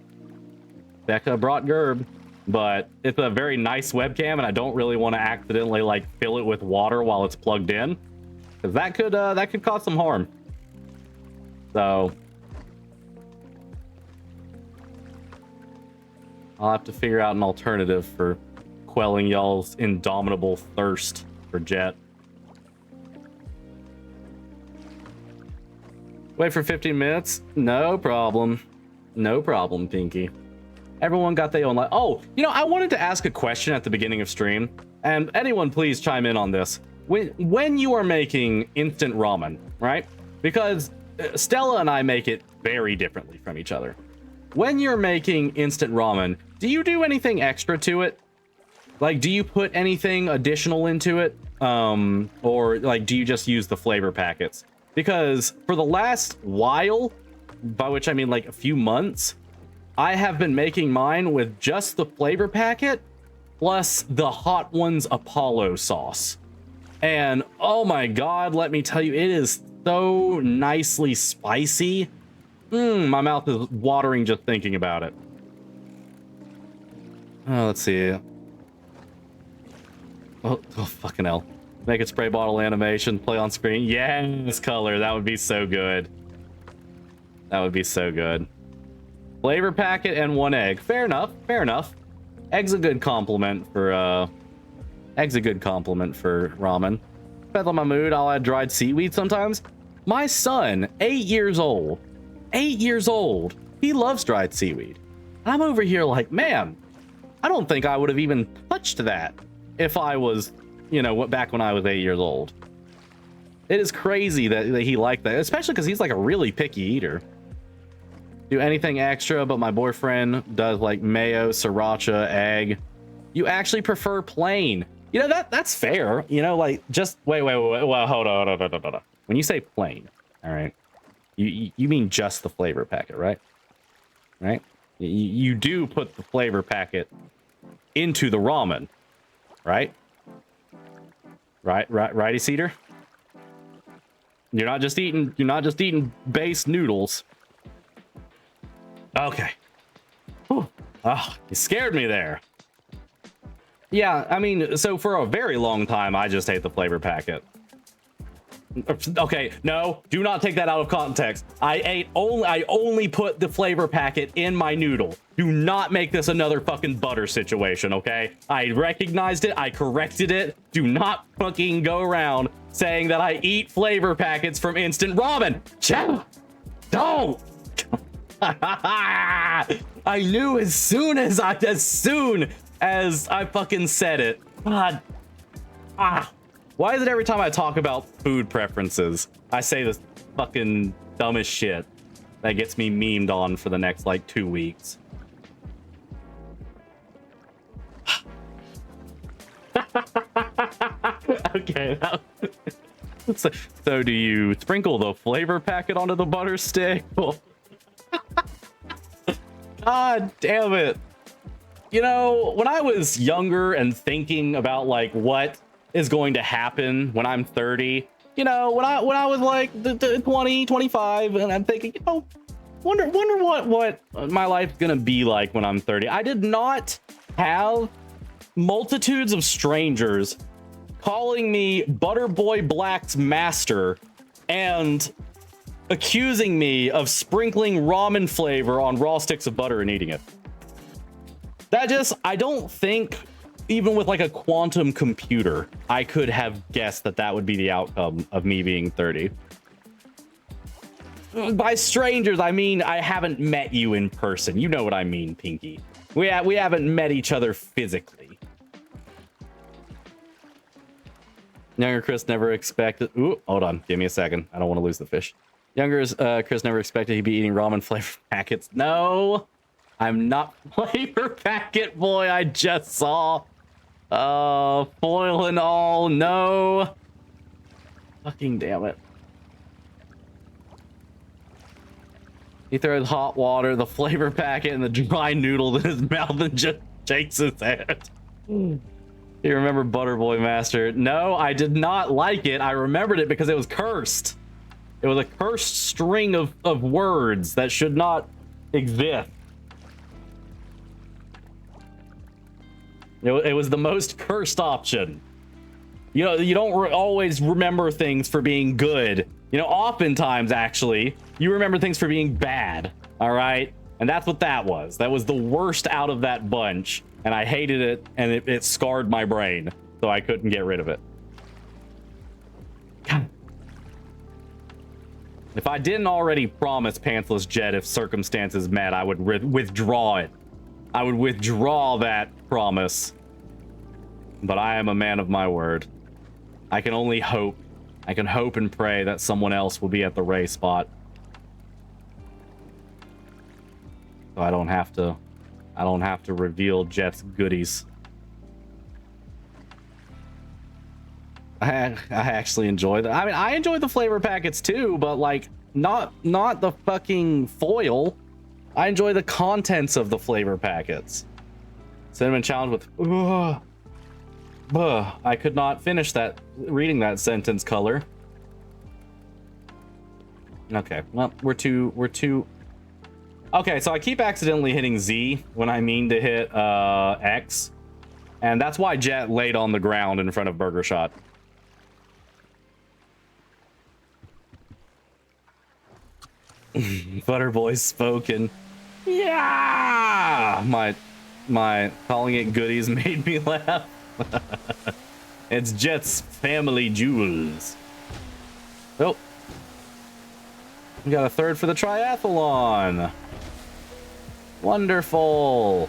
Becca brought Gerb, but it's a very nice webcam, and I don't really want to accidentally like fill it with water while it's plugged in, because that could cause some harm. So I'll have to figure out an alternative for quelling y'all's indomitable thirst for Jett. Wait for 15 minutes? No problem. No problem, Pinky. Everyone got their own life. Oh, you know, I wanted to ask a question at the beginning of stream, and anyone please chime in on this. When you are making instant ramen, right? Because Stella and I make it very differently from each other. When you're making instant ramen, do you do anything extra to it? Like, do you put anything additional into it? Or like, do you just use the flavor packets? Because for the last while, by which I mean like a few months, I have been making mine with just the flavor packet plus the Hot Ones Apollo sauce. And oh my god, let me tell you, it is so nicely spicy. My mouth is watering just thinking about it. Oh, let's see. Oh, fucking hell. Make it spray bottle animation, play on screen. Yes, color. That would be so good. That would be so good. Flavor packet and 1 egg. Fair enough. Fair enough. Egg's a good compliment for ramen. Depends on my mood. I'll add dried seaweed sometimes. My son, 8 years old. 8 years old. He loves dried seaweed. I'm over here like, man, I don't think I would have even touched that if I was, you know, back when I was 8 years old. It is crazy that he liked that, especially because he's like a really picky eater. Do anything extra, but my boyfriend does like mayo, sriracha, egg. You actually prefer plain. You know, that's fair. You know, like just wait. Well, hold on. When you say plain, all right, you mean just the flavor packet, right? Right? You do put the flavor packet into the ramen, right? Righty, Cedar? You're not just eating base noodles. Okay. Whew. Oh, you scared me there. Yeah, I mean, so for a very long time, I just ate the flavor packet. Okay, no, do not take that out of context. I only put the flavor packet in my noodle. Do not make this another fucking butter situation, okay? I recognized it, I corrected it. Do not fucking go around saying that I eat flavor packets from instant ramen. Don't! I knew as soon as I fucking said it. God. Why is it every time I talk about food preferences, I say this fucking dumbest shit that gets me memed on for the next like 2 weeks? Okay. So do you sprinkle the flavor packet onto the butter stick? God damn it. You know, when I was younger and thinking about like what is going to happen when I'm 30, you know, when I was like 20, 25, and I'm thinking, you know, wonder what my life's gonna be like when I'm 30. I did not have multitudes of strangers calling me Butterboy Black's master and accusing me of sprinkling ramen flavor on raw sticks of butter and eating it. I don't think, even with like a quantum computer, I could have guessed that would be the outcome of me being 30. By strangers, I mean I haven't met you in person. You know what I mean, Pinky. We haven't met each other physically. Younger Chris never expected... Ooh, hold on. Give me a second. I don't want to lose the fish. Younger Chris never expected he'd be eating ramen flavor packets. No, I'm not flavor packet boy. I just saw foil and all. No, fucking damn it. He throws hot water, the flavor packet, and the dry noodle in his mouth and just shakes his head. You remember Butterboy Master? No, I did not like it. I remembered it because it was cursed. It was a cursed string of words that should not exist. It was the most cursed option. You know, you don't always remember things for being good. You know, oftentimes, actually, you remember things for being bad. All right? And that's what that was. That was the worst out of that bunch. And I hated it, and it scarred my brain. So I couldn't get rid of it. God. If I didn't already promise Pantsless Jett if circumstances met, I would withdraw it. I would withdraw that promise. But I am a man of my word. I can only hope. I can hope and pray that someone else will be at the race spot. So I don't have to reveal Jett's goodies. I actually enjoy that. I mean, I enjoy the flavor packets too, but like not the fucking foil. I enjoy the contents of the flavor packets. Cinnamon challenge with I could not finish that reading that sentence color. Okay, well, we're too okay, so I keep accidentally hitting Z when I mean to hit X. And that's why Jett laid on the ground in front of Burger Shot. Butterboy's spoken. Yeah! My calling it goodies made me laugh. It's Jett's family jewels. Oh. We got a third for the triathlon. Wonderful.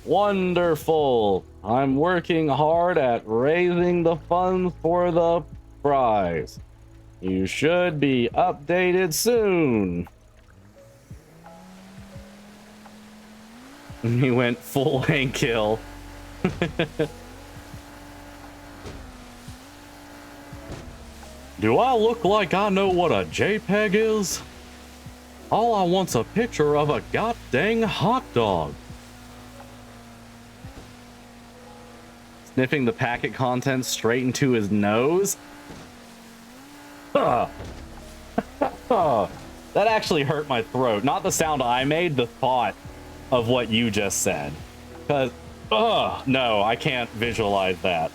Wonderful. I'm working hard at raising the funds for the prize. You should be updated soon. He went full Hank Hill. Do I look like I know what a JPEG is? All I want's a picture of a goddamn hot dog. Sniffing the packet contents straight into his nose? That actually hurt my throat. Not the sound I made, the thought of what you just said. Because, no, I can't visualize that.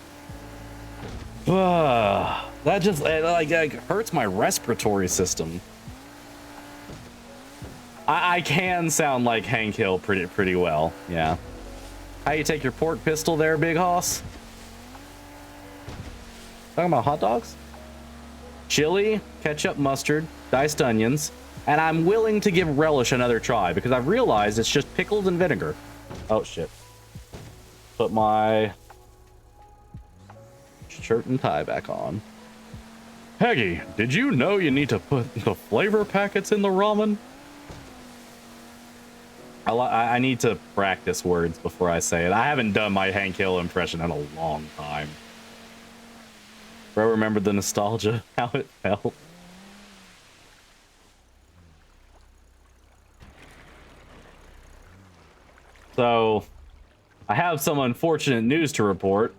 That just like hurts my respiratory system. I can sound like Hank Hill pretty well, yeah. How you take your pork pistol there, Big Hoss? Talking about hot dogs? Chili, ketchup, mustard, diced onions, and I'm willing to give relish another try because I've realized it's just pickles and vinegar. Oh shit. Put my shirt and tie back on. Peggy, did you know you need to put the flavor packets in the ramen? I need to practice words before I say it. I haven't done my Hank Hill impression in a long time. Bro, remember the nostalgia, how it felt. So, I have some unfortunate news to report.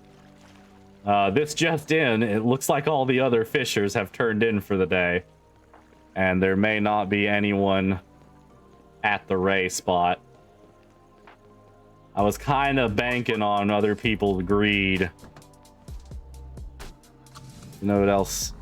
This just in, it looks like all the other fishers have turned in for the day. And there may not be anyone at the race spot. I was kind of banking on other people's greed. You know what else?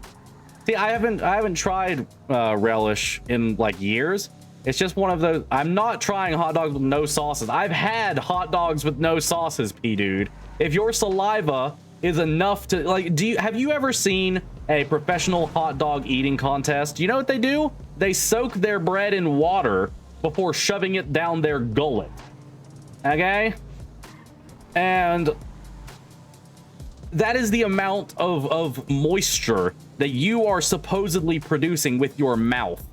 See, I haven't tried relish in like years. It's just one of those. I'm not trying hot dogs with no sauces. I've had hot dogs with no sauces, P-dude. If your saliva is enough to like, have you ever seen a professional hot dog eating contest? You know what they do? They soak their bread in water before shoving it down their gullet. Okay? And that is the amount of moisture that you are supposedly producing with your mouth.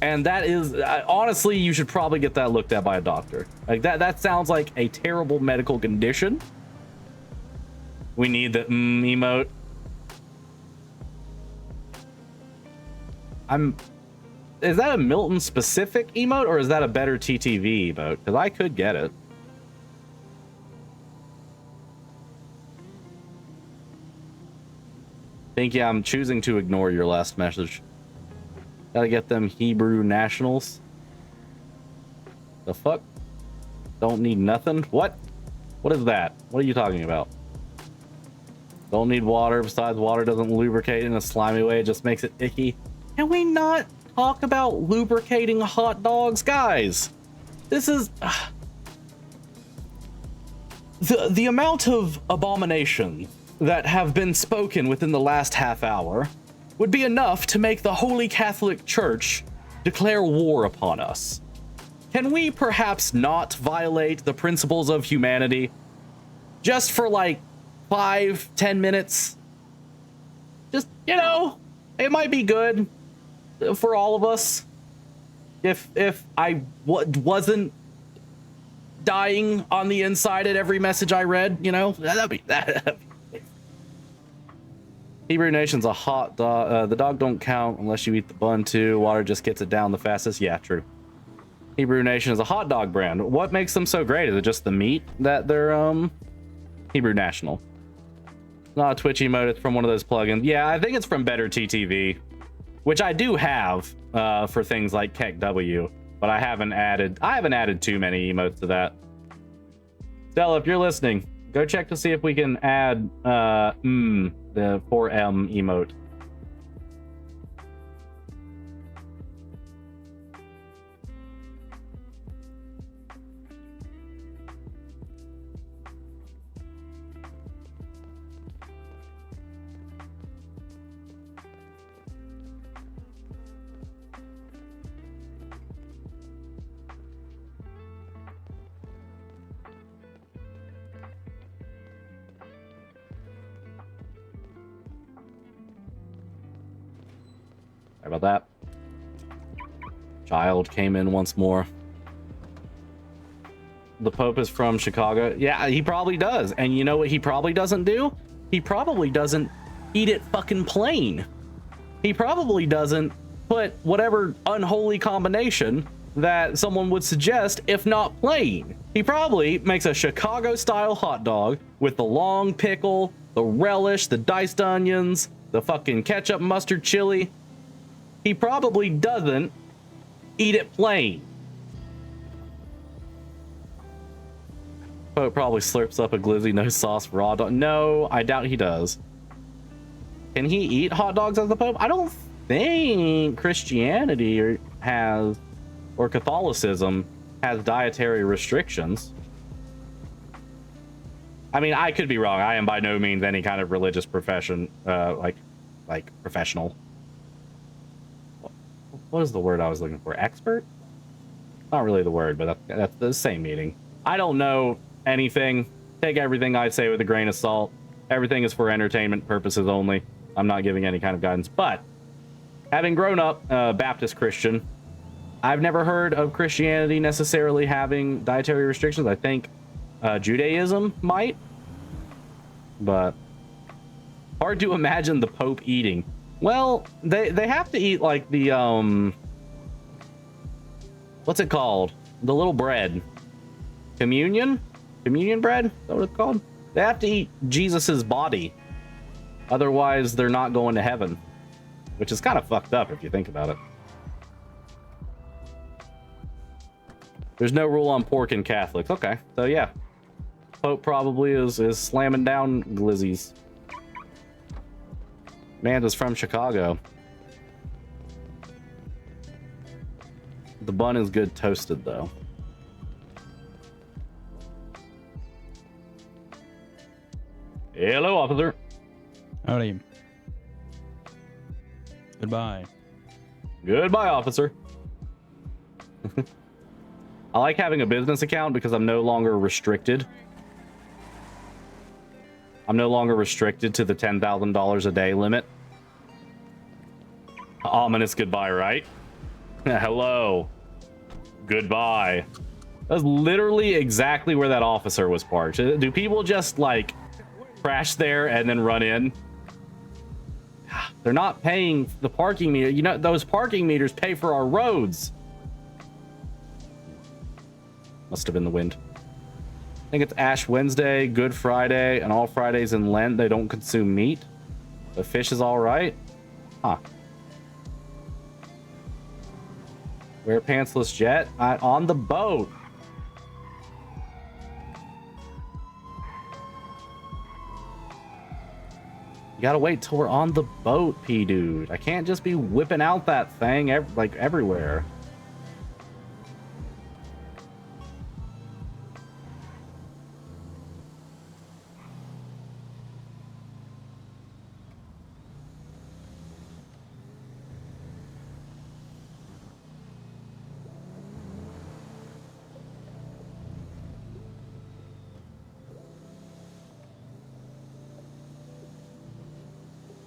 And that is, honestly, you should probably get that looked at by a doctor. Like that sounds like a terrible medical condition. We need the emote. is that a Milton specific emote or is that a better TTV emote? Because I could get it. Think yeah, I'm choosing to ignore your last message. Gotta get them Hebrew nationals. The fuck? Don't need nothing? What? What is that? What are you talking about? Don't need water. Besides, water doesn't lubricate in a slimy way. It just makes it icky. Can we not talk about lubricating hot dogs? Guys, this is... The amount of abomination that have been spoken within the last half hour would be enough to make the Holy Catholic Church declare war upon us. Can we perhaps not violate the principles of humanity just for like 5-10 minutes? Just, you know, it might be good for all of us if I wasn't dying on the inside at every message I read, you know? That'd be Hebrew Nation's a hot dog. The dog don't count unless you eat the bun too. Water just gets it down the fastest. Yeah, true. Hebrew Nation is a hot dog brand. What makes them so great? Is it just the meat that they're Hebrew National? Not a Twitch emote, it's from one of those plugins. Yeah, I think it's from Better TTV, which I do have for things like KEKW, but I haven't added too many emotes to that. Stella, if you're listening, go check to see if we can add the 4M emote. Sorry about that. Child came in once more. The Pope is from Chicago. Yeah, he probably does. And you know what he probably doesn't do? He probably doesn't eat it fucking plain. He probably doesn't put whatever unholy combination that someone would suggest, if not plain. He probably makes a Chicago-style hot dog with the long pickle, the relish, the diced onions, the fucking ketchup, mustard, chili. He probably doesn't eat it plain. Pope probably slurps up a glizzy, no sauce, raw dog. No, I doubt he does. Can he eat hot dogs as the Pope? I don't think Christianity has, or Catholicism has dietary restrictions. I mean, I could be wrong. I am by no means any kind of religious profession, like professional. What is the word I was looking for? Expert? Not really the word, but that's the same meaning. I don't know anything. Take everything I say with a grain of salt. Everything is for entertainment purposes only. I'm not giving any kind of guidance. But having grown up Baptist Christian, I've never heard of Christianity necessarily having dietary restrictions. I think Judaism might, but hard to imagine the Pope eating. Well, they have to eat like the what's it called? The little bread. Communion bread? Is that what it's called? They have to eat Jesus's body. Otherwise, they're not going to heaven. Which is kind of fucked up if you think about it. There's no rule on pork in Catholics. Okay, so yeah. Pope probably is slamming down glizzies. Amanda's from Chicago. The bun is good toasted, though. Hello, officer. Howdy. Goodbye. Goodbye, officer. I like having a business account because I'm no longer restricted. I'm no longer restricted to the $10,000 a day limit. Ominous goodbye, right? Hello. Goodbye. That's literally exactly where that officer was parked. Do people just like crash there and then run in? They're not paying the parking meter. You know, those parking meters pay for our roads. Must have been the wind. I think it's Ash Wednesday, Good Friday, and all Fridays in Lent they don't consume meat. The fish is all right. Huh. Wear pantsless Jett on the boat. You gotta wait till we're on the boat, P dude. I can't just be whipping out that thing like everywhere.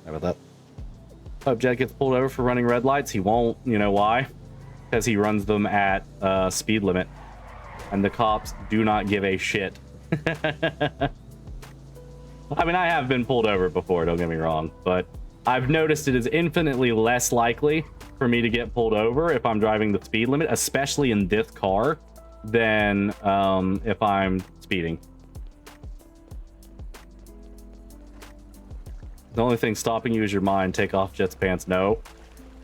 How about that? Hope Jett gets pulled over for running red lights. He won't. You know why? Because he runs them at speed limit. And the cops do not give a shit. I mean, I have been pulled over before, don't get me wrong. But I've noticed it is infinitely less likely for me to get pulled over if I'm driving the speed limit, especially in this car, than if I'm speeding. The only thing stopping you is your mind. Take off Jett's pants. No,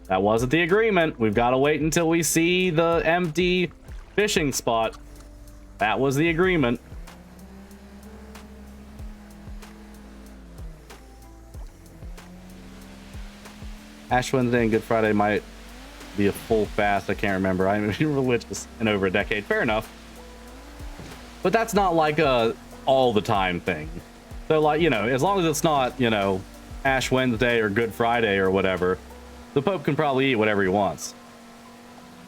that wasn't the agreement. We've got to wait until we see the empty fishing spot. That was the agreement. Ash Wednesday and Good Friday might be a full fast. I can't remember. I'm religious in over a decade. Fair enough. But that's not like a all the time thing. So, like, you know, as long as it's not, you know, Ash Wednesday or Good Friday or whatever, the Pope can probably eat whatever he wants.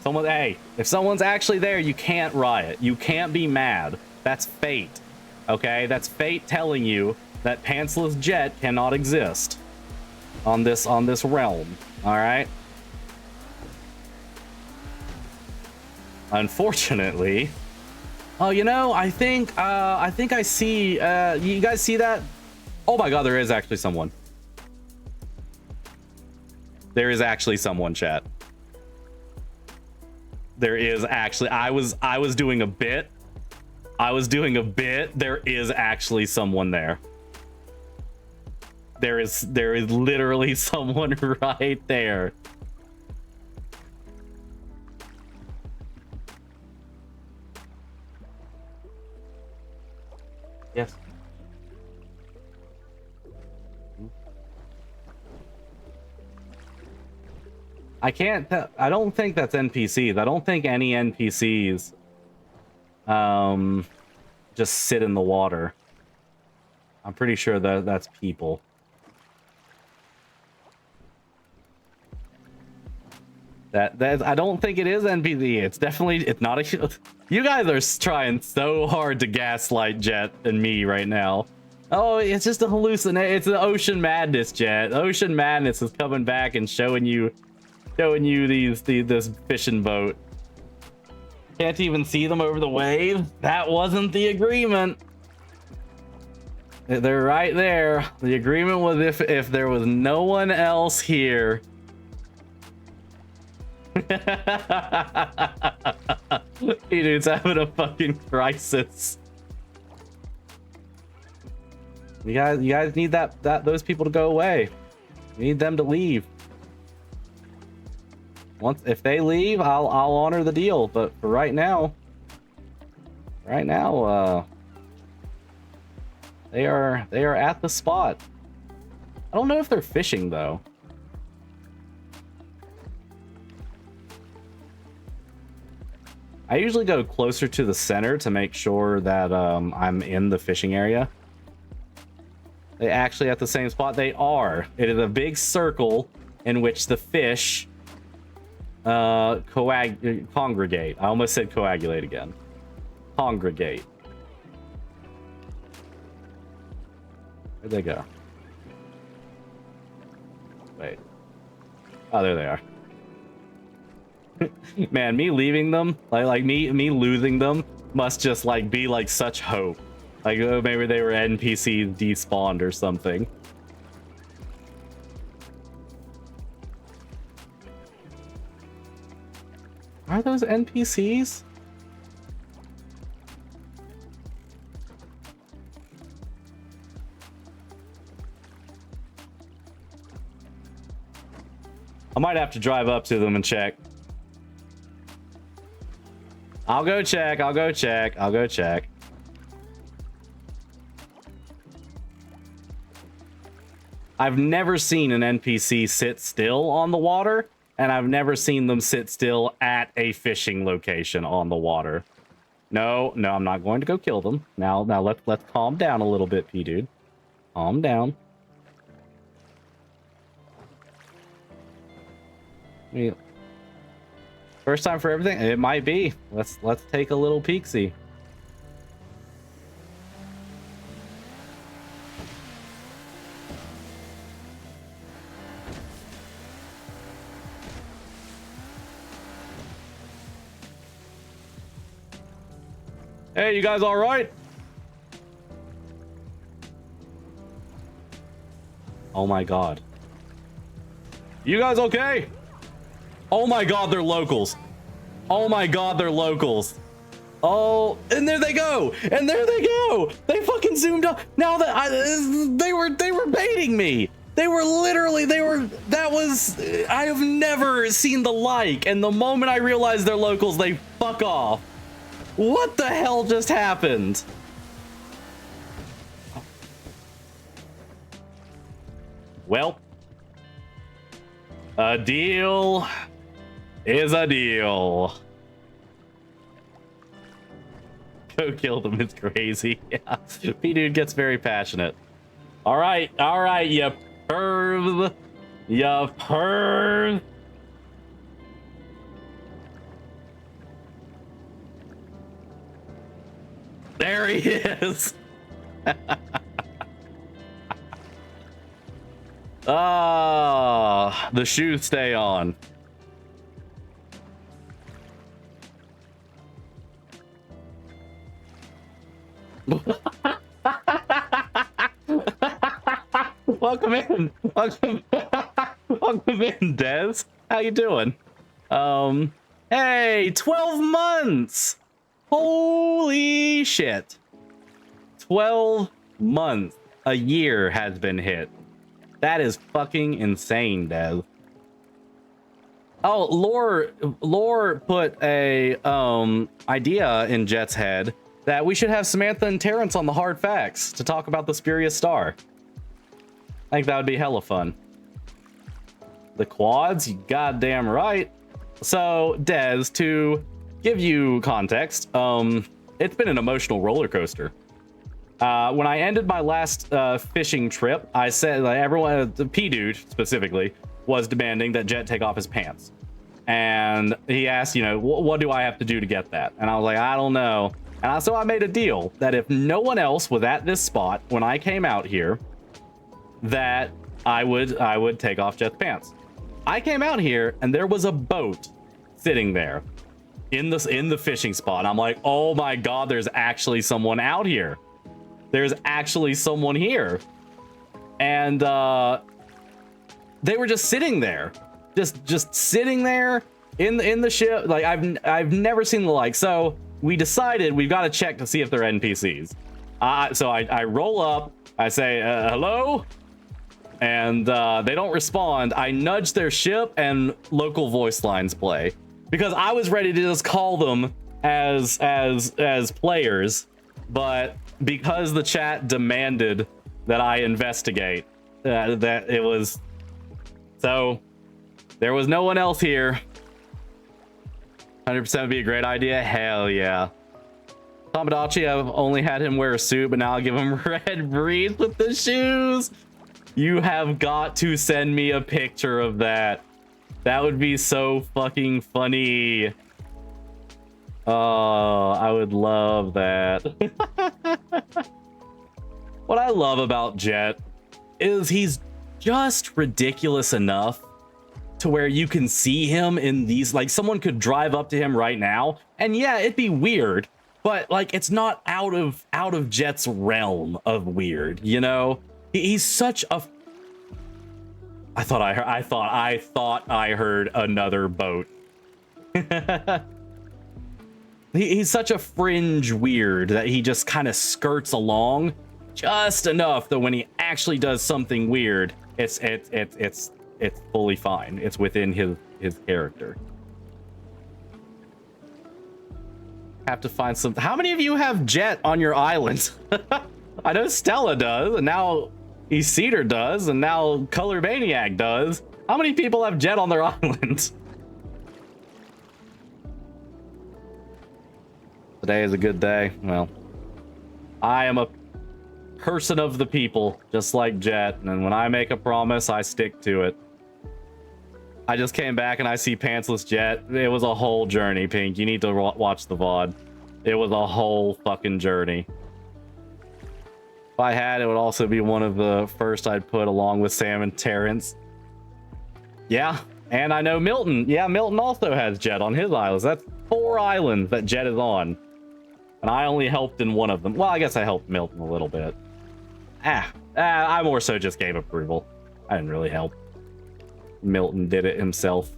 Hey, if someone's actually there, you can't riot. You can't be mad. That's fate. Okay? That's fate telling you that pantsless Jett cannot exist on this realm. All right? Unfortunately, oh, you know, I think I see you guys see that? Oh my god, there is actually someone. There is actually someone, chat. There is actually. I was doing a bit. There is actually someone there. There is literally someone right there. Yes. I can't. I don't think that's NPCs. I don't think any NPCs just sit in the water. I'm pretty sure that that's people. That I don't think it is NPC. It's definitely, it's not a. You guys are trying so hard to gaslight Jett and me right now. Oh, it's just a hallucination. It's an ocean madness, Jett. Ocean madness is coming back and showing you this fishing boat. Can't even see them over the wave. That wasn't the agreement. They're right there. The agreement was if there was no one else here. Hey, dude's having a fucking crisis. You guys need those people to go away. You need them to leave. If they leave, I'll honor the deal. But for right now, they are at the spot. I don't know if they're fishing though. I usually go closer to the center to make sure that I'm in the fishing area. They actually at the same spot. They are. It is a big circle in which the fish congregate. I almost said coagulate again. Congregate. Where'd they go? Wait. Oh, there they are. Man, me leaving them, like me losing them must just like be like such hope. Like maybe they were NPCs despawned or something. Are those NPCs? I might have to drive up to them and check. I'll go check. I'll go check. I'll go check. I've never seen an NPC sit still on the water, and I've never seen them sit still at a fishing location on the water. No, I'm not going to go kill them. Now let's calm down a little bit, P-Dude. Calm down. First time for everything? It might be. Let's take a little peek-see. Hey, you guys all right? Oh my god. You guys okay? Oh my god, they're locals. Oh my god, they're locals. Oh, and there they go. And there they go. They fucking zoomed up. Now that they were baiting me. They were literally, I have never seen the like. And the moment I realized they're locals, they fuck off. What the hell just happened? Well, a deal is a deal. Go kill them, it's crazy. Yeah, P-Dude gets very passionate. All right, you perv. You perv. There he is. Ah, the shoes stay on. Welcome in. Welcome in, Des. How you doing? Hey, 12 months. Holy shit. 12 months. A year has been hit. That is fucking insane, Dev. Oh, Lore put a idea in Jett's head that we should have Samantha and Terrence on the hard facts to talk about the Spurious Star. I think that would be hella fun. The quads, you goddamn right. So, Des, to give you context, it's been an emotional roller coaster. When I ended my last fishing trip, I said, like, everyone, the P-Dude specifically, was demanding that Jett take off his pants. And he asked, you know, what do I have to do to get that? And I was like, I don't know. And so I made a deal that if no one else was at this spot when I came out here, that I would take off Jett's pants. I came out here and there was a boat sitting there in the fishing spot. I'm like, oh my god, there's actually someone out here. There's actually someone here. And they were just sitting there. Just sitting there in the ship. Like I've never seen the like. So we decided we've got to check to see if they're NPCs. So I roll up, I say hello, and they don't respond. I nudge their ship and local voice lines play because I was ready to just call them as players, but because the chat demanded that I investigate, that it was, so there was no one else here. 100% would be a great idea. Hell yeah. Tamagotchi, I've only had him wear a suit, but now I'll give him red briefs with the shoes. You have got to send me a picture of that. That would be so fucking funny. Oh, I would love that. What I love about Jett is he's just ridiculous enough to where you can see him in these, like someone could drive up to him right now and yeah, it'd be weird, but like it's not out of Jett's realm of weird, you know? He's such a, I thought I heard another boat. He's such a fringe weird that he just kind of skirts along just enough that when he actually does something weird, it's fully fine. It's within his character. Have to find some. How many of you have Jett on your island? I know Stella does, and now Cedar does, and now Color Maniac does. How many people have Jett on their island? Today is a good day. Well, I am a person of the people, just like Jett, and when I make a promise, I stick to it. I just came back and I see Pantsless Jett. It was a whole journey, Pink. You need to watch the VOD. It was a whole fucking journey. If I had, it would also be one of the first I'd put along with Sam and Terrence. Yeah, and I know Milton. Yeah, Milton also has Jett on his islands. That's 4 islands that Jett is on. And I only helped in one of them. Well, I guess I helped Milton a little bit. I more so just gave approval. I didn't really help. Milton did it himself.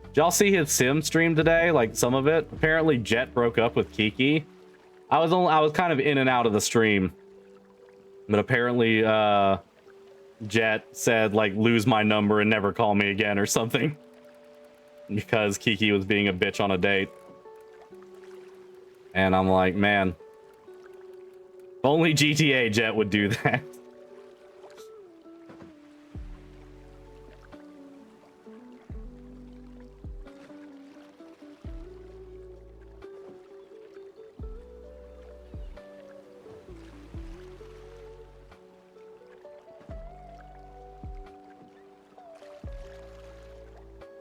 Did y'all see his sim stream today? Like some of it? Apparently Jett broke up with Kiki. I was kind of in and out of the stream. But apparently Jett said like lose my number and never call me again or something. Because Kiki was being a bitch on a date. And I'm like, man, if only GTA Jett would do that.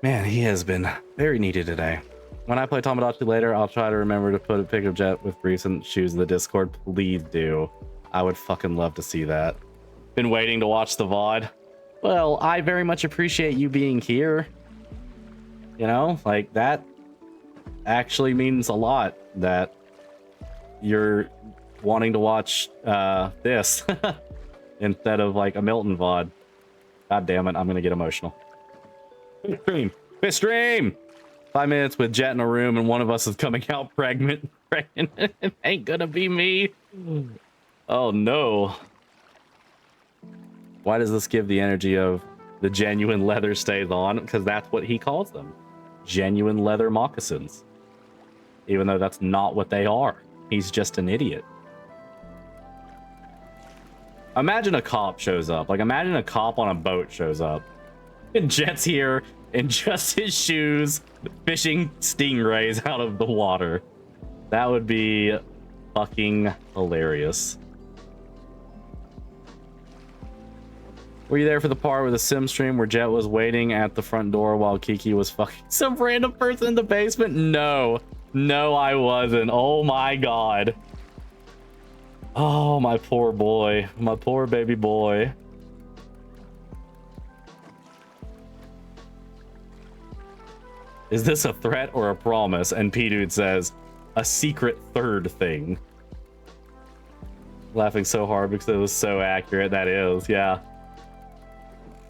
Man, he has been very needy today. When I play Tomodachi later, I'll try to remember to put a pic of Jett with recent shoes in the Discord. Please do. I would fucking love to see that. Been waiting to watch the VOD. Well, I very much appreciate you being here. You know, like that actually means a lot that you're wanting to watch this instead of like a Milton VOD. God damn it, I'm gonna get emotional. Stream. Fish stream. 5 minutes with Jett in a room and one of us is coming out pregnant. It ain't gonna be me. Oh no. Why does this give the energy of the genuine leather stays on? Because that's what he calls them. Genuine leather moccasins. Even though that's not what they are. He's just an idiot. Imagine a cop shows up. Like imagine a cop on a boat shows up. And Jett's here in just his shoes, fishing stingrays out of the water. That would be fucking hilarious. Were you there for the part with the sim stream where Jett was waiting at the front door while Kiki was fucking some random person in the basement? No. No, I wasn't. Oh my god. Oh, my poor boy. My poor baby boy. Is this a threat or a promise? And P-Dude says, a secret third thing. Laughing so hard because it was so accurate. That is, yeah.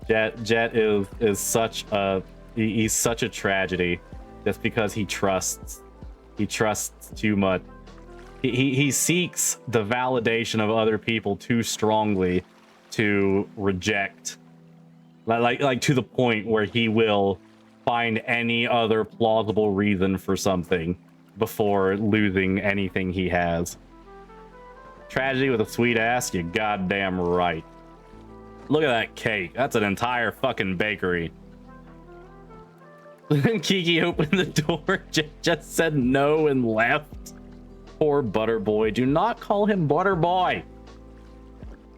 Jett is such a... He's such a tragedy. Just because he trusts. He trusts too much. He seeks the validation of other people too strongly to reject. Like to the point where he will find any other plausible reason for something before losing anything he has. Tragedy with a sweet ass, you goddamn right. Look at that cake. That's an entire fucking bakery. Kiki opened the door, just said no and left. Poor Butterboy. Do not call him Butterboy.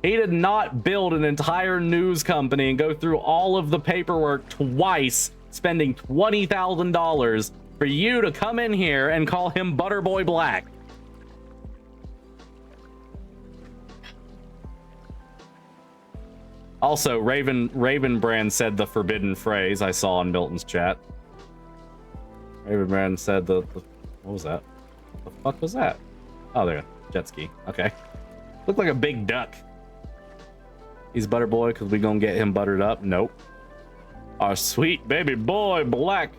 He did not build an entire news company and go through all of the paperwork twice, spending $20,000 for you to come in here and call him Butterboy Black. Also, Ravenbrand said the forbidden phrase I saw in Milton's chat. Ravenbrand said the what was that? The fuck was that? Oh, there, jet ski. Okay, looked like a big duck. He's Butterboy because we gonna get him buttered up. Nope. Our sweet baby boy, Black.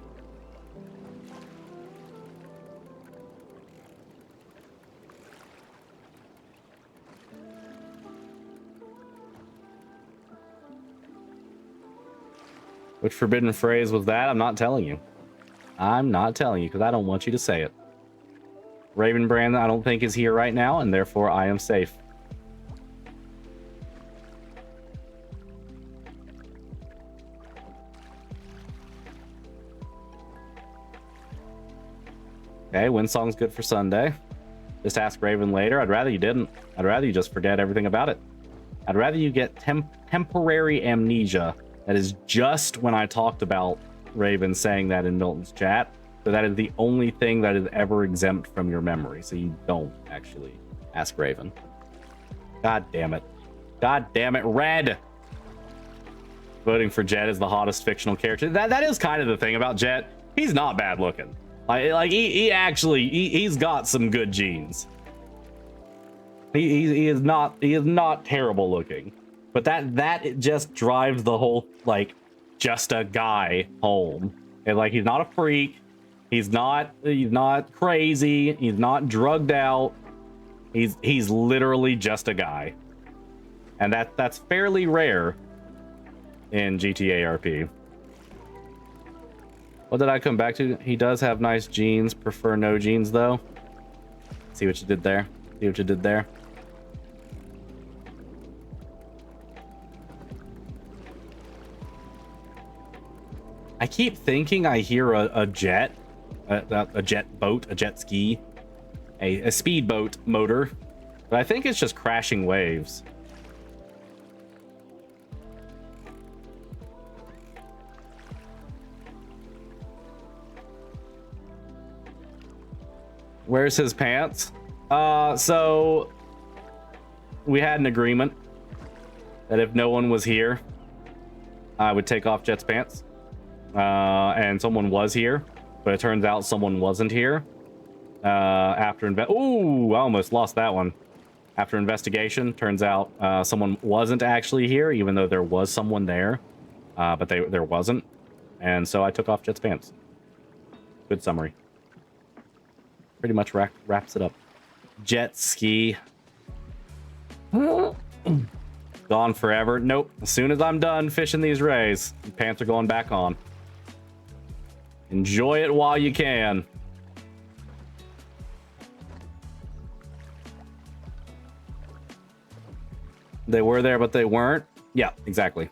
Which forbidden phrase was that? I'm not telling you. I'm not telling you because I don't want you to say it. Raven Brand, I don't think is here right now, and therefore I am safe. Okay, Windsong's good for Sunday. Just ask Raven later. I'd rather you didn't. I'd rather you just forget everything about it. I'd rather you get temporary amnesia. That is just when I talked about Raven saying that in Milton's chat. So that is the only thing that is ever exempt from your memory. So you don't actually ask Raven. God damn it. God damn it, Red! Voting for Jett as the hottest fictional character. That is kind of the thing about Jett. He's not bad looking. Like he's got some good genes. He is not terrible looking. But that just drives the whole, like, just a guy home. And, like, he's not a freak. He's not crazy. He's not drugged out. He's literally just a guy. And that's fairly rare in GTA RP. What did I come back to? He does have nice genes. Prefer no genes, though. See what you did there? See what you did there? I keep thinking I hear a jet, a jet boat, a jet ski, a speedboat motor, but I think it's just crashing waves. Where's his pants? So we had an agreement that if no one was here, I would take off Jett's pants. And someone was here, but it turns out someone wasn't here. Ooh, I almost lost that one. After investigation, turns out someone wasn't actually here, even though there was someone there, but there wasn't. And so I took off Jett's pants. Good summary. Pretty much wraps it up. Jet ski. Gone forever. Nope. As soon as I'm done fishing these rays, the pants are going back on. Enjoy it while you can. They were there, but they weren't. Yeah, exactly.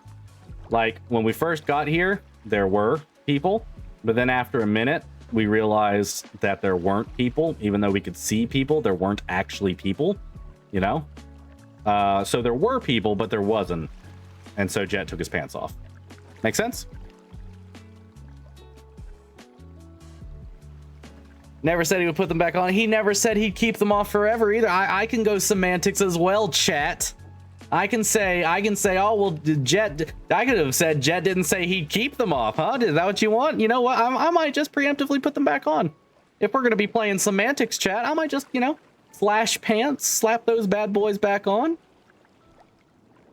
Like, when we first got here, there were people, but then after a minute, we realized that there weren't people. Even though we could see people, there weren't actually people, you know? So there were people, but there wasn't. And so Jett took his pants off. Make sense? Never said he would put them back on. He never said he'd keep them off forever either. I can go semantics as well, chat. I can say, oh, well, Jett, I could have said Jett didn't say he'd keep them off, huh? Is that what you want? You know what? I might just preemptively put them back on. If we're going to be playing semantics, chat, I might just, you know, flash pants, slap those bad boys back on.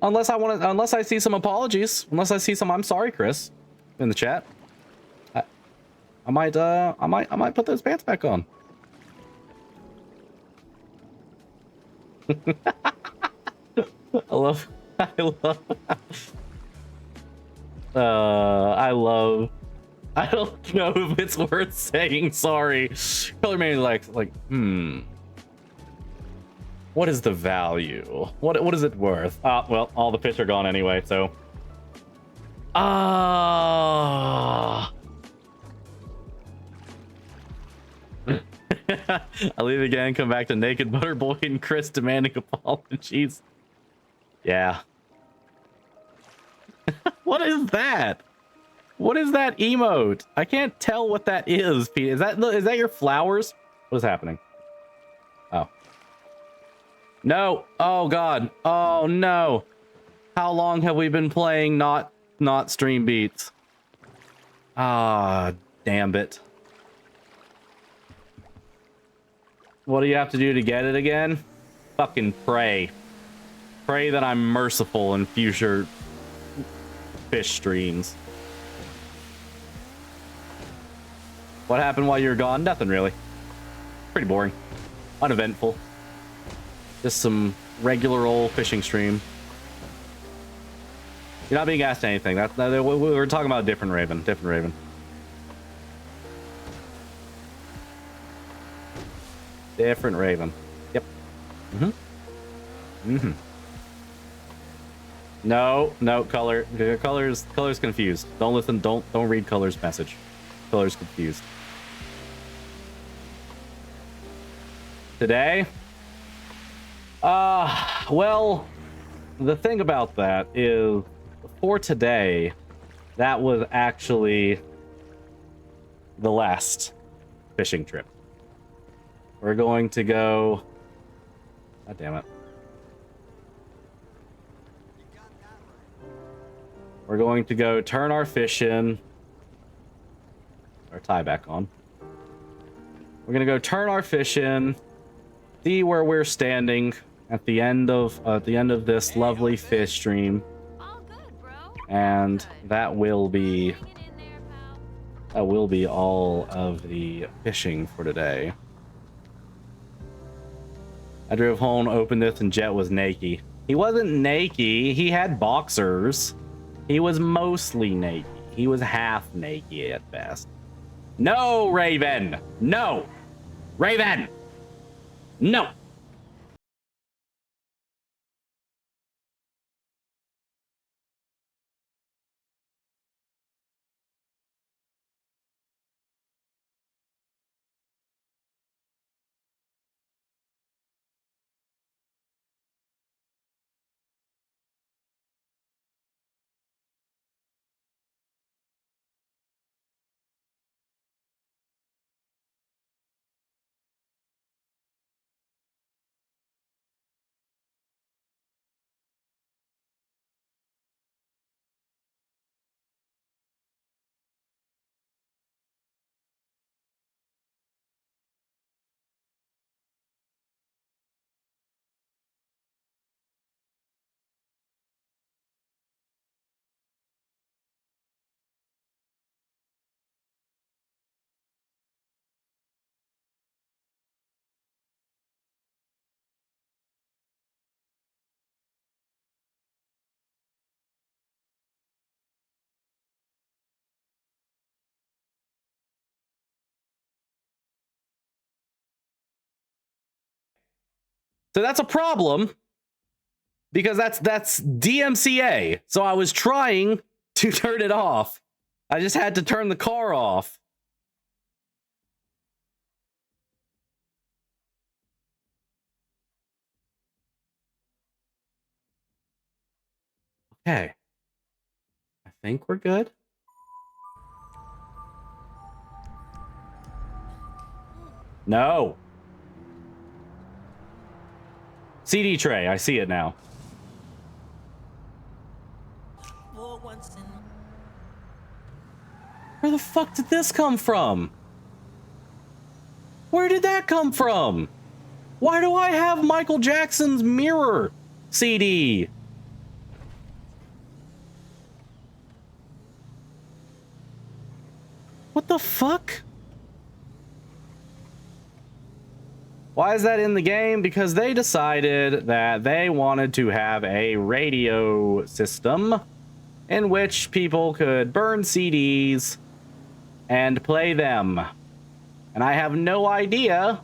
Unless I see some apologies. Unless I see some I'm sorry, Chris, in the chat. I might put those pants back on. I don't know if it's worth saying sorry. Color Man like, what is the value? What is it worth? Well, all the fish are gone anyway, so. I leave again, come back to Naked Butterboy and Chris demanding apologies. Yeah. What is that? What is that emote? I can't tell what that is, Pete. Is that your flowers? What is happening? Oh. No. Oh god. Oh no. How long have we been playing not stream beats? Ah, damn it. What do you have to do to get it again? Fucking pray. Pray that I'm merciful in future fish streams. What happened while you were gone? Nothing really. Pretty boring. Uneventful. Just some regular old fishing stream. You're not being asked anything. We were talking about a different Raven. Different Raven. Different Raven. Yep. No, color's confused. Don't listen, don't read color's message. Color's confused. Today? Well, the thing about that is, for today, that was actually the last fishing trip. We're going to go... God damn it. We're going to go turn our fish in. Our tie back on. We're going to go turn our fish in. See where we're standing at the end of this lovely fish stream. And that will be all of the fishing for today. I drove home, opened this, and Jett was naked. He wasn't naked. He had boxers. He was mostly naked. He was half naked at best. No, Raven! No! Raven! No! So that's a problem because that's DMCA. So I was trying to turn it off. I just had to turn the car off. Okay. I think we're good. No. CD tray, I see it now. Where the fuck did this come from? Where did that come from? Why do I have Michael Jackson's Mirror CD? What the fuck? Why is that in the game? Because they decided that they wanted to have a radio system in which people could burn CDs and play them. And I have no idea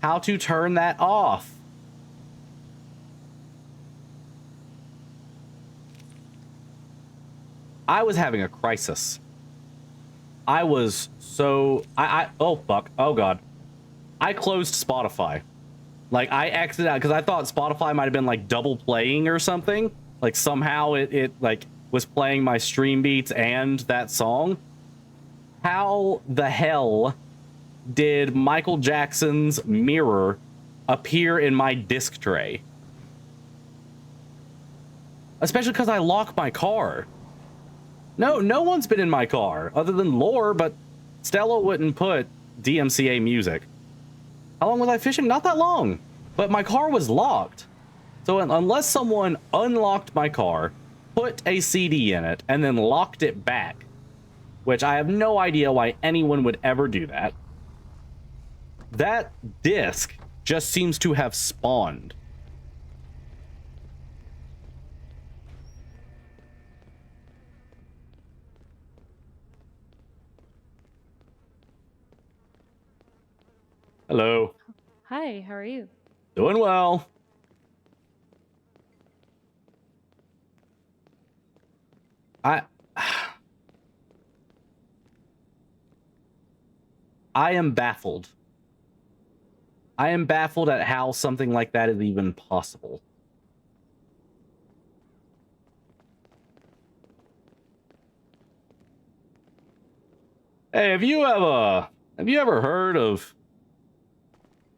how to turn that off. I was having a crisis. I was so... oh, fuck. Oh, God. I closed Spotify. Like, I exited out because I thought Spotify might have been, like, double playing or something. Like, somehow it like, was playing my stream beats and that song. How the hell did Michael Jackson's Mirror appear in my disc tray? Especially because I lock my car. No one's been in my car other than Lore, but Stella wouldn't put DMCA music. How long was I fishing? Not that long, but my car was locked. So unless someone unlocked my car, put a CD in it, and then locked it back, which I have no idea why anyone would ever do that. That disc just seems to have spawned. Hello. Hi, how are you? Doing well. I am baffled. I am baffled at how something like that is even possible. Hey, have you ever heard of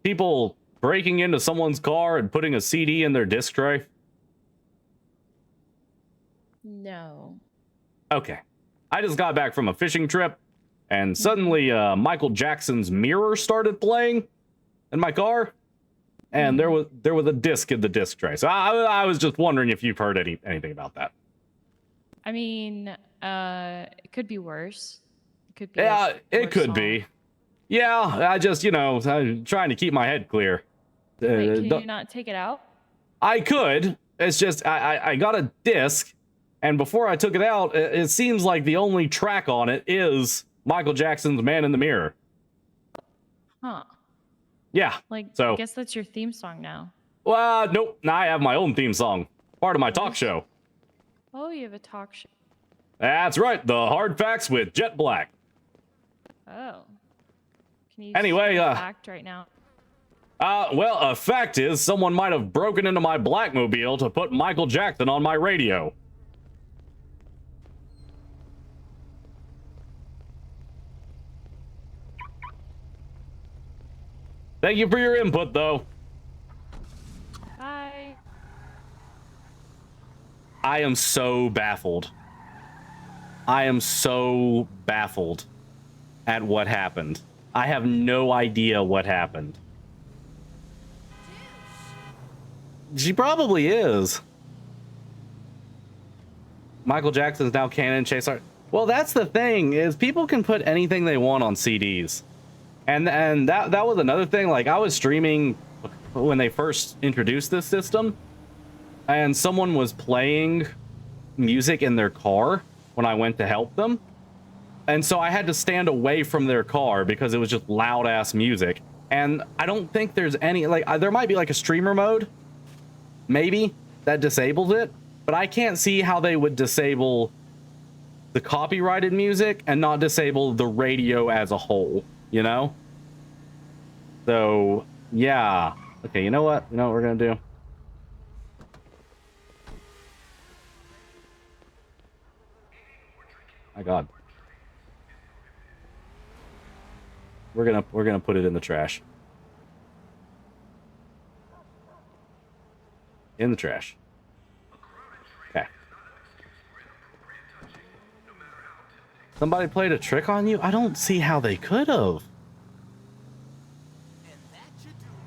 people breaking into someone's car and putting a CD in their disc tray? No. Okay. I just got back from a fishing trip, and suddenly Michael Jackson's Mirror started playing in my car, and there was a disc in the disc tray. So I was just wondering if you've heard anything about that. I mean, it could be worse. It could be. Yeah, like, it worse could song. be. Yeah, I just, I'm trying to keep my head clear. Wait, can you not take it out? I could. It's just I got a disc, and before I took it out, it seems like the only track on it is Michael Jackson's Man in the Mirror. Huh. Yeah. Like, so I guess that's your theme song now. well, nope. Now I have my own theme song, part of my talk show. Oh, you have a talk show. That's right, the Hard Facts with Jet Black. Oh. Can you Anyway, spit a fact right now? Well, a fact is someone might have broken into my Blackmobile to put Michael Jackson on my radio. Thank you for your input, though. Bye. I am so baffled. I am so baffled at what happened. I have no idea what happened. She probably is. Michael Jackson's now canon ChaseRP. Well, that's the thing, is people can put anything they want on CDs. And that was another thing. Like, I was streaming when they first introduced this system, and someone was playing music in their car when I went to help them. And so I had to stand away from their car because it was just loud ass music. And I don't think there's any, like, there might be like a streamer mode, maybe, that disables it, but I can't see how they would disable the copyrighted music and not disable the radio as a whole, you know? So, yeah. Okay, you know what? You know what we're gonna do? My God. We're gonna put it in the trash. In the trash. Okay. Somebody played a trick on you? I don't see how they could have.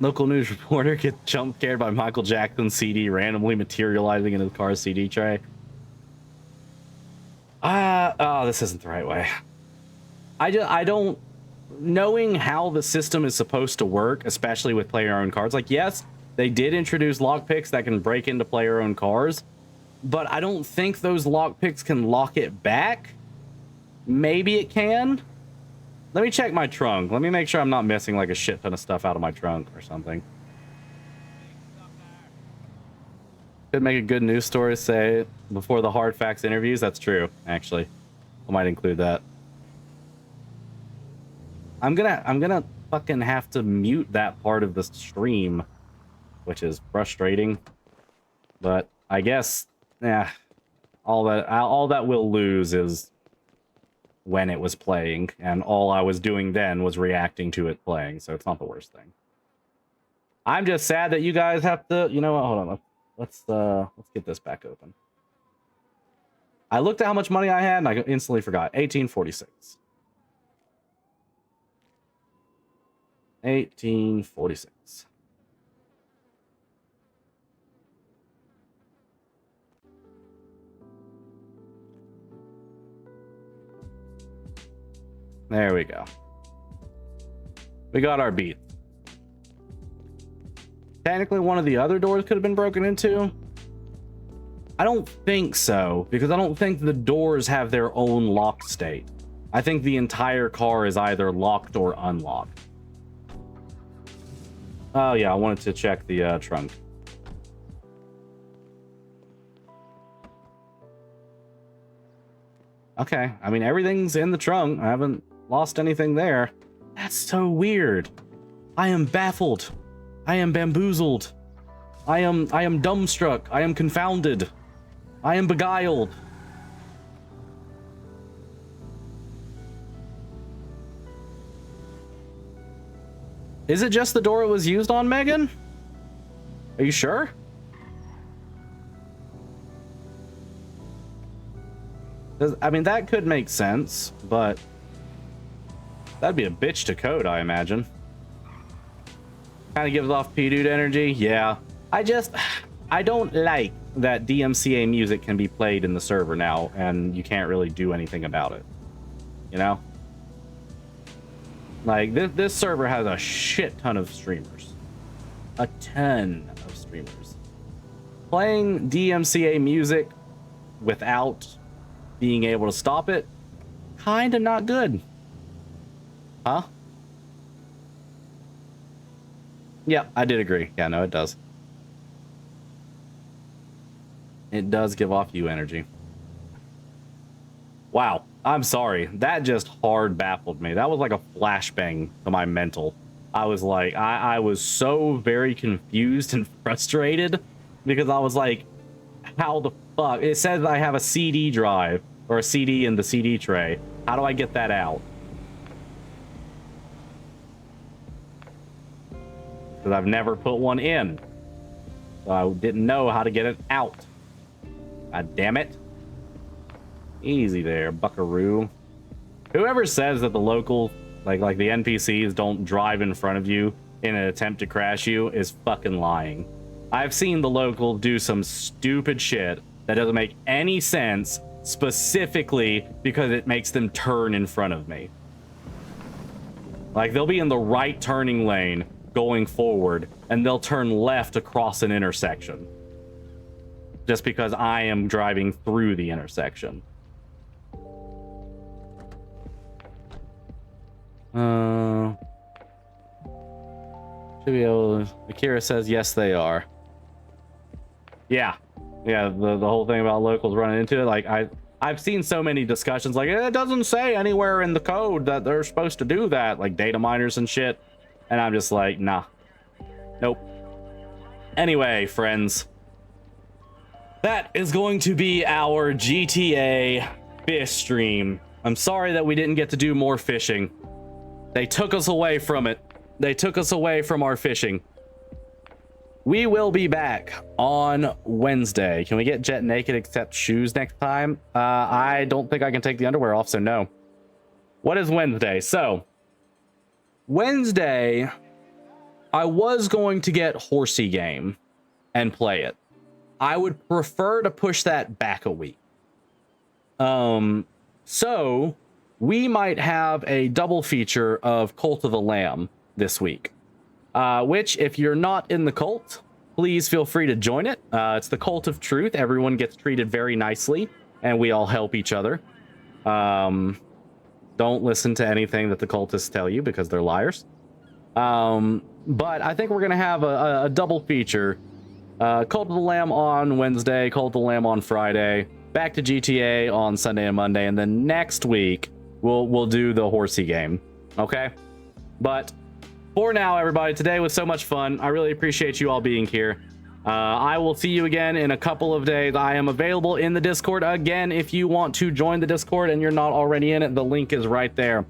Local news reporter gets jump scared by Michael Jackson's CD randomly materializing in his car's CD tray. Oh, this isn't the right way. I don't, knowing how the system is supposed to work, especially with player-owned cars, like, yes, they did introduce lockpicks that can break into player-owned cars, but I don't think those lockpicks can lock it back. Maybe it can. Let me check my trunk. Let me make sure I'm not missing like a shit ton of stuff out of my trunk or something. Could make a good news story, say, before the hard facts interviews. That's true, actually. I might include that. I'm gonna fucking have to mute that part of the stream, which is frustrating. But I guess, yeah, all that we'll lose is when it was playing, and all I was doing then was reacting to it playing, so it's not the worst thing. I'm just sad that you guys have to, you know what, hold on, let's get this back open. I looked at how much money I had and I instantly forgot. 1846. 1846. There we go. We got our beat. Technically, one of the other doors could have been broken into. I don't think so, because I don't think the doors have their own lock state. I think the entire car is either locked or unlocked. Oh yeah, I wanted to check the trunk. Okay, I mean, everything's in the trunk. I haven't lost anything there. That's so weird. I am baffled. I am bamboozled. I am dumbstruck. I am confounded. I am beguiled. Is it just the door it was used on, Megan? Are you sure? I mean, that could make sense, but that'd be a bitch to code, I imagine. Kind of gives off P-Dude energy. Yeah. I don't like that DMCA music can be played in the server now, and you can't really do anything about it. You know? Like, this server has a shit ton of streamers. A ton of streamers. Playing DMCA music without being able to stop it, kinda not good. Huh? Yeah, I did agree. Yeah, no, it does. It does give off you energy. Wow, I'm sorry. That just hard baffled me. That was like a flashbang to my mental. I was like, I was so very confused and frustrated because I was like, how the fuck? It says I have a CD drive or a CD in the CD tray. How do I get that out? Because I've never put one in. So I didn't know how to get it out. God damn it. Easy there, buckaroo. Whoever says that the local, like the NPCs don't drive in front of you in an attempt to crash you is fucking lying. I've seen the local do some stupid shit that doesn't make any sense, specifically because it makes them turn in front of me. Like, they'll be in the right turning lane going forward, and they'll turn left across an intersection. Just because I am driving through the intersection. Should be able to... Akira says, yes, they are. Yeah. Yeah, the whole thing about locals running into it, like, I've seen so many discussions, like, it doesn't say anywhere in the code that they're supposed to do that, like data miners and shit. And I'm just like, nah. Nope. Anyway, friends. That is going to be our GTA fish stream. I'm sorry that we didn't get to do more fishing. They took us away from it. They took us away from our fishing. We will be back on Wednesday. Can we get Jett naked except shoes next time? I don't think I can take the underwear off, so no. What is Wednesday? So, Wednesday, I was going to get Horsey Game and play it. I would prefer to push that back a week. So we might have a double feature of Cult of the Lamb this week. Which, if you're not in the cult, please feel free to join it. It's the Cult of Truth. Everyone gets treated very nicely, and we all help each other. Don't listen to anything that the cultists tell you because they're liars. But I think we're going to have a double feature. Cult of the Lamb on Wednesday, Cult of the Lamb on Friday, back to GTA on Sunday and Monday, and then next week we'll do the Horsey Game. Okay? But for now, everybody, today was so much fun. I really appreciate you all being here. I will see you again in a couple of days. I am available in the Discord again. If you want to join the Discord and you're not already in it, the link is right there.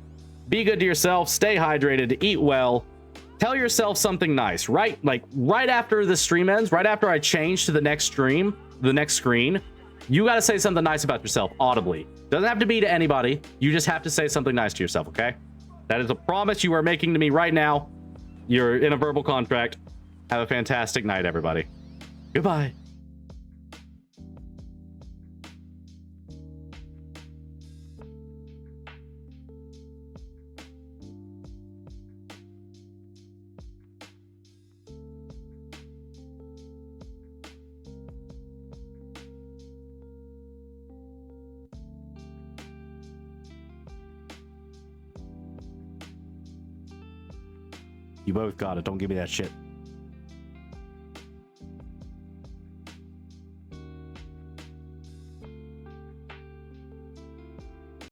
Be good to yourself, stay hydrated, eat well, tell yourself something nice, right? Like right after the stream ends, right after I change to the next stream, the next screen, you got to say something nice about yourself audibly. Doesn't have to be to anybody. You just have to say something nice to yourself, okay? That is a promise you are making to me right now. You're in a verbal contract. Have a fantastic night, everybody. Goodbye. You both got it. Don't give me that shit.